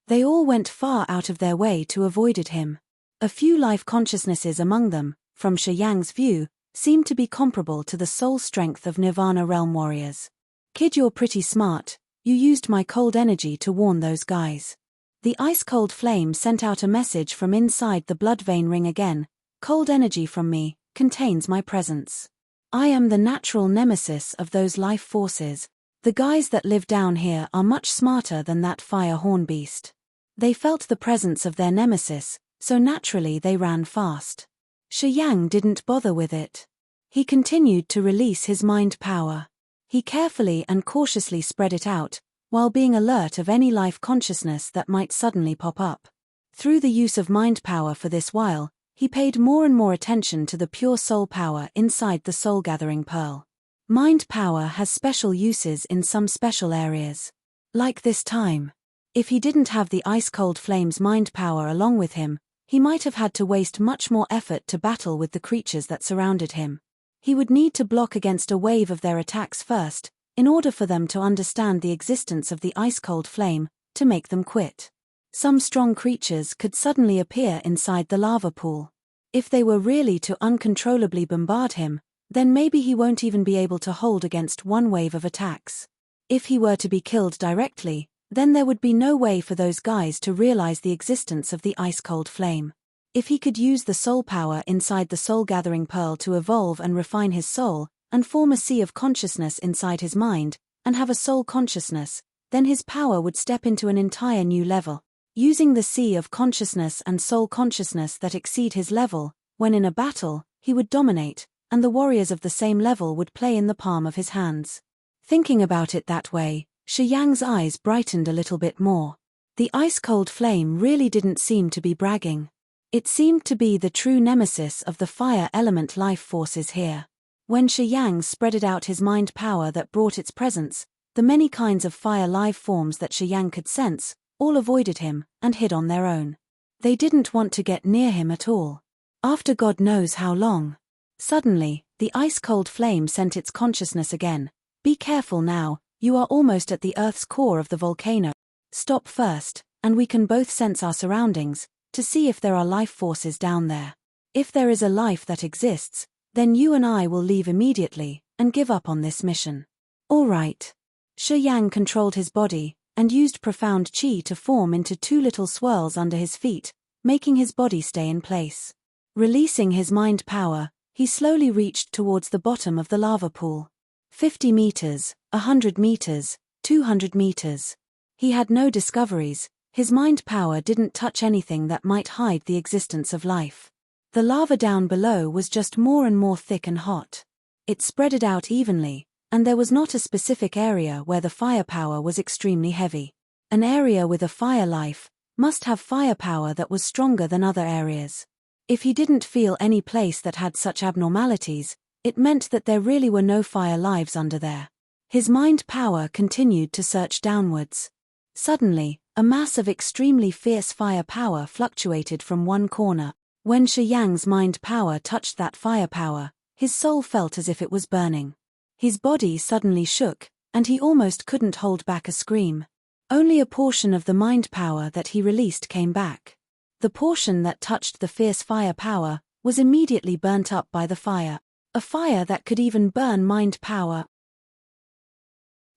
They all went far out of their way to avoid him. A few life consciousnesses among them, from Shi Yang's view, seemed to be comparable to the soul strength of Nirvana Realm warriors. Kid, you're pretty smart, you used my cold energy to warn those guys. The ice-cold flame sent out a message from inside the blood vein ring again. Cold energy from me contains my presence. I am the natural nemesis of those life forces. The guys that live down here are much smarter than that Fire Horn Beast. They felt the presence of their nemesis, so naturally they ran fast. Shi Yang didn't bother with it. He continued to release his mind power. He carefully and cautiously spread it out, while being alert of any life consciousness that might suddenly pop up. Through the use of mind power for this while, he paid more and more attention to the pure soul power inside the soul-gathering pearl. Mind power has special uses in some special areas. Like this time. If he didn't have the ice-cold flame's mind power along with him, he might have had to waste much more effort to battle with the creatures that surrounded him. He would need to block against a wave of their attacks first, in order for them to understand the existence of the ice-cold flame, to make them quit. Some strong creatures could suddenly appear inside the lava pool. If they were really to uncontrollably bombard him, Then maybe he won't even be able to hold against one wave of attacks. If he were to be killed directly, then there would be no way for those guys to realize the existence of the ice-cold flame. If he could use the soul power inside the soul-gathering pearl to evolve and refine his soul, and form a sea of consciousness inside his mind, and have a soul consciousness, then his power would step into an entire new level. Using the sea of consciousness and soul consciousness that exceed his level, when in a battle, he would dominate, and the warriors of the same level would play in the palm of his hands. Thinking about it that way, Shi Yang's eyes brightened a little bit more. The ice-cold flame really didn't seem to be bragging. It seemed to be the true nemesis of the fire element life forces here. When Shi Yang spreaded out his mind power that brought its presence, the many kinds of fire life forms that Shi Yang could sense, all avoided him, and hid on their own. They didn't want to get near him at all. After God knows how long. Suddenly, the ice-cold flame sent its consciousness again. Be careful now, you are almost at the Earth's core of the volcano. Stop first, and we can both sense our surroundings, to see if there are life forces down there. If there is a life that exists, then you and I will leave immediately, and give up on this mission. All right. Shi Yang controlled his body, and used profound qi to form into two little swirls under his feet, making his body stay in place. Releasing his mind power, he slowly reached towards the bottom of the lava pool. 50 meters, 100 meters, 200 meters. He had no discoveries, his mind power didn't touch anything that might hide the existence of life. The lava down below was just more and more thick and hot. It spreaded out evenly, and there was not a specific area where the firepower was extremely heavy. An area with a fire life must have firepower that was stronger than other areas. If he didn't feel any place that had such abnormalities, it meant that there really were no fire lives under there. His mind power continued to search downwards. Suddenly, a mass of extremely fierce fire power fluctuated from one corner. When Shi Yang's mind power touched that firepower, his soul felt as if it was burning. His body suddenly shook, and he almost couldn't hold back a scream. Only a portion of the mind power that he released came back. The portion that touched the fierce fire power was immediately burnt up by the fire. A fire that could even burn mind power.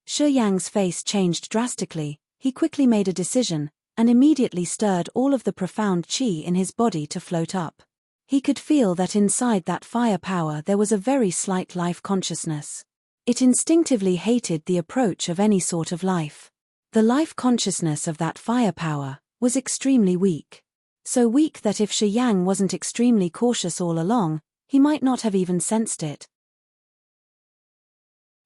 Shi Yang's face changed drastically. He quickly made a decision, and immediately stirred all of the profound qi in his body to float up. He could feel that inside that fire power there was a very slight life consciousness. It instinctively hated the approach of any sort of life. The life consciousness of that fire power was extremely weak. So weak that if Shi Yang wasn't extremely cautious all along, he might not have even sensed it.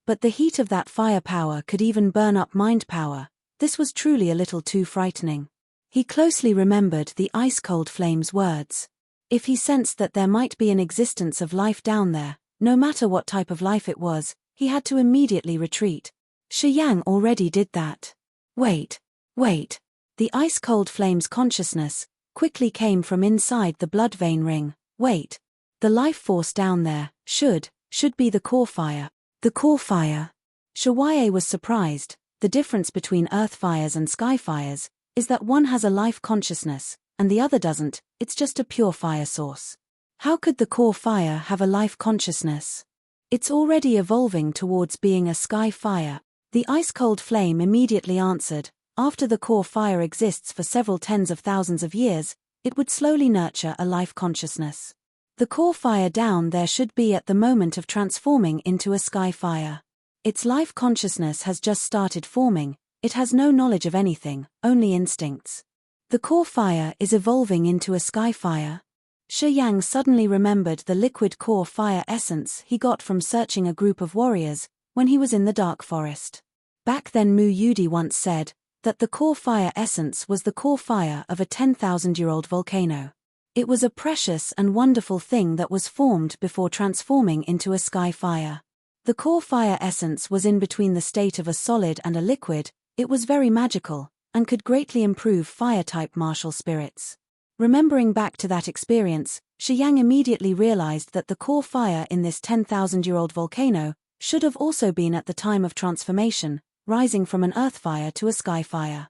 But the heat of that firepower could even burn up mind power. This was truly a little too frightening. He closely remembered the ice-cold flame's words. If he sensed that there might be an existence of life down there, no matter what type of life it was, he had to immediately retreat. Shi Yang already did that. Wait. The ice-cold flame's consciousness quickly came from inside the blood vein ring. Wait. The life force down there should be the core fire. The core fire. Shi was surprised. The difference between earth fires and sky fires is that one has a life consciousness, and the other doesn't. It's just a pure fire source. How could the core fire have a life consciousness? It's already evolving towards being a sky fire. The ice-cold flame immediately answered. After the core fire exists for several tens of thousands of years, it would slowly nurture a life consciousness. The core fire down there should be at the moment of transforming into a sky fire. Its life consciousness has just started forming. It has no knowledge of anything, only instincts. The core fire is evolving into a sky fire. Shi Yang suddenly remembered the liquid core fire essence he got from searching a group of warriors when he was in the dark forest. Back then Mu Yudi once said that the core fire essence was the core fire of a 10,000-year-old volcano. It was a precious and wonderful thing that was formed before transforming into a sky fire. The core fire essence was in between the state of a solid and a liquid. It was very magical, and could greatly improve fire-type martial spirits. Remembering back to that experience, Shi Yang immediately realized that the core fire in this 10,000-year-old volcano should have also been at the time of transformation, rising from an earth fire to a sky fire.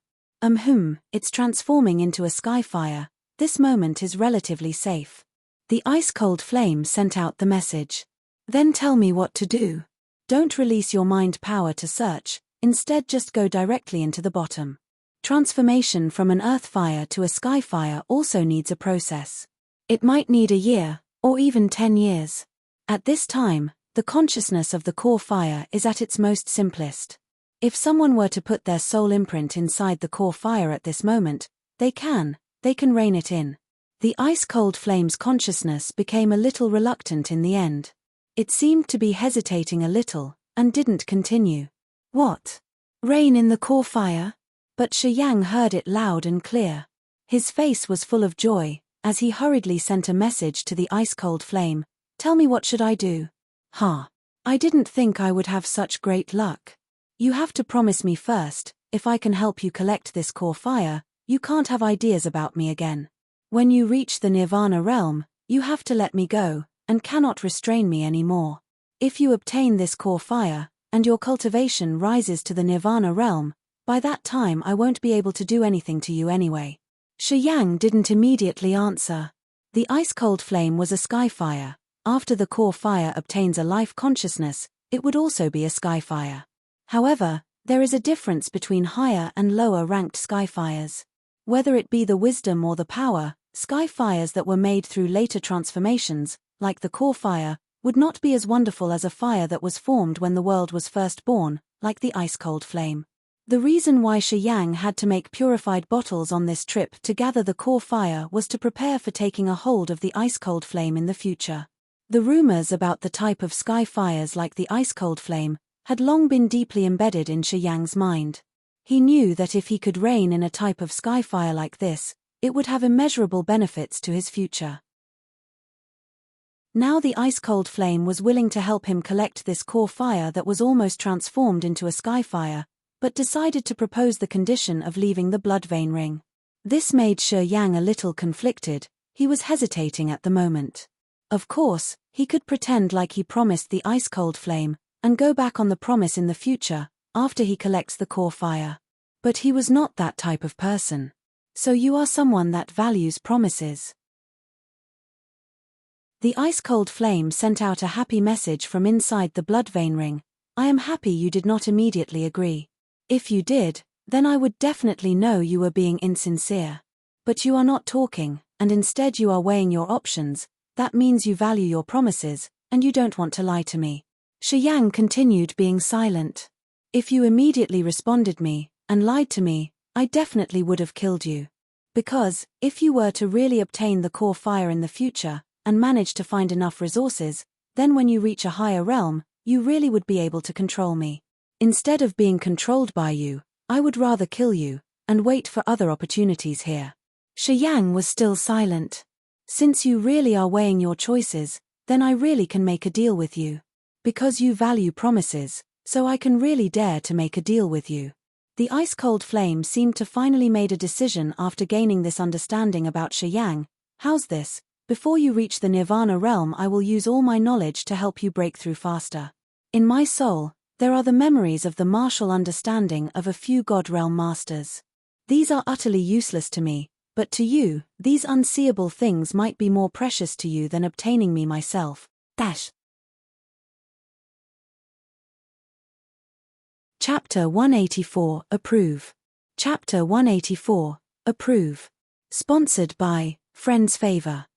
It's transforming into a sky fire. This moment is relatively safe. The ice-cold flame sent out the message. Then tell me what to do. Don't release your mind power to search, instead just go directly into the bottom. Transformation from an earth fire to a sky fire also needs a process. It might need a year, or even 10 years. At this time, the consciousness of the core fire is at its most simplest. If someone were to put their soul imprint inside the core fire at this moment, they can rein it in. The ice-cold flame's consciousness became a little reluctant in the end. It seemed to be hesitating a little, and didn't continue. What? Rein in the core fire? But Shi Yang heard it loud and clear. His face was full of joy, as he hurriedly sent a message to the ice-cold flame. Tell me, what should I do? I didn't think I would have such great luck. You have to promise me first, if I can help you collect this core fire, you can't have ideas about me again. When you reach the Nirvana realm, you have to let me go, and cannot restrain me anymore. If you obtain this core fire, and your cultivation rises to the Nirvana realm, by that time I won't be able to do anything to you anyway. Shi Yang didn't immediately answer. The ice-cold flame was a sky fire. After the core fire obtains a life consciousness, it would also be a sky fire. However, there is a difference between higher and lower ranked sky fires. Whether it be the wisdom or the power, sky fires that were made through later transformations, like the core fire, would not be as wonderful as a fire that was formed when the world was first born, like the ice-cold flame. The reason why Shi Yang had to make purified bottles on this trip to gather the core fire was to prepare for taking a hold of the ice-cold flame in the future. The rumors about the type of sky fires like the ice-cold flame had long been deeply embedded in Shi Yang's mind. He knew that if he could reign in a type of sky fire like this, it would have immeasurable benefits to his future. Now the ice-cold flame was willing to help him collect this core fire that was almost transformed into a sky fire, but decided to propose the condition of leaving the blood vein ring. This made Shi Yang a little conflicted. He was hesitating at the moment. Of course, he could pretend like he promised the ice-cold flame, and go back on the promise in the future, after he collects the core fire. But he was not that type of person. So you are someone that values promises. The ice-cold flame sent out a happy message from inside the blood vein ring. I am happy you did not immediately agree. If you did, then I would definitely know you were being insincere. But you are not talking, and instead you are weighing your options. That means you value your promises, and you don't want to lie to me. Shi Yang continued being silent. If you immediately responded me, and lied to me, I definitely would have killed you. Because, if you were to really obtain the core fire in the future, and manage to find enough resources, then when you reach a higher realm, you really would be able to control me. Instead of being controlled by you, I would rather kill you, and wait for other opportunities here. Shi Yang was still silent. Since you really are weighing your choices, then I really can make a deal with you. Because you value promises, so I can really dare to make a deal with you. The ice-cold flame seemed to finally made a decision after gaining this understanding about Shi Yang. How's this? Before you reach the Nirvana realm, I will use all my knowledge to help you break through faster. In my soul, there are the memories of the martial understanding of a few God Realm masters. These are utterly useless to me, but to you, these unseeable things might be more precious to you than obtaining me myself. Chapter 184, Approve. Chapter 184, Approve. Sponsored by Friend's Favor.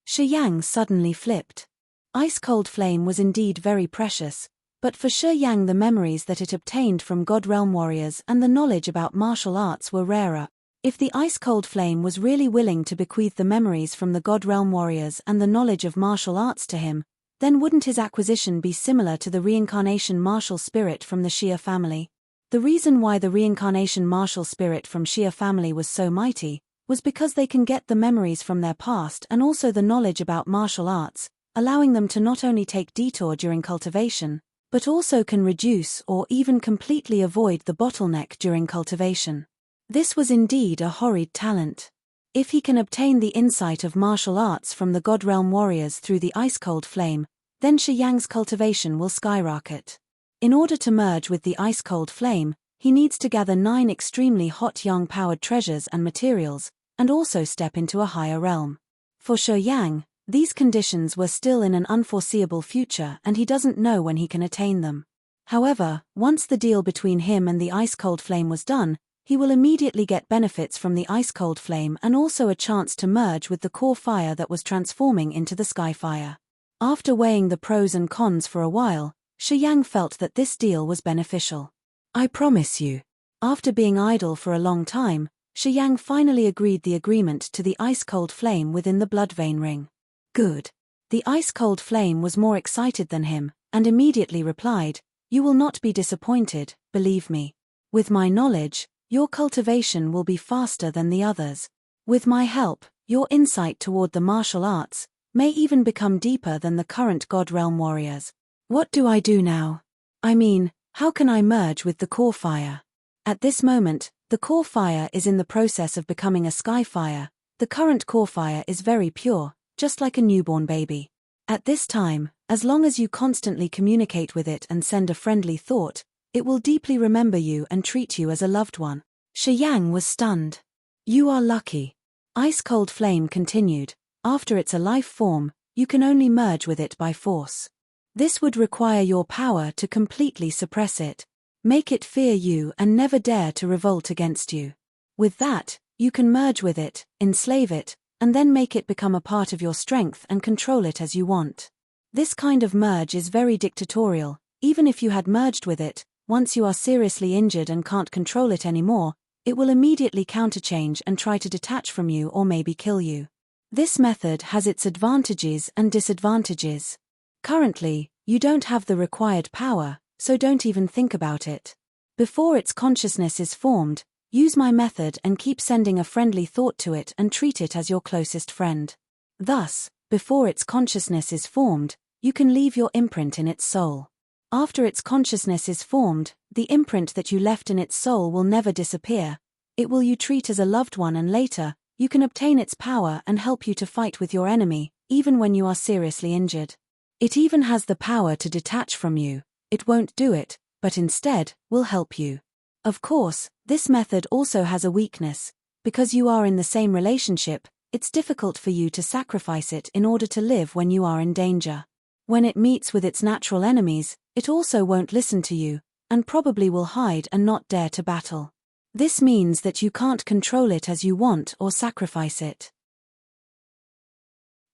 Shi Yang suddenly flipped. Ice-cold flame was indeed very precious, but for Shi Yang the memories that it obtained from God Realm warriors and the knowledge about martial arts were rarer. If the ice-cold flame was really willing to bequeath the memories from the God Realm warriors and the knowledge of martial arts to him, then wouldn't his acquisition be similar to the reincarnation martial spirit from the Xia family? The reason why the reincarnation martial spirit from Xia family was so mighty was because they can get the memories from their past and also the knowledge about martial arts, allowing them to not only take detour during cultivation, but also can reduce or even completely avoid the bottleneck during cultivation. This was indeed a horrid talent. If he can obtain the insight of martial arts from the God Realm warriors through the ice-cold flame, then Shi Yang's cultivation will skyrocket. In order to merge with the ice-cold flame, he needs to gather 9 extremely hot yang-powered treasures and materials, and also step into a higher realm. For Shi Yang, These conditions were still in an unforeseeable future and he doesn't know when he can attain them. However, once the deal between him and the ice-cold flame was done, he will immediately get benefits from the ice-cold flame and also a chance to merge with the core fire that was transforming into the sky fire. After weighing the pros and cons for a while, Shi Yang felt that this deal was beneficial. I promise you. After being idle for a long time, Shi Yang finally agreed the agreement to the ice-cold flame within the blood vein ring. Good. The ice-cold flame was more excited than him, and immediately replied, "You will not be disappointed, believe me. With my knowledge, your cultivation will be faster than the others. With my help, your insight toward the martial arts may even become deeper than the current God Realm warriors. What do I do now? I mean, how can I merge with the core fire?" At this moment, the core fire is in the process of becoming a sky fire. The current core fire is very pure, just like a newborn baby. At this time, as long as you constantly communicate with it and send a friendly thought, it will deeply remember you and treat you as a loved one. Shi Yang was stunned. You are lucky. Ice-cold flame continued. After it's a life form, you can only merge with it by force. This would require your power to completely suppress it. Make it fear you and never dare to revolt against you. With that, you can merge with it, enslave it, and then make it become a part of your strength and control it as you want. This kind of merge is very dictatorial. Even if you had merged with it, once you are seriously injured and can't control it anymore, it will immediately counterchange and try to detach from you or maybe kill you. This method has its advantages and disadvantages. Currently, you don't have the required power, so don't even think about it. Before its consciousness is formed, use my method and keep sending a friendly thought to it and treat it as your closest friend. Thus, before its consciousness is formed, you can leave your imprint in its soul. After its consciousness is formed, the imprint that you left in its soul will never disappear. It will you treat as a loved one, and later, you can obtain its power and help you to fight with your enemy, even when you are seriously injured. It even has the power to detach from you. It won't do it, but instead, will help you. Of course, this method also has a weakness. Because you are in the same relationship, it's difficult for you to sacrifice it in order to live when you are in danger. When it meets with its natural enemies, it also won't listen to you, and probably will hide and not dare to battle. This means that you can't control it as you want or sacrifice it.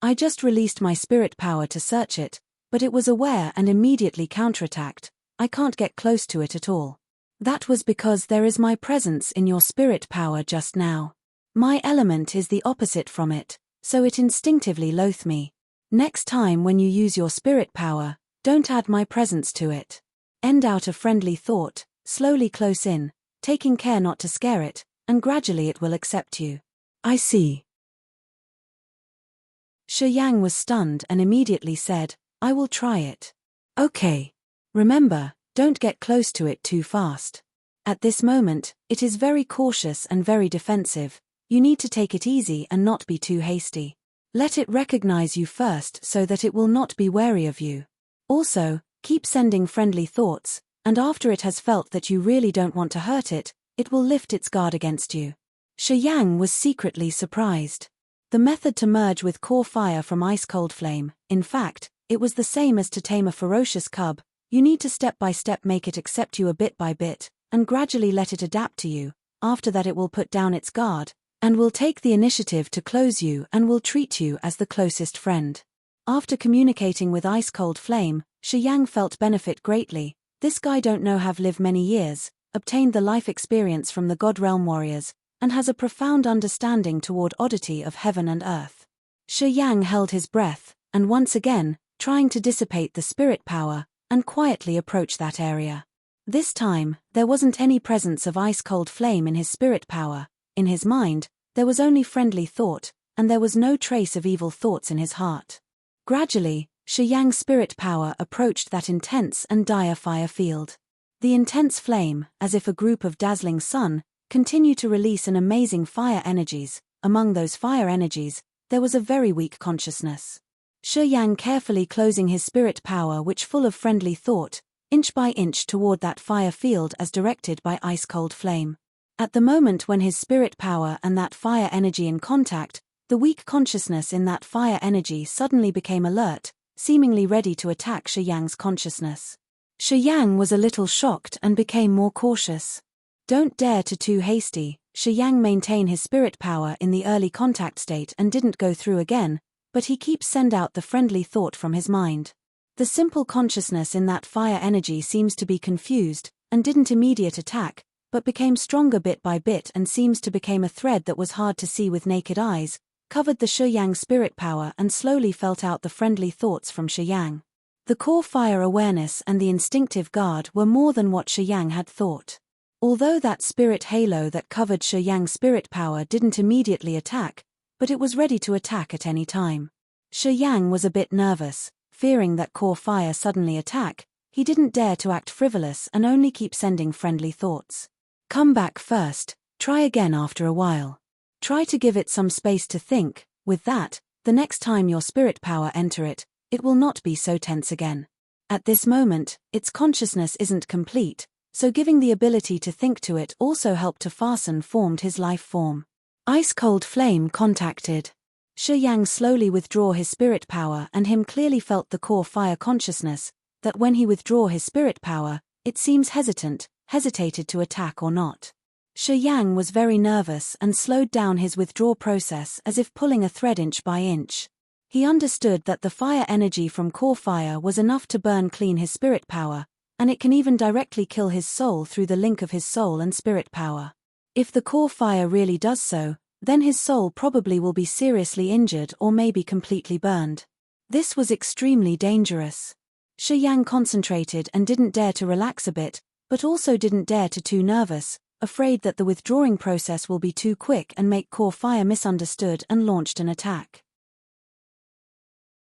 I just released my spirit power to search it, but it was aware and immediately counterattacked. I can't get close to it at all. That was because there is my presence in your spirit power just now. My element is the opposite from it, so it instinctively loathes me. Next time when you use your spirit power, don't add my presence to it. End out a friendly thought, slowly close in, taking care not to scare it, and gradually it will accept you. I see. Shi Yang was stunned and immediately said, I will try it. Okay. Remember, don't get close to it too fast. At this moment, it is very cautious and very defensive. You need to take it easy and not be too hasty. Let it recognize you first so that it will not be wary of you. Also, keep sending friendly thoughts, and after it has felt that you really don't want to hurt it, it will lift its guard against you. Shi Yang was secretly surprised. The method to merge with core fire from ice-cold flame, in fact, it was the same as to tame a ferocious cub. You need to step by step make it accept you a bit by bit, and gradually let it adapt to you. After that it will put down its guard, and will take the initiative to close you and will treat you as the closest friend. After communicating with ice-cold flame, Shi Yang felt benefit greatly. This guy don't know have lived many years, obtained the life experience from the God Realm warriors, and has a profound understanding toward oddity of heaven and earth. Shi Yang held his breath, and once again, trying to dissipate the spirit power, and quietly approach that area. This time, there wasn't any presence of ice-cold flame in his spirit power. In his mind, there was only friendly thought, and there was no trace of evil thoughts in his heart. Gradually, Shi Yang's spirit power approached that intense and dire fire field. The intense flame, as if a group of dazzling sun, continued to release an amazing fire energies. Among those fire energies, there was a very weak consciousness. Shi Yang carefully closing his spirit power which full of friendly thought, inch by inch toward that fire field as directed by ice-cold flame. At the moment when his spirit power and that fire energy in contact, The weak consciousness in that fire energy suddenly became alert, seemingly ready to attack Shi Yang's consciousness. Shi Yang was a little shocked and became more cautious. Don't dare to too hasty. Shi Yang maintained his spirit power in the early contact state and didn't go through again, but he keeps send out the friendly thought from his mind. The simple consciousness in that fire energy seems to be confused, and didn't immediate attack, but became stronger bit by bit and seems to become a thread that was hard to see with naked eyes, covered the Shi Yang spirit power and slowly felt out the friendly thoughts from Shi Yang. The core fire awareness and the instinctive guard were more than what Shi Yang had thought. Although that spirit halo that covered Shi Yang's spirit power didn't immediately attack, but it was ready to attack at any time. Shi Yang was a bit nervous, fearing that core fire suddenly attack. He didn't dare to act frivolous and only keep sending friendly thoughts. Come back first, try again after a while. Try to give it some space to think. With that, the next time your spirit power enter it will not be so tense again. At this moment, its consciousness isn't complete, so giving the ability to think to it also helped to fasten formed his life form. Ice-cold flame contacted. Shi Yang slowly withdraw his spirit power and him clearly felt the core fire consciousness, that when he withdraw his spirit power, it seems hesitated to attack or not. Shi Yang was very nervous and slowed down his withdrawal process as if pulling a thread inch by inch. He understood that the fire energy from core fire was enough to burn clean his spirit power, and it can even directly kill his soul through the link of his soul and spirit power. If the core fire really does so, then his soul probably will be seriously injured or maybe completely burned. This was extremely dangerous. Shi Yang concentrated and didn't dare to relax a bit, but also didn't dare to too nervous, afraid that the withdrawing process will be too quick and make core fire misunderstood and launched an attack.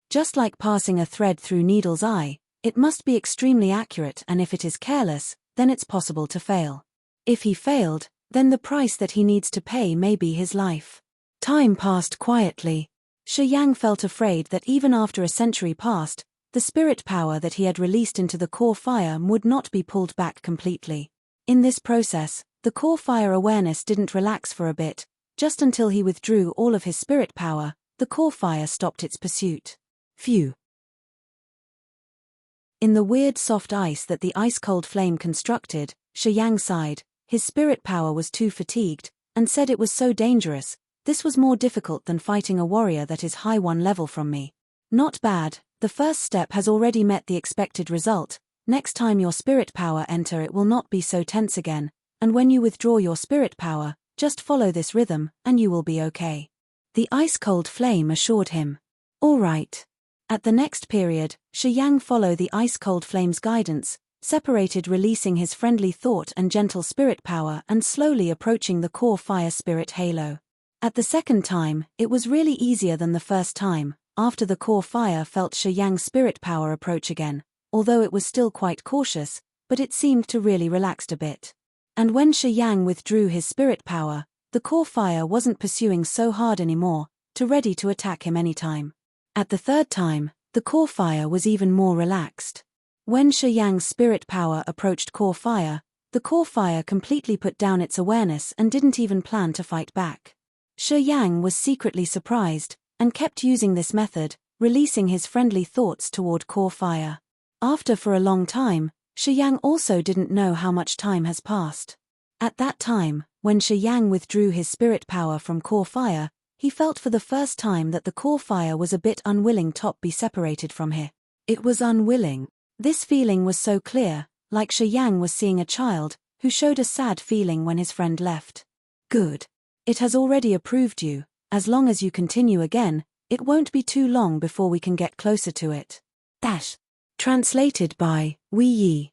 Just like passing a thread through needle's eye, it must be extremely accurate, and if it is careless, then it's possible to fail. If he failed, then the price that he needs to pay may be his life. Time passed quietly. Shi Yang felt afraid that even after a century passed, the spirit power that he had released into the core fire would not be pulled back completely. In this process, the core fire awareness didn't relax for a bit, just until he withdrew all of his spirit power, the core fire stopped its pursuit. Phew. In the weird soft ice that the ice-cold flame constructed, Shi Yang sighed. His spirit power was too fatigued, and said it was so dangerous. This was more difficult than fighting a warrior that is high one level from me. Not bad, the first step has already met the expected result. Next time your spirit power enter it will not be so tense again, and when you withdraw your spirit power, just follow this rhythm, and you will be okay. The ice-cold flame assured him. All right. At the next period, Shi Yang followed the ice-cold flame's guidance, separated releasing his friendly thought and gentle spirit power and slowly approaching the core fire spirit halo. At the second time, it was really easier than the first time, after the core fire felt Shi Yang's spirit power approach again, although it was still quite cautious, but it seemed to really relaxed a bit. And when Shi Yang withdrew his spirit power, the core fire wasn't pursuing so hard anymore, ready to attack him anytime. At the third time, the core fire was even more relaxed. When Shi Yang's spirit power approached core fire, the core fire completely put down its awareness and didn't even plan to fight back. Shi Yang was secretly surprised, and kept using this method, releasing his friendly thoughts toward core fire. After for a long time, Shi Yang also didn't know how much time has passed. At that time, when Shi Yang withdrew his spirit power from core fire, he felt for the first time that the core fire was a bit unwilling to be separated from him. It was unwilling. This feeling was so clear, like Shi Yang was seeing a child, who showed a sad feeling when his friend left. Good. It has already approved you. As long as you continue again, it won't be too long before we can get closer to it. Dash. Translated by Wei Yi.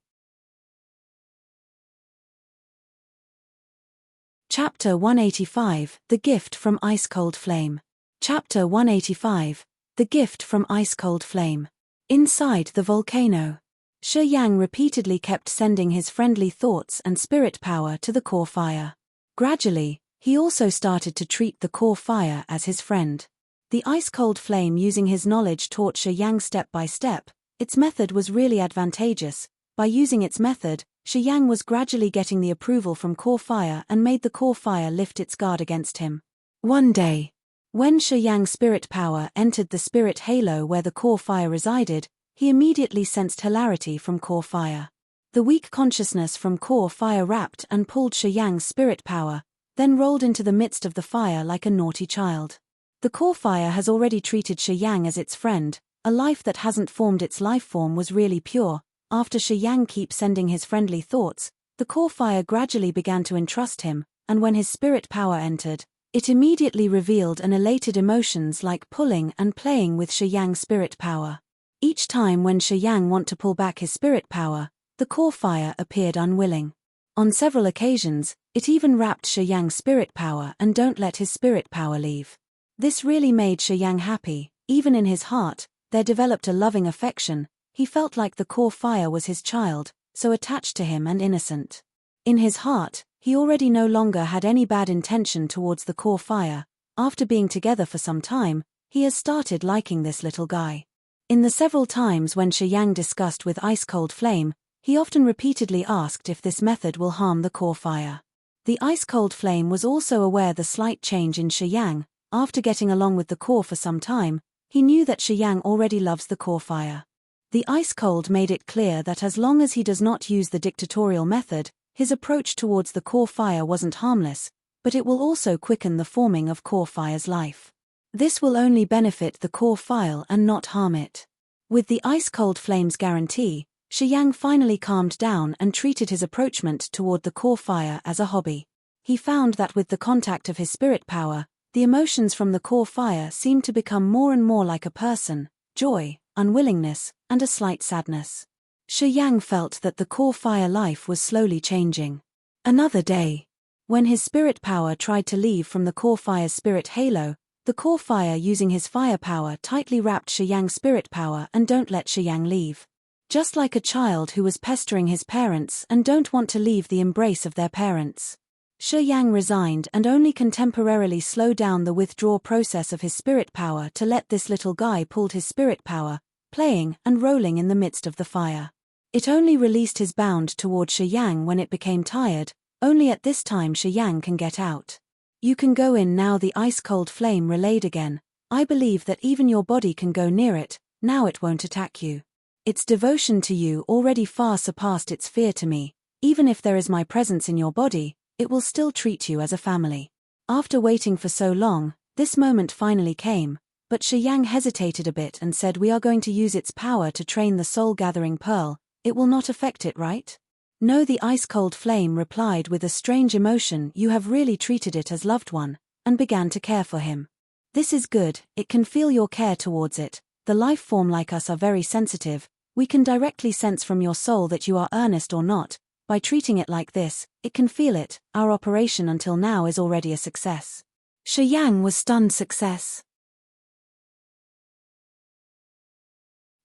Chapter 185, The Gift from Ice-Cold Flame. Chapter 185, The Gift from Ice-Cold Flame. Inside the volcano. Shi Yang repeatedly kept sending his friendly thoughts and spirit power to the core fire. Gradually, he also started to treat the core fire as his friend. The ice-cold flame using his knowledge taught Shi Yang step by step. Its method was really advantageous. By using its method, Shi Yang was gradually getting the approval from core fire and made the core fire lift its guard against him. One day, When Shi Yang spirit power entered the spirit halo where the core fire resided, he immediately sensed hilarity from core fire. The weak consciousness from core fire wrapped and pulled Shi Yang's spirit power, then rolled into the midst of the fire like a naughty child. The core fire has already treated Shi Yang as its friend. A life that hasn't formed its life form was really pure. After Shi Yang kept sending his friendly thoughts, the core fire gradually began to entrust him, and when his spirit power entered, it immediately revealed an elated emotions like pulling and playing with Shi Yang's spirit power. Each time when Shi Yang want to pull back his spirit power, the core fire appeared unwilling. On several occasions, it even wrapped Shi Yang's spirit power and don't let his spirit power leave. This really made Shi Yang happy. Even in his heart, there developed a loving affection. He felt like the core fire was his child, so attached to him and innocent. In his heart, he already no longer had any bad intention towards the core fire. After being together for some time, he has started liking this little guy. In the several times when Shi Yang discussed with ice-cold flame, he often repeatedly asked if this method will harm the core fire. The ice-cold flame was also aware the slight change in Shi Yang. After getting along with the core for some time, he knew that Shi Yang already loves the core fire. The ice-cold made it clear that as long as he does not use the dictatorial method, his approach towards the core fire wasn't harmless, but it will also quicken the forming of core fire's life. This will only benefit the core fire and not harm it. With the ice-cold flame's guarantee, Shi Yang finally calmed down and treated his approachment toward the core fire as a hobby. He found that with the contact of his spirit power, the emotions from the core fire seemed to become more and more like a person: joy, unwillingness, and a slight sadness. Shi Yang felt that the core fire life was slowly changing. Another day, when his spirit power tried to leave from the core fire's spirit halo, the core fire using his fire power tightly wrapped Shi Yang's spirit power and don't let Shi Yang leave. Just like a child who was pestering his parents and don't want to leave the embrace of their parents. Shi Yang resigned and only can temporarily slow down the withdrawal process of his spirit power to let this little guy pulled his spirit power, playing and rolling in the midst of the fire. It only released his bound toward Shi Yang when it became tired. Only at this time Shi Yang can get out. You can go in now. The ice-cold flame relayed again. I believe that even your body can go near it. Now it won't attack you. Its devotion to you already far surpassed its fear to me. Even if there is my presence in your body, it will still treat you as a family. After waiting for so long, this moment finally came, but Shi Yang hesitated a bit and said, "We are going to use its power to train the soul-gathering pearl. It will not affect it, right?" "No," the ice-cold flame replied with a strange emotion. "You have really treated it as loved one, and began to care for him. This is good. It can feel your care towards it. The life form like us are very sensitive. We can directly sense from your soul that you are earnest or not. By treating it like this, it can feel it. Our operation until now is already a success." Shi Yang was stunned. Success?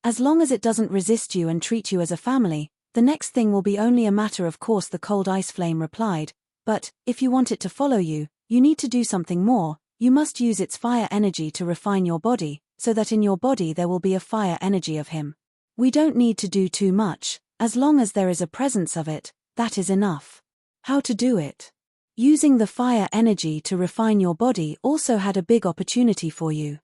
As long as it doesn't resist you and treat you as a family, the next thing will be only a matter of course, the cold ice flame replied. But, if you want it to follow you, you need to do something more. You must use its fire energy to refine your body, so that in your body there will be a fire energy of him. We don't need to do too much. As long as there is a presence of it, that is enough. How to do it? Using the fire energy to refine your body also had a big opportunity for you.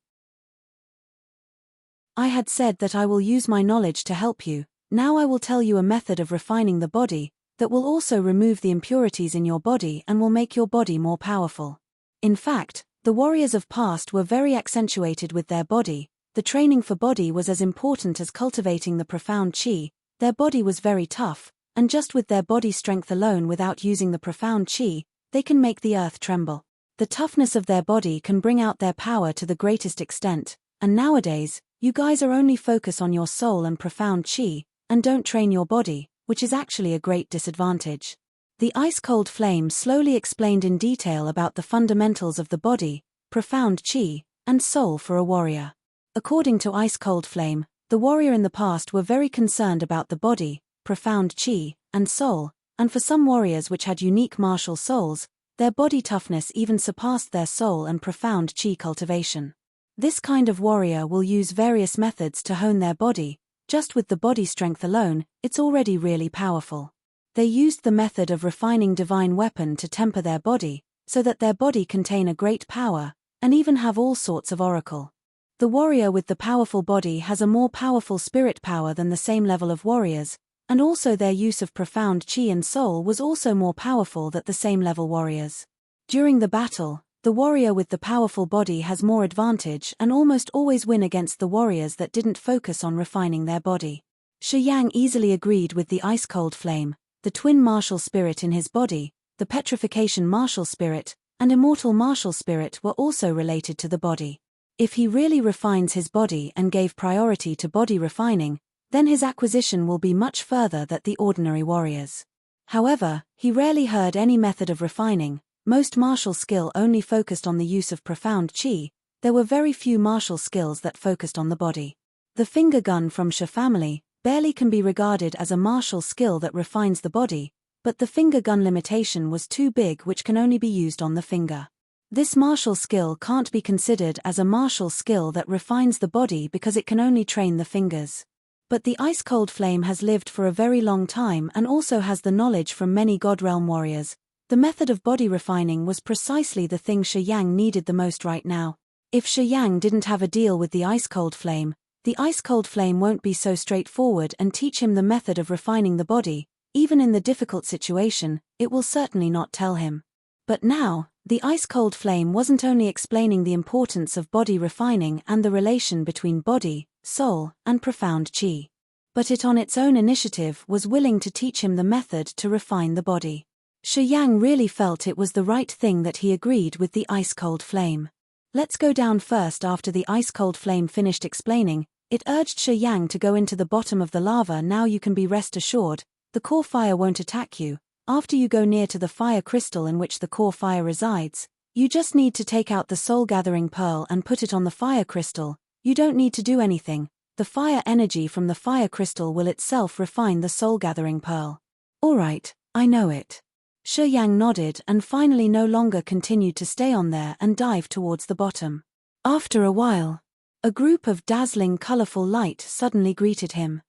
I had said that I will use my knowledge to help you. Now I will tell you a method of refining the body that will also remove the impurities in your body and will make your body more powerful. In fact, the warriors of past were very accentuated with their body. The training for body was as important as cultivating the profound chi. Their body was very tough, and just with their body strength alone without using the profound chi, they can make the earth tremble. The toughness of their body can bring out their power to the greatest extent, and nowadays, you guys are only focus on your soul and profound chi, and don't train your body, which is actually a great disadvantage. The ice-cold flame slowly explained in detail about the fundamentals of the body, profound chi, and soul for a warrior. According to ice-cold flame, the warrior in the past were very concerned about the body, profound chi, and soul, and for some warriors which had unique martial souls, their body toughness even surpassed their soul and profound chi cultivation. This kind of warrior will use various methods to hone their body. Just with the body strength alone, it's already really powerful. They used the method of refining divine weapon to temper their body, so that their body contain a great power, and even have all sorts of oracle. The warrior with the powerful body has a more powerful spirit power than the same level of warriors, and also their use of profound chi and soul was also more powerful than the same level warriors. During the battle, the warrior with the powerful body has more advantage and almost always win against the warriors that didn't focus on refining their body. Shi Yang easily agreed with the ice-cold flame, the twin martial spirit in his body, the petrification martial spirit, and immortal martial spirit were also related to the body. If he really refines his body and gave priority to body refining, then his acquisition will be much further than the ordinary warriors. However, he rarely heard any method of refining. Most martial skill only focused on the use of profound chi. There were very few martial skills that focused on the body. The finger gun from Shi family barely can be regarded as a martial skill that refines the body, but the finger gun limitation was too big, which can only be used on the finger. This martial skill can't be considered as a martial skill that refines the body because it can only train the fingers. But the ice-cold flame has lived for a very long time and also has the knowledge from many God Realm warriors. The method of body refining was precisely the thing Shi Yang needed the most right now. If Shi Yang didn't have a deal with the ice-cold flame, the ice-cold flame won't be so straightforward and teach him the method of refining the body. Even in the difficult situation, it will certainly not tell him. But now, the ice-cold flame wasn't only explaining the importance of body refining and the relation between body, soul, and profound chi, but it on its own initiative was willing to teach him the method to refine the body. Shi Yang really felt it was the right thing that he agreed with the ice-cold flame. Let's go down first. After the ice-cold flame finished explaining, it urged Shi Yang to go into the bottom of the lava. Now you can be rest assured, the core fire won't attack you. After you go near to the fire crystal in which the core fire resides, you just need to take out the soul-gathering pearl and put it on the fire crystal. You don't need to do anything. The fire energy from the fire crystal will itself refine the soul-gathering pearl. Alright, I know it. Shi Yang nodded and finally no longer continued to stay on there and dive towards the bottom. After a while, a group of dazzling colorful light suddenly greeted him.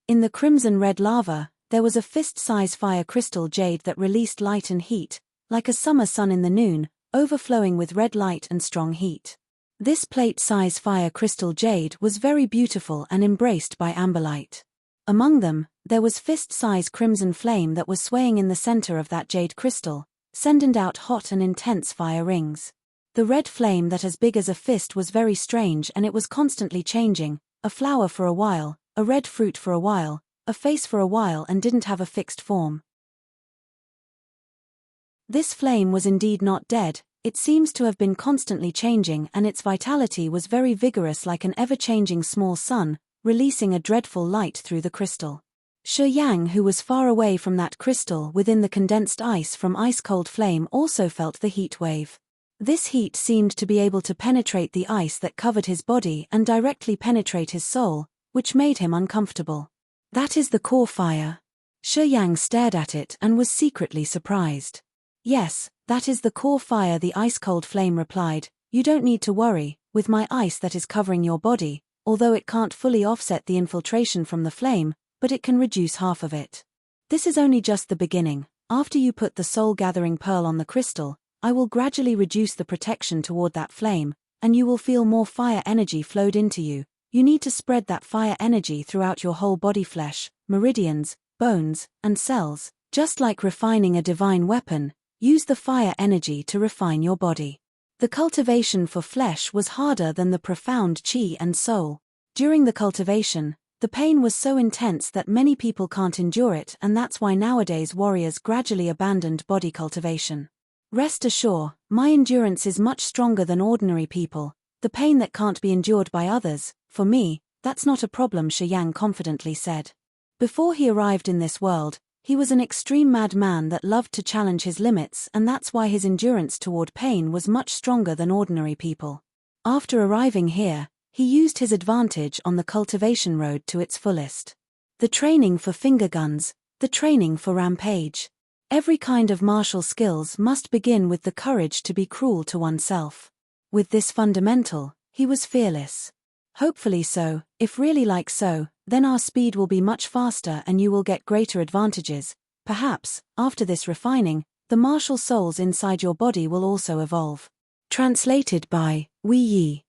In the crimson-red lava, there was a fist-size fire crystal jade that released light and heat, like a summer sun in the noon, overflowing with red light and strong heat. This plate-size fire crystal jade was very beautiful and embraced by amber light. Among them, there was fist-size crimson flame that was swaying in the center of that jade crystal, sending out hot and intense fire rings. The red flame that as big as a fist was very strange, and it was constantly changing, a flower for a while, a red fruit for a while, a face for a while, and didn't have a fixed form. This flame was indeed not dead. It seems to have been constantly changing, and its vitality was very vigorous, like an ever-changing small sun, releasing a dreadful light through the crystal. Shi Yang, who was far away from that crystal within the condensed ice from ice-cold flame, also felt the heat wave. This heat seemed to be able to penetrate the ice that covered his body and directly penetrate his soul, which made him uncomfortable. That is the core fire. Shi Yang stared at it and was secretly surprised. Yes, that is the core fire, the ice-cold flame replied. You don't need to worry, with my ice that is covering your body, although it can't fully offset the infiltration from the flame, but it can reduce half of it. This is only just the beginning. After you put the soul-gathering pearl on the crystal, I will gradually reduce the protection toward that flame, and you will feel more fire energy flowed into you. You need to spread that fire energy throughout your whole body, flesh, meridians, bones, and cells. Just like refining a divine weapon, use the fire energy to refine your body. The cultivation for flesh was harder than the profound chi and soul. During the cultivation, the pain was so intense that many people can't endure it, and that's why nowadays warriors gradually abandoned body cultivation. Rest assured, my endurance is much stronger than ordinary people. The pain that can't be endured by others, for me, that's not a problem, Shi Yang confidently said. Before he arrived in this world, he was an extreme madman that loved to challenge his limits, and that's why his endurance toward pain was much stronger than ordinary people. After arriving here, he used his advantage on the cultivation road to its fullest. The training for finger guns, the training for rampage. Every kind of martial skills must begin with the courage to be cruel to oneself. With this fundamental, he was fearless. Hopefully so, if really like so, then our speed will be much faster and you will get greater advantages. Perhaps, after this refining, the martial souls inside your body will also evolve. Translated by Wei Yi.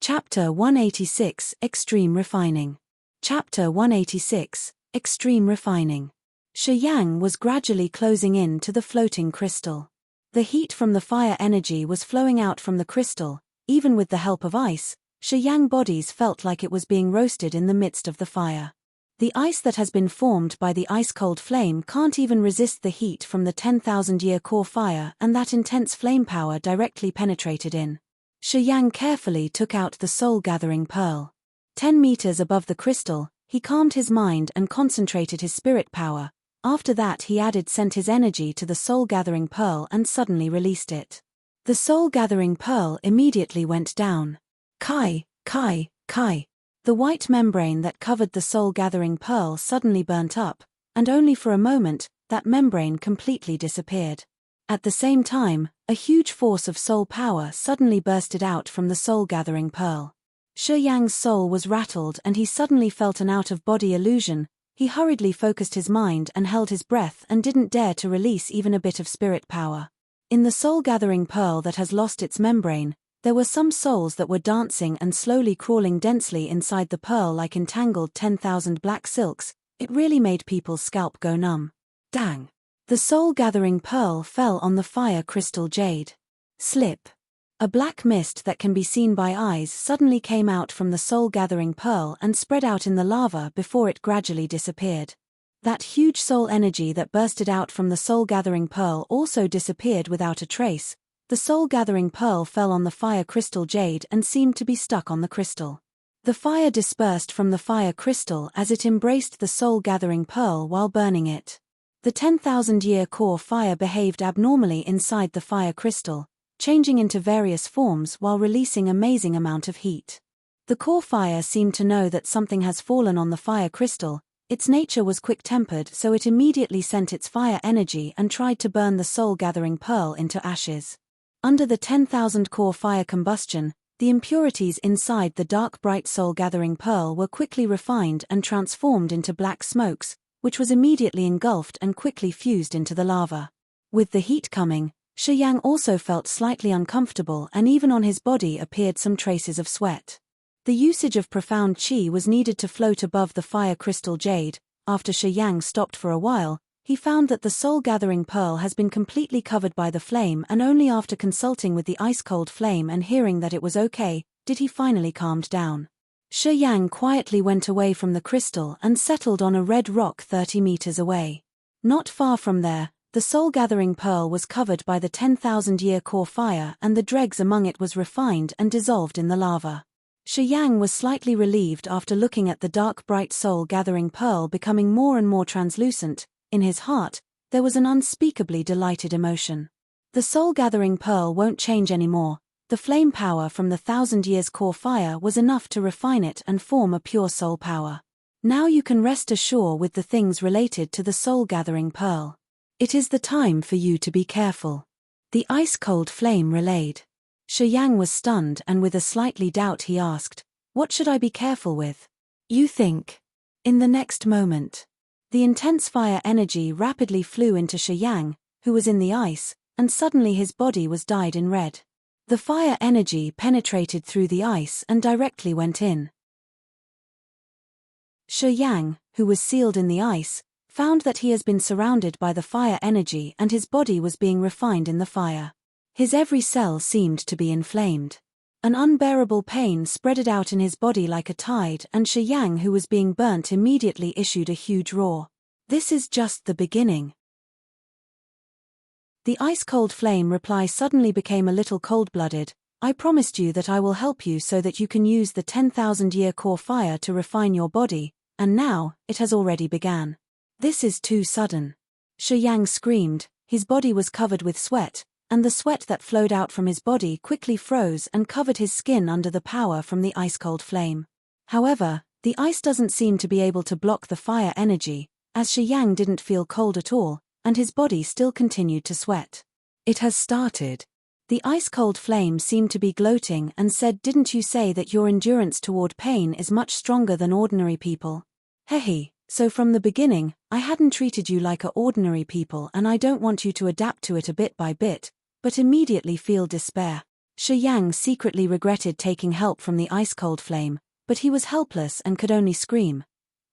Chapter 186 Extreme Refining. Chapter 186 Extreme Refining. Shi Yang was gradually closing in to the floating crystal. The heat from the fire energy was flowing out from the crystal. Even with the help of ice, Shi Yang bodies felt like it was being roasted in the midst of the fire. The ice that has been formed by the ice-cold flame can't even resist the heat from the 10,000-year core fire, and that intense flame power directly penetrated in. Shi Yang carefully took out the soul-gathering pearl. 10 meters above the crystal, he calmed his mind and concentrated his spirit power. After that he sent his energy to the soul-gathering pearl and suddenly released it. The soul-gathering pearl immediately went down. Kai, Kai, Kai. The white membrane that covered the soul-gathering pearl suddenly burnt up, and only for a moment, that membrane completely disappeared. At the same time, a huge force of soul power suddenly bursted out from the soul-gathering pearl. Shi Yang's soul was rattled and he suddenly felt an out-of-body illusion. He hurriedly focused his mind and held his breath and didn't dare to release even a bit of spirit power. In the soul-gathering pearl that has lost its membrane, there were some souls that were dancing and slowly crawling densely inside the pearl like entangled 10,000 black silks. It really made people's scalp go numb. Dang! The soul-gathering pearl fell on the fire crystal jade. Slip. A black mist that can be seen by eyes suddenly came out from the soul-gathering pearl and spread out in the lava before it gradually disappeared. That huge soul energy that bursted out from the soul-gathering pearl also disappeared without a trace. The soul-gathering pearl fell on the fire crystal jade and seemed to be stuck on the crystal. The fire dispersed from the fire crystal as it embraced the soul-gathering pearl while burning it. The 10,000-year core fire behaved abnormally inside the fire crystal, changing into various forms while releasing amazing amount of heat. The core fire seemed to know that something has fallen on the fire crystal. Its nature was quick-tempered, so it immediately sent its fire energy and tried to burn the soul-gathering pearl into ashes. Under the 10,000 core fire combustion, the impurities inside the dark bright soul-gathering pearl were quickly refined and transformed into black smokes, which was immediately engulfed and quickly fused into the lava. With the heat coming, Shi Yang also felt slightly uncomfortable and even on his body appeared some traces of sweat. The usage of profound qi was needed to float above the fire crystal jade. After Shi Yang stopped for a while, he found that the soul-gathering pearl has been completely covered by the flame, and only after consulting with the ice-cold flame and hearing that it was okay, did he finally calmed down. Shi Yang quietly went away from the crystal and settled on a red rock 30 meters away. Not far from there, the soul-gathering pearl was covered by the 10,000-year core fire and the dregs among it was refined and dissolved in the lava. Shi Yang was slightly relieved after looking at the dark bright soul-gathering pearl becoming more and more translucent. In his heart, there was an unspeakably delighted emotion. The soul-gathering pearl won't change anymore. The flame power from the 1,000 years core fire was enough to refine it and form a pure soul power. Now you can rest assured with the things related to the soul-gathering pearl. It is the time for you to be careful. The ice-cold flame relayed. Shi Yang was stunned and with a slightly doubt he asked, "What should I be careful with?" "You think." In the next moment, the intense fire energy rapidly flew into Shi Yang, who was in the ice, and suddenly his body was dyed in red. The fire energy penetrated through the ice and directly went in. Shi Yang, who was sealed in the ice, found that he has been surrounded by the fire energy and his body was being refined in the fire. His every cell seemed to be inflamed. An unbearable pain spread out in his body like a tide, and Shi Yang, who was being burnt, immediately issued a huge roar. "This is just the beginning." The ice-cold flame reply suddenly became a little cold-blooded. "I promised you that I will help you so that you can use the 10,000-year core fire to refine your body, and now, it has already begun. This is too sudden." Shi Yang screamed. His body was covered with sweat, and the sweat that flowed out from his body quickly froze and covered his skin under the power from the ice-cold flame. However, the ice doesn't seem to be able to block the fire energy, as Shi Yang didn't feel cold at all, and his body still continued to sweat. "It has started." The ice-cold flame seemed to be gloating and said, "Didn't you say that your endurance toward pain is much stronger than ordinary people? Hehe, So from the beginning, I hadn't treated you like ordinary people, and I don't want you to adapt to it a bit by bit, but immediately feel despair. Shi Yang secretly regretted taking help from the ice-cold flame, but he was helpless and could only scream.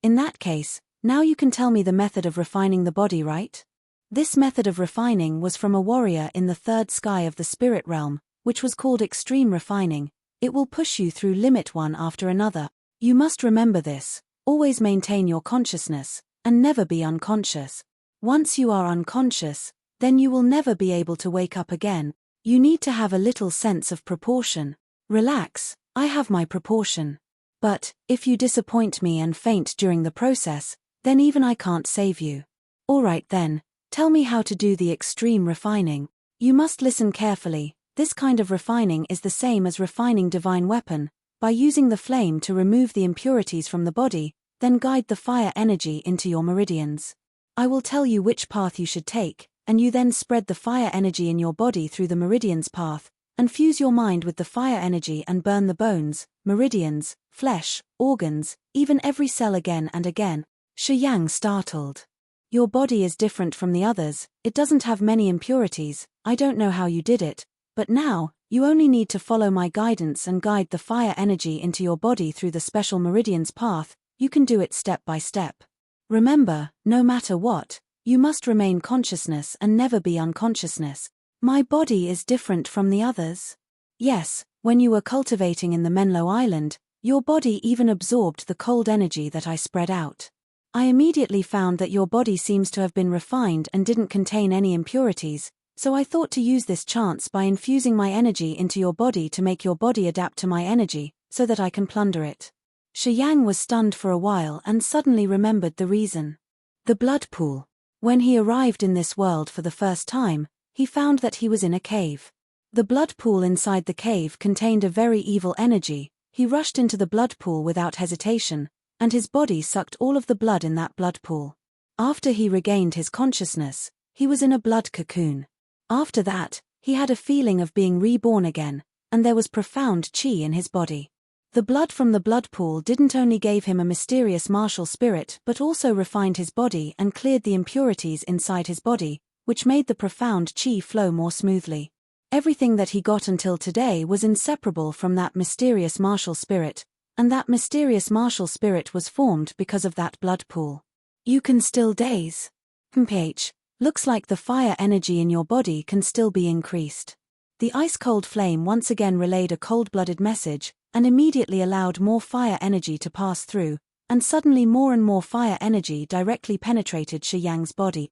In that case, now you can tell me the method of refining the body, right? This method of refining was from a warrior in the third sky of the spirit realm, which was called extreme refining. It will push you through limit one after another. You must remember this. Always maintain your consciousness, and never be unconscious. Once you are unconscious, then you will never be able to wake up again. You need to have a little sense of proportion. Relax, I have my proportion. But, if you disappoint me and faint during the process, then even I can't save you. Alright then, tell me how to do the extreme refining. You must listen carefully. This kind of refining is the same as refining divine weapon, by using the flame to remove the impurities from the body, then guide the fire energy into your meridians. I will tell you which path you should take, and you then spread the fire energy in your body through the meridians path, and fuse your mind with the fire energy and burn the bones, meridians, flesh, organs, even every cell again and again. Shi Yang startled. Your body is different from the others, it doesn't have many impurities, I don't know how you did it, but now, you only need to follow my guidance and guide the fire energy into your body through the special meridians path. You can do it step by step. Remember, no matter what, you must remain consciousness and never be unconsciousness. My body is different from the others. Yes, when you were cultivating in the Menlo Island, your body even absorbed the cold energy that I spread out. I immediately found that your body seems to have been refined and didn't contain any impurities, so I thought to use this chance by infusing my energy into your body to make your body adapt to my energy, so that I can plunder it. Shi Yang was stunned for a while and suddenly remembered the reason. The blood pool. When he arrived in this world for the first time, he found that he was in a cave. The blood pool inside the cave contained a very evil energy. He rushed into the blood pool without hesitation, and his body sucked all of the blood in that blood pool. After he regained his consciousness, he was in a blood cocoon. After that, he had a feeling of being reborn again, and there was profound chi in his body. The blood from the blood pool didn't only gave him a mysterious martial spirit but also refined his body and cleared the impurities inside his body, which made the profound chi flow more smoothly. Everything that he got until today was inseparable from that mysterious martial spirit, and that mysterious martial spirit was formed because of that blood pool. You can still daze. PH. Looks like the fire energy in your body can still be increased. The ice-cold flame once again relayed a cold-blooded message, and immediately allowed more fire energy to pass through, and suddenly more and more fire energy directly penetrated Shi Yang's body.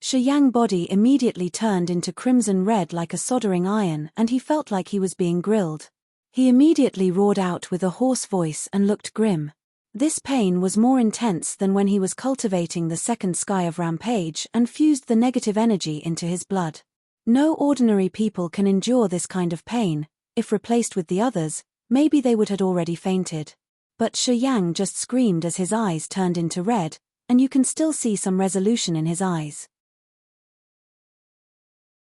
Shi Yang's body immediately turned into crimson red like a soldering iron, and he felt like he was being grilled. He immediately roared out with a hoarse voice and looked grim. This pain was more intense than when he was cultivating the second sky of rampage and fused the negative energy into his blood. No ordinary people can endure this kind of pain. If replaced with the others, maybe they would have already fainted. But Shi Yang just screamed as his eyes turned into red, and you can still see some resolution in his eyes.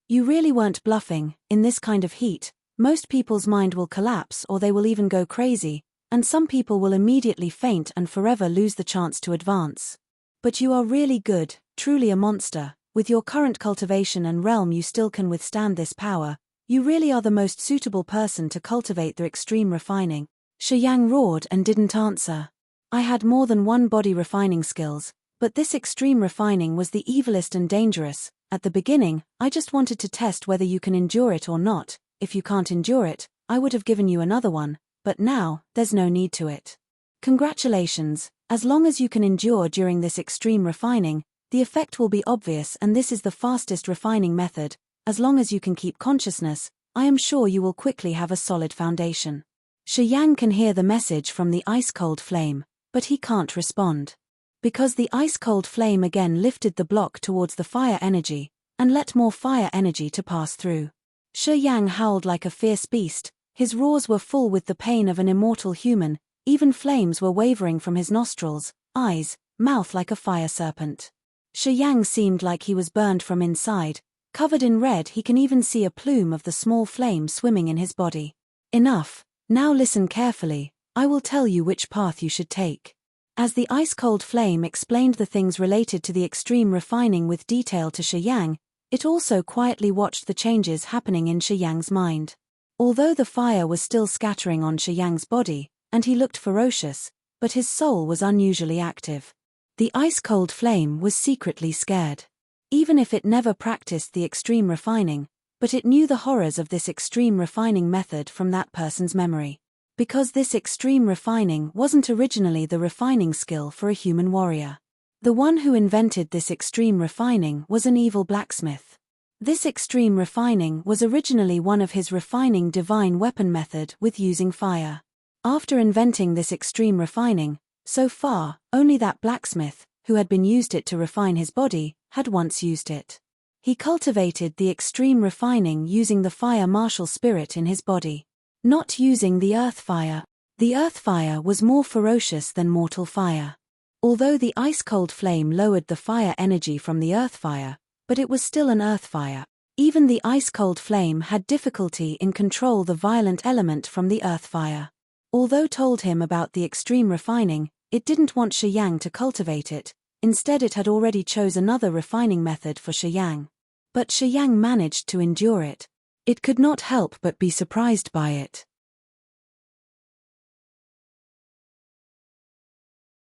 You really weren't bluffing. In this kind of heat, most people's mind will collapse or they will even go crazy, and some people will immediately faint and forever lose the chance to advance. But you are really good, truly a monster. With your current cultivation and realm you still can withstand this power. You really are the most suitable person to cultivate the extreme refining. Shi Yang roared and didn't answer. I had more than one body refining skills, but this extreme refining was the evilest and dangerous. At the beginning, I just wanted to test whether you can endure it or not. If you can't endure it, I would have given you another one, but now, there's no need to it. Congratulations, as long as you can endure during this extreme refining, the effect will be obvious, and this is the fastest refining method. As long as you can keep consciousness, I am sure you will quickly have a solid foundation. Shi Yang can hear the message from the ice-cold flame, but he can't respond. Because the ice-cold flame again lifted the block towards the fire energy, and let more fire energy to pass through. Shi Yang howled like a fierce beast, his roars were full with the pain of an immortal human, even flames were wavering from his nostrils, eyes, mouth like a fire serpent. Shi Yang seemed like he was burned from inside. Covered in red, he can even see a plume of the small flame swimming in his body. Enough, now listen carefully, I will tell you which path you should take. As the ice-cold flame explained the things related to the extreme refining with detail to Shi Yang, it also quietly watched the changes happening in Shi Yang's mind. Although the fire was still scattering on Shi Yang's body, and he looked ferocious, but his soul was unusually active. The ice-cold flame was secretly scared. Even if it never practiced the extreme refining, but it knew the horrors of this extreme refining method from that person's memory. Because this extreme refining wasn't originally the refining skill for a human warrior. The one who invented this extreme refining was an evil blacksmith. This extreme refining was originally one of his refining divine weapon method with using fire. After inventing this extreme refining, so far, only that blacksmith, who had been used it to refine his body, had once used it. He cultivated the extreme refining using the fire martial spirit in his body. Not using the earth fire. The earth fire was more ferocious than mortal fire. Although the ice-cold flame lowered the fire energy from the earth fire, but it was still an earth fire. Even the ice-cold flame had difficulty in control the violent element from the earth fire. Although told him about the extreme refining, it didn't want Shi Yang to cultivate it, instead it had already chose another refining method for Shi Yang. But Shi Yang managed to endure it. It could not help but be surprised by it.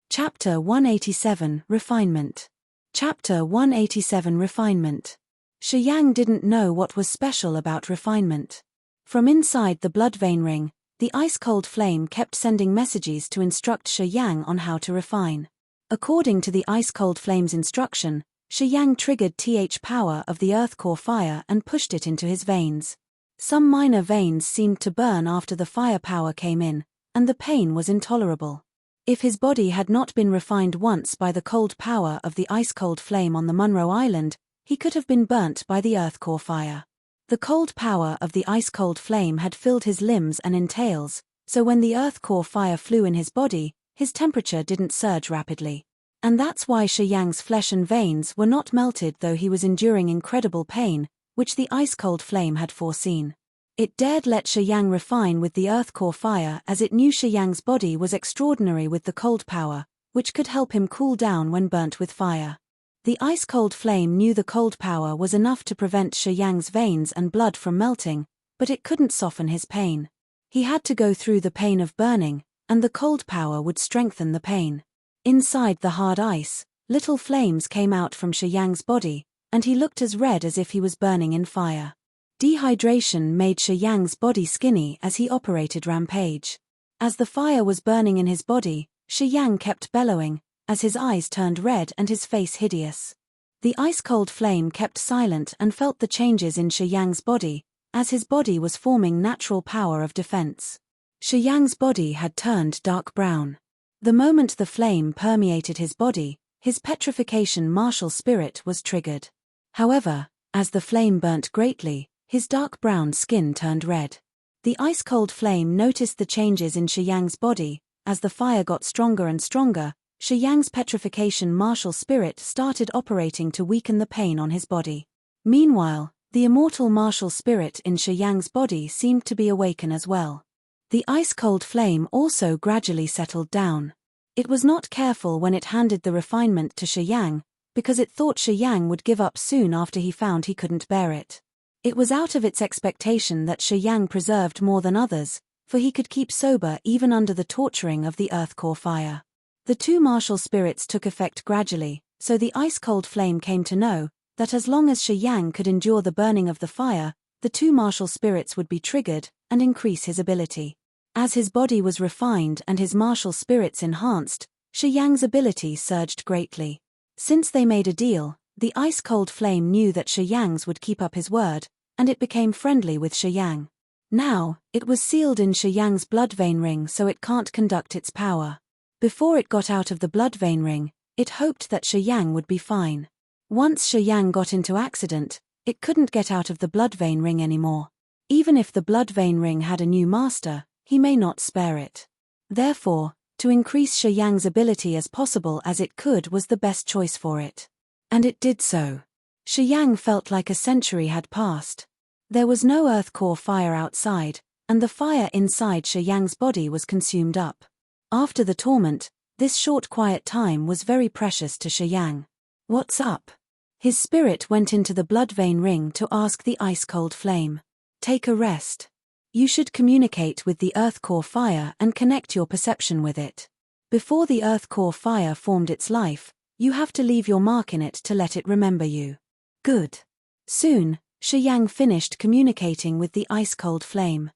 Chapter 187 Refinement. Chapter 187 Refinement. Shi Yang didn't know what was special about refinement. From inside the blood vein ring, the ice-cold flame kept sending messages to instruct Shi Yang on how to refine. According to the ice-cold flame's instruction, Shi Yang triggered th power of the earth core fire and pushed it into his veins. Some minor veins seemed to burn after the fire power came in, and the pain was intolerable. If his body had not been refined once by the cold power of the ice-cold flame on the Monroe Island, he could have been burnt by the earth core fire. The cold power of the ice-cold flame had filled his limbs and entails, so when the earth core fire flew in his body, his temperature didn't surge rapidly. And that's why Shi Yang's flesh and veins were not melted, though he was enduring incredible pain, which the ice-cold flame had foreseen. It dared let Shi Yang refine with the earth core fire as it knew Shi Yang's body was extraordinary with the cold power, which could help him cool down when burnt with fire. The ice-cold flame knew the cold power was enough to prevent Shi Yang's veins and blood from melting, but it couldn't soften his pain. He had to go through the pain of burning, and the cold power would strengthen the pain. Inside the hard ice, little flames came out from Shi Yang's body, and he looked as red as if he was burning in fire. Dehydration made Shi Yang's body skinny as he operated Rampage. As the fire was burning in his body, Shi Yang kept bellowing, as his eyes turned red and his face hideous. The ice-cold flame kept silent and felt the changes in Shi Yang's body, as his body was forming natural power of defense. Shi Yang's body had turned dark brown. The moment the flame permeated his body, his petrification martial spirit was triggered. However, as the flame burnt greatly, his dark brown skin turned red. The ice-cold flame noticed the changes in Shi Yang's body. As the fire got stronger and stronger, Shi Yang's petrification martial spirit started operating to weaken the pain on his body. Meanwhile, the immortal martial spirit in Shi Yang's body seemed to be awakened as well. The ice-cold flame also gradually settled down. It was not careful when it handed the refinement to Shi Yang, because it thought Shi Yang would give up soon after he found he couldn't bear it. It was out of its expectation that Shi Yang preserved more than others, for he could keep sober even under the torturing of the earth core fire. The two martial spirits took effect gradually, so the ice-cold flame came to know that as long as Shi Yang could endure the burning of the fire, the two martial spirits would be triggered and increase his ability. As his body was refined and his martial spirits enhanced, Shi Yang's ability surged greatly. Since they made a deal, the ice-cold flame knew that Shi Yang's would keep up his word, and it became friendly with Shi Yang. Now, it was sealed in Shi Yang's blood vein ring so it can't conduct its power. Before it got out of the blood vein ring, it hoped that Shi Yang would be fine. Once Shi Yang got into accident, it couldn't get out of the blood vein ring anymore. Even if the blood vein ring had a new master, he may not spare it. Therefore, to increase Shi Yang's ability as possible as it could was the best choice for it. And it did so. Shi Yang felt like a century had passed. There was no earth core fire outside, and the fire inside Shi Yang's body was consumed up. After the torment, This short quiet time was very precious to Shi Yang. What's up? His spirit went into the blood vein ring to ask the ice-cold flame. Take a rest. You should communicate with the earth core fire and connect your perception with it. Before the earth core fire formed its life, you have to leave your mark in it to let it remember you. Good. Soon, Shi Yang finished communicating with the ice-cold flame.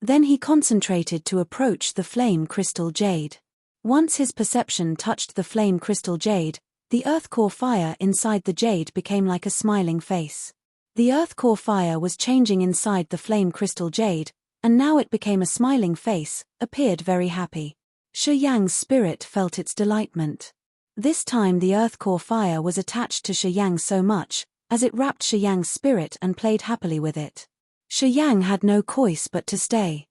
Then he concentrated to approach the flame crystal jade. Once his perception touched the flame crystal jade, the earth core fire inside the jade became like a smiling face. The earth core fire was changing inside the flame crystal jade, and now it became a smiling face, appeared very happy. Shi Yang's spirit felt its delightment. This time the earth core fire was attached to Shi Yang so much, as it wrapped Shi Yang's spirit and played happily with it. Shi Yang had no choice but to stay.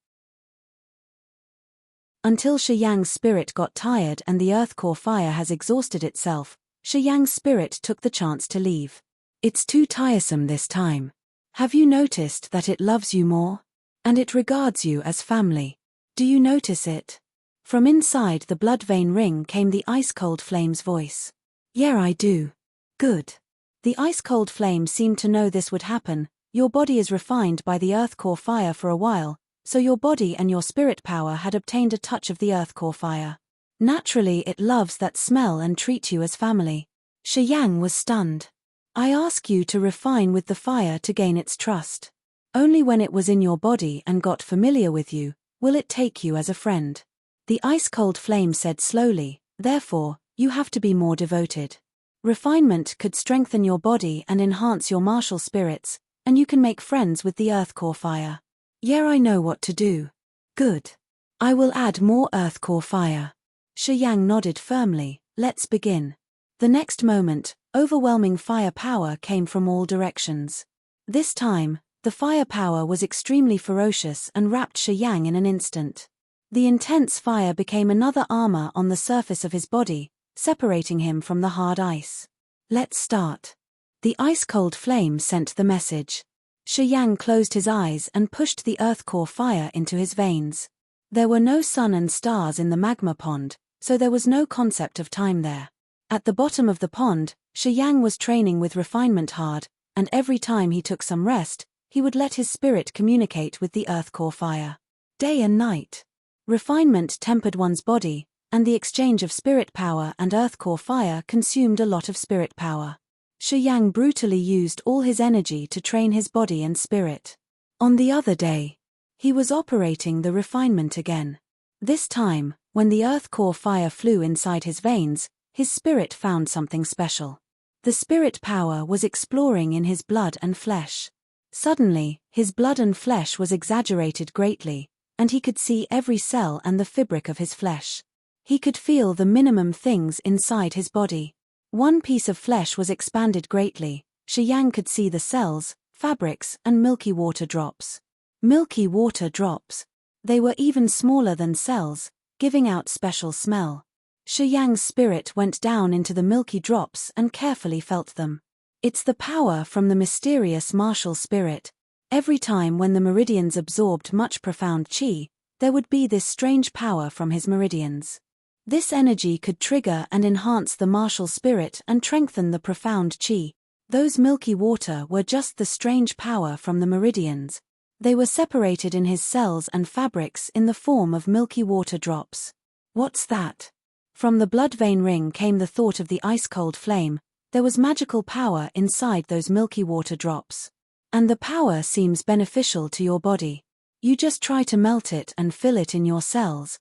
Until Shi Yang's spirit got tired and the earth core fire has exhausted itself, Shi Yang's spirit took the chance to leave. It's too tiresome this time. Have you noticed that it loves you more? And it regards you as family. Do you notice it? From inside the blood vein ring came the ice-cold flame's voice. Yeah, I do. Good. The ice-cold flame seemed to know this would happen. Your body is refined by the earth core fire for a while, so your body and your spirit power had obtained a touch of the earth core fire. Naturally it loves that smell and treat you as family. Shi Yang was stunned. I ask you to refine with the fire to gain its trust. Only when it was in your body and got familiar with you, will it take you as a friend. The ice-cold flame said slowly, therefore, you have to be more devoted. Refinement could strengthen your body and enhance your martial spirits, and you can make friends with the earth core fire. Yeah, I know what to do. Good. I will add more earth core fire. Shi Yang nodded firmly. Let's begin. The next moment, overwhelming fire power came from all directions. This time, the fire power was extremely ferocious and wrapped Shi Yang in an instant. The intense fire became another armor on the surface of his body, separating him from the hard ice. Let's start. The ice-cold flame sent the message. Shi Yang closed his eyes and pushed the earth core fire into his veins. There were no sun and stars in the magma pond, so there was no concept of time there. At the bottom of the pond, Shi Yang was training with refinement hard, and every time he took some rest, he would let his spirit communicate with the earth core fire. Day and night. Refinement tempered one's body, and the exchange of spirit power and earth core fire consumed a lot of spirit power. Shi Yang brutally used all his energy to train his body and spirit. On the other day, he was operating the refinement again. This time, when the earth core fire flew inside his veins, his spirit found something special. The spirit power was exploring in his blood and flesh. Suddenly, his blood and flesh was exaggerated greatly, and he could see every cell and the fabric of his flesh. He could feel the minimum things inside his body. One piece of flesh was expanded greatly. Shi Yang could see the cells, fabrics, and milky water drops. Milky water drops. They were even smaller than cells, giving out special smell. Shi Yang's spirit went down into the milky drops and carefully felt them. It's the power from the mysterious martial spirit. Every time when the meridians absorbed much profound qi, there would be this strange power from his meridians. This energy could trigger and enhance the martial spirit and strengthen the profound qi. Those milky water were just the strange power from the meridians. They were separated in his cells and fabrics in the form of milky water drops. What's that? From the blood vein ring came the thought of the ice-cold flame. There was magical power inside those milky water drops. And the power seems beneficial to your body. You just try to melt it and fill it in your cells.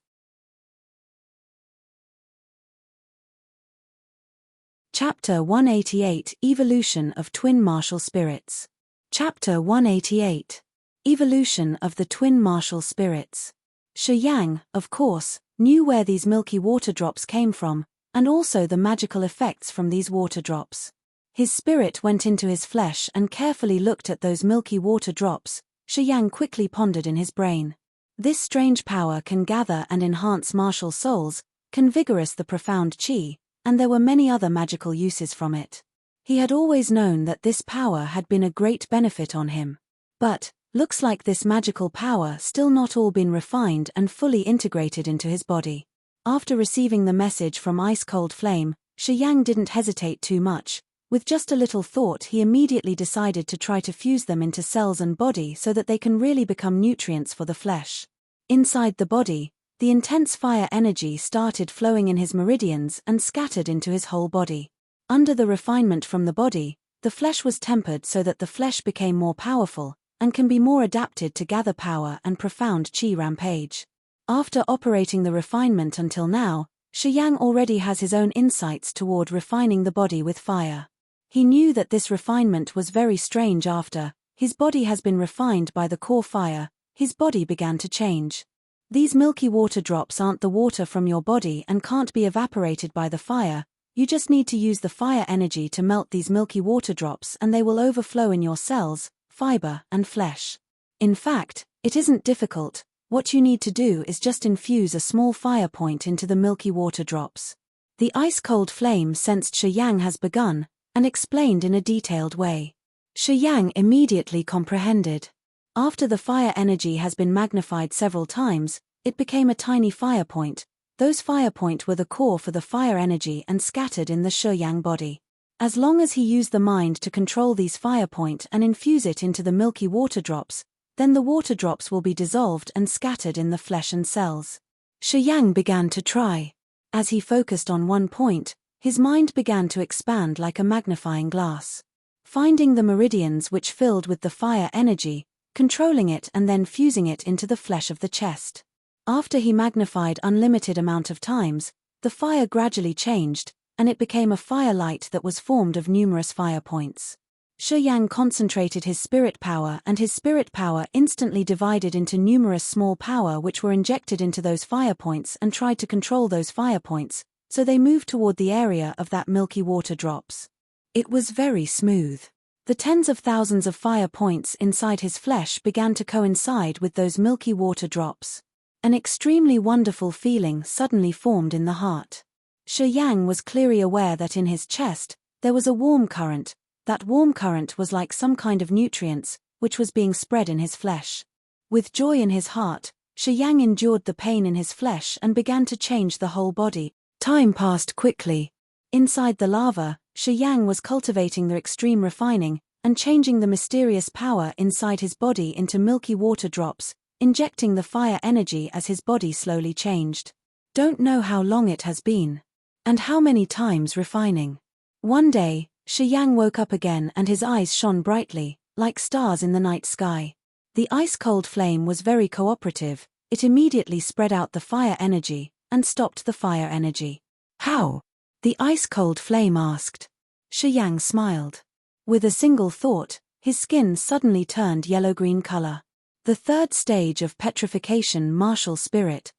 Chapter 188 Evolution of Twin Martial Spirits. Chapter 188 Evolution of the Twin Martial Spirits. Shi Yang, of course, knew where these milky water drops came from, and also the magical effects from these water drops. His spirit went into his flesh and carefully looked at those milky water drops. Shi Yang quickly pondered in his brain. This strange power can gather and enhance martial souls, can vigorous the profound qi, and there were many other magical uses from it. He had always known that this power had been a great benefit on him. But, Looks like this magical power still not all been refined and fully integrated into his body. After receiving the message from Ice-Cold Flame, Shi Yang didn't hesitate too much. With just a little thought, he immediately decided to try to fuse them into cells and body so that they can really become nutrients for the flesh. Inside the body, the intense fire energy started flowing in his meridians and scattered into his whole body. Under the refinement from the body, the flesh was tempered so that the flesh became more powerful and can be more adapted to gather power and profound chi rampage. After operating the refinement until now, Shi Yang already has his own insights toward refining the body with fire. He knew that this refinement was very strange. After his body has been refined by the core fire, his body began to change. These milky water drops aren't the water from your body and can't be evaporated by the fire. You just need to use the fire energy to melt these milky water drops and they will overflow in your cells, fiber, and flesh. In fact, it isn't difficult. What you need to do is just infuse a small fire point into the milky water drops. The Ice-Cold Flame sensed Shi Yang has begun, and explained in a detailed way. Shi Yang immediately comprehended. After the fire energy has been magnified several times, it became a tiny fire point. Those fire point were the core for the fire energy and scattered in the Shi Yang body. As long as he used the mind to control these fire point and infuse it into the milky water drops, then the water drops will be dissolved and scattered in the flesh and cells. Shi Yang began to try. As he focused on one point, his mind began to expand like a magnifying glass. Finding the meridians which filled with the fire energy, controlling it and then fusing it into the flesh of the chest. After he magnified unlimited amount of times, the fire gradually changed, and it became a fire light that was formed of numerous fire points. Shi Yang concentrated his spirit power and his spirit power instantly divided into numerous small power which were injected into those fire points and tried to control those fire points, so they moved toward the area of that milky water drops. It was very smooth. The tens of thousands of fire points inside his flesh began to coincide with those milky water drops. An extremely wonderful feeling suddenly formed in the heart. Shi Yang was clearly aware that in his chest, there was a warm current. That warm current was like some kind of nutrients, which was being spread in his flesh. With joy in his heart, Shi Yang endured the pain in his flesh and began to change the whole body. Time passed quickly. Inside the lava, Shi Yang was cultivating the extreme refining, and changing the mysterious power inside his body into milky water drops, injecting the fire energy as his body slowly changed. Don't know how long it has been. And how many times refining. One day, Shi Yang woke up again and his eyes shone brightly, like stars in the night sky. The Ice-Cold Flame was very cooperative. It immediately spread out the fire energy, and stopped the fire energy. How? The Ice-Cold Flame asked. Shi Yang smiled. With a single thought, his skin suddenly turned yellow-green color. The third stage of petrification. Martial spirit.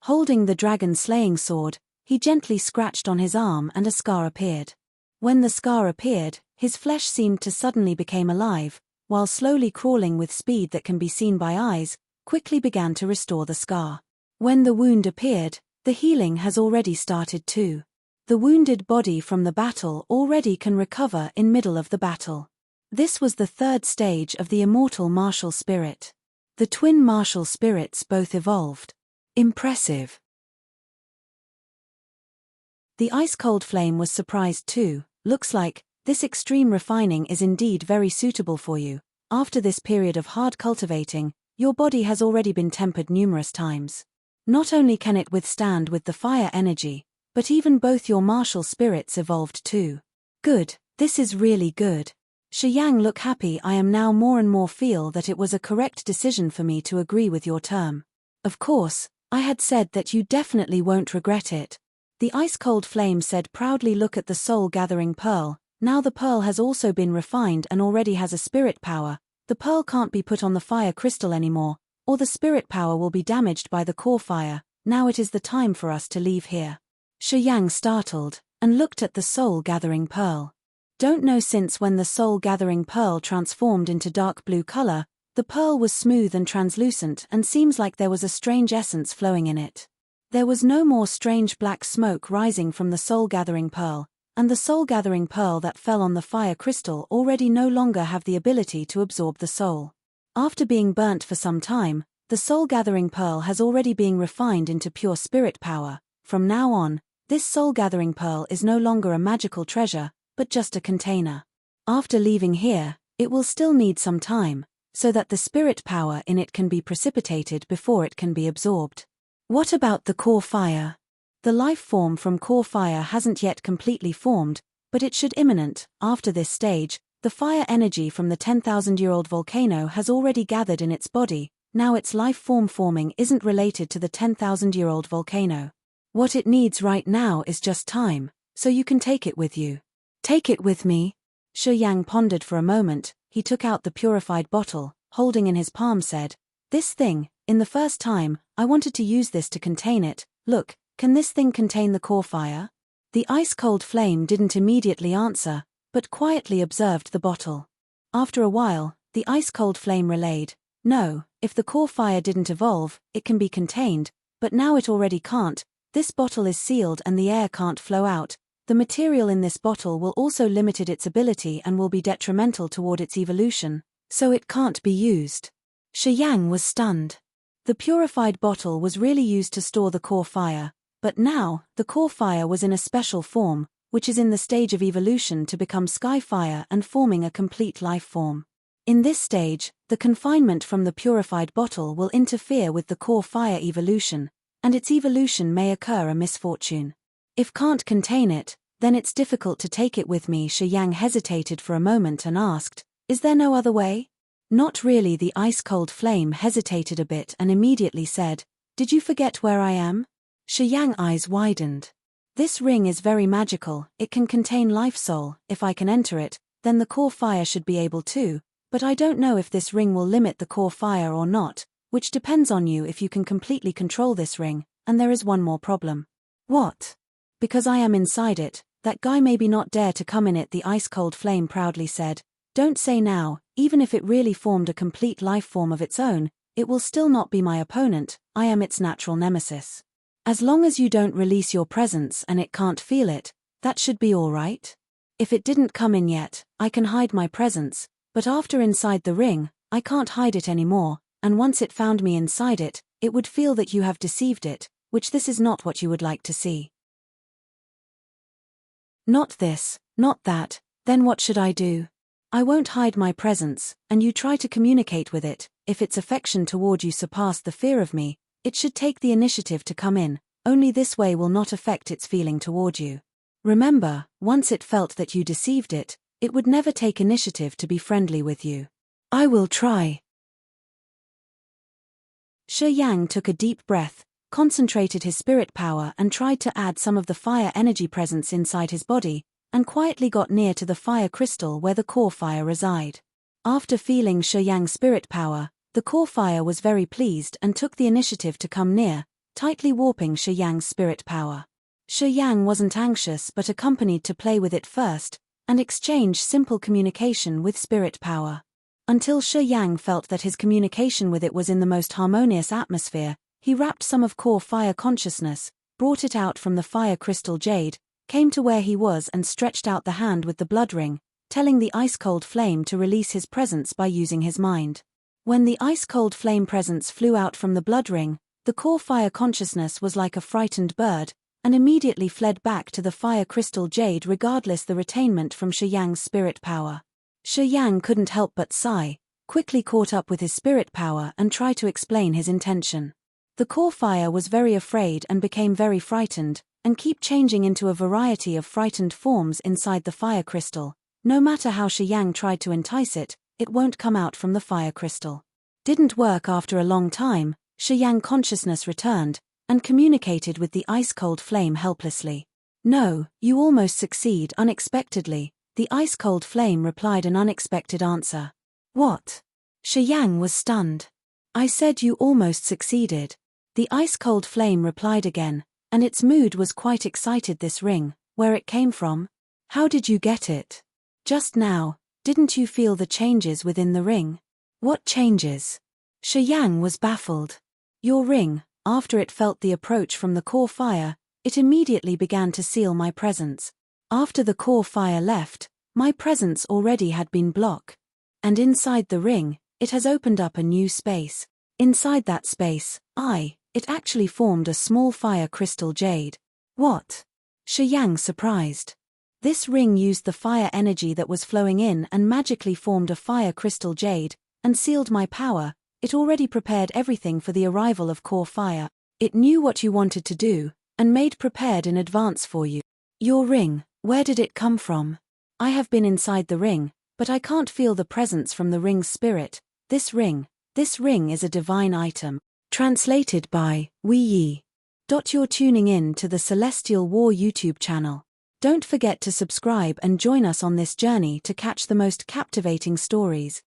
Holding the dragon-slaying sword, he gently scratched on his arm and a scar appeared. When the scar appeared, his flesh seemed to suddenly become alive, while slowly crawling with speed that can be seen by eyes, quickly began to restore the scar. When the wound appeared, the healing has already started too. The wounded body from the battle already can recover in middle of the battle. This was the third stage of the immortal martial spirit. The twin martial spirits both evolved. Impressive. The Ice-Cold Flame was surprised too. Looks like this extreme refining is indeed very suitable for you. After this period of hard cultivating, your body has already been tempered numerous times. Not only can it withstand with the fire energy, but even both your martial spirits evolved too. Good, this is really good. Shi Yang look happy. I am now more and more feel that it was a correct decision for me to agree with your term. Of course, I had said that you definitely won't regret it. The Ice-Cold Flame said proudly. Look at the soul-gathering pearl. Now the pearl has also been refined and already has a spirit power. The pearl can't be put on the fire crystal anymore, or the spirit power will be damaged by the core fire. Now it is the time for us to leave here. Shi Yang startled, and looked at the soul-gathering pearl. Don't know since when the soul-gathering pearl transformed into dark blue color. The pearl was smooth and translucent and seems like there was a strange essence flowing in it. There was no more strange black smoke rising from the soul-gathering pearl, and the soul-gathering pearl that fell on the fire crystal already no longer have the ability to absorb the soul. After being burnt for some time, the soul-gathering pearl has already been refined into pure spirit power. From now on, this soul-gathering pearl is no longer a magical treasure, but just a container. After leaving here, it will still need some time, so that the spirit power in it can be precipitated before it can be absorbed. What about the core fire? The life form from core fire hasn't yet completely formed, but it should imminent. After this stage, the fire energy from the 10,000-year-old volcano has already gathered in its body. Now its life form forming isn't related to the 10,000-year-old volcano. What it needs right now is just time, so you can take it with you. Take it with me? Shi Yang pondered for a moment. He took out the purified bottle, holding in his palm said, "This thing, in the first time, I wanted to use this to contain it. Look, can this thing contain the core fire?" The ice-cold flame didn't immediately answer, but quietly observed the bottle. After a while, the ice-cold flame relayed, "No, if the core fire didn't evolve, it can be contained, but now it already can't. This bottle is sealed and the air can't flow out. The material in this bottle will also limit its ability and will be detrimental toward its evolution, so it can't be used." Shi Yang was stunned. The purified bottle was really used to store the core fire, but now, the core fire was in a special form, which is in the stage of evolution to become sky fire and forming a complete life form. In this stage, the confinement from the purified bottle will interfere with the core fire evolution, and its evolution may occur a misfortune. If can't contain it, then it's difficult to take it with me. Shi Yang hesitated for a moment and asked, "Is there no other way?" "Not really." The ice-cold flame hesitated a bit and immediately said, "Did you forget where I am?" Shi Yang's eyes widened. "This ring is very magical, it can contain life soul. If I can enter it, then the core fire should be able to, but I don't know if this ring will limit the core fire or not, which depends on you if you can completely control this ring, and there is one more problem." "What?" "Because I am inside it, that guy maybe not dare to come in it," the ice-cold flame proudly said. "Don't say now, even if it really formed a complete life form of its own, it will still not be my opponent. I am its natural nemesis. As long as you don't release your presence and it can't feel it, that should be all right. If it didn't come in yet, I can hide my presence, but after inside the ring, I can't hide it anymore, and once it found me inside it, it would feel that you have deceived it, which this is not what you would like to see." "Not this, not that, then what should I do?" "I won't hide my presence, and you try to communicate with it. If its affection toward you surpass the fear of me, it should take the initiative to come in. Only this way will not affect its feeling toward you. Remember, once it felt that you deceived it, it would never take initiative to be friendly with you." "I will try." Shi Yang took a deep breath, concentrated his spirit power and tried to add some of the fire energy presence inside his body, and quietly got near to the fire crystal where the core fire reside. After feeling Shi Yang's spirit power, the core fire was very pleased and took the initiative to come near, tightly warping Shi Yang's spirit power. Shi Yang wasn't anxious but accompanied to play with it first, and exchange simple communication with spirit power. Until Shi Yang felt that his communication with it was in the most harmonious atmosphere, he wrapped some of core fire consciousness, brought it out from the fire crystal jade, came to where he was and stretched out the hand with the blood ring, telling the ice-cold flame to release his presence by using his mind. When the ice-cold flame presence flew out from the blood ring, the core fire consciousness was like a frightened bird, and immediately fled back to the fire crystal jade regardless the retainment from Shi Yang's spirit power. Shi Yang couldn't help but sigh, quickly caught up with his spirit power and tried to explain his intention. The core fire was very afraid and became very frightened, and keep changing into a variety of frightened forms inside the fire crystal. No matter how Shi Yang tried to entice it, it won't come out from the fire crystal. Didn't work. After a long time, Shi Yang consciousness returned, and communicated with the ice-cold flame helplessly. "No, you almost succeed unexpectedly," the ice-cold flame replied, an unexpected answer. "What?" Shi Yang was stunned. "I said you almost succeeded," the ice-cold flame replied again, and its mood was quite excited. "This ring, where it came from? How did you get it?" "Just now, didn't you feel the changes within the ring?" "What changes?" Shi Yang was baffled. "Your ring, after it felt the approach from the core fire, it immediately began to seal my presence. After the core fire left, my presence already had been blocked. And inside the ring, it has opened up a new space. Inside that space, it actually formed a small fire crystal jade. What? Shi Yang surprised. This ring used the fire energy that was flowing in and magically formed a fire crystal jade, and sealed my power. It already prepared everything for the arrival of core fire. It knew what you wanted to do, and made prepared in advance for you. Your ring, where did it come from? I have been inside the ring, but I can't feel the presence from the ring's spirit. This ring is a divine item. Translated by Wei Yi. You're tuning in to the Celestial War YouTube channel. Don't forget to subscribe and join us on this journey to catch the most captivating stories.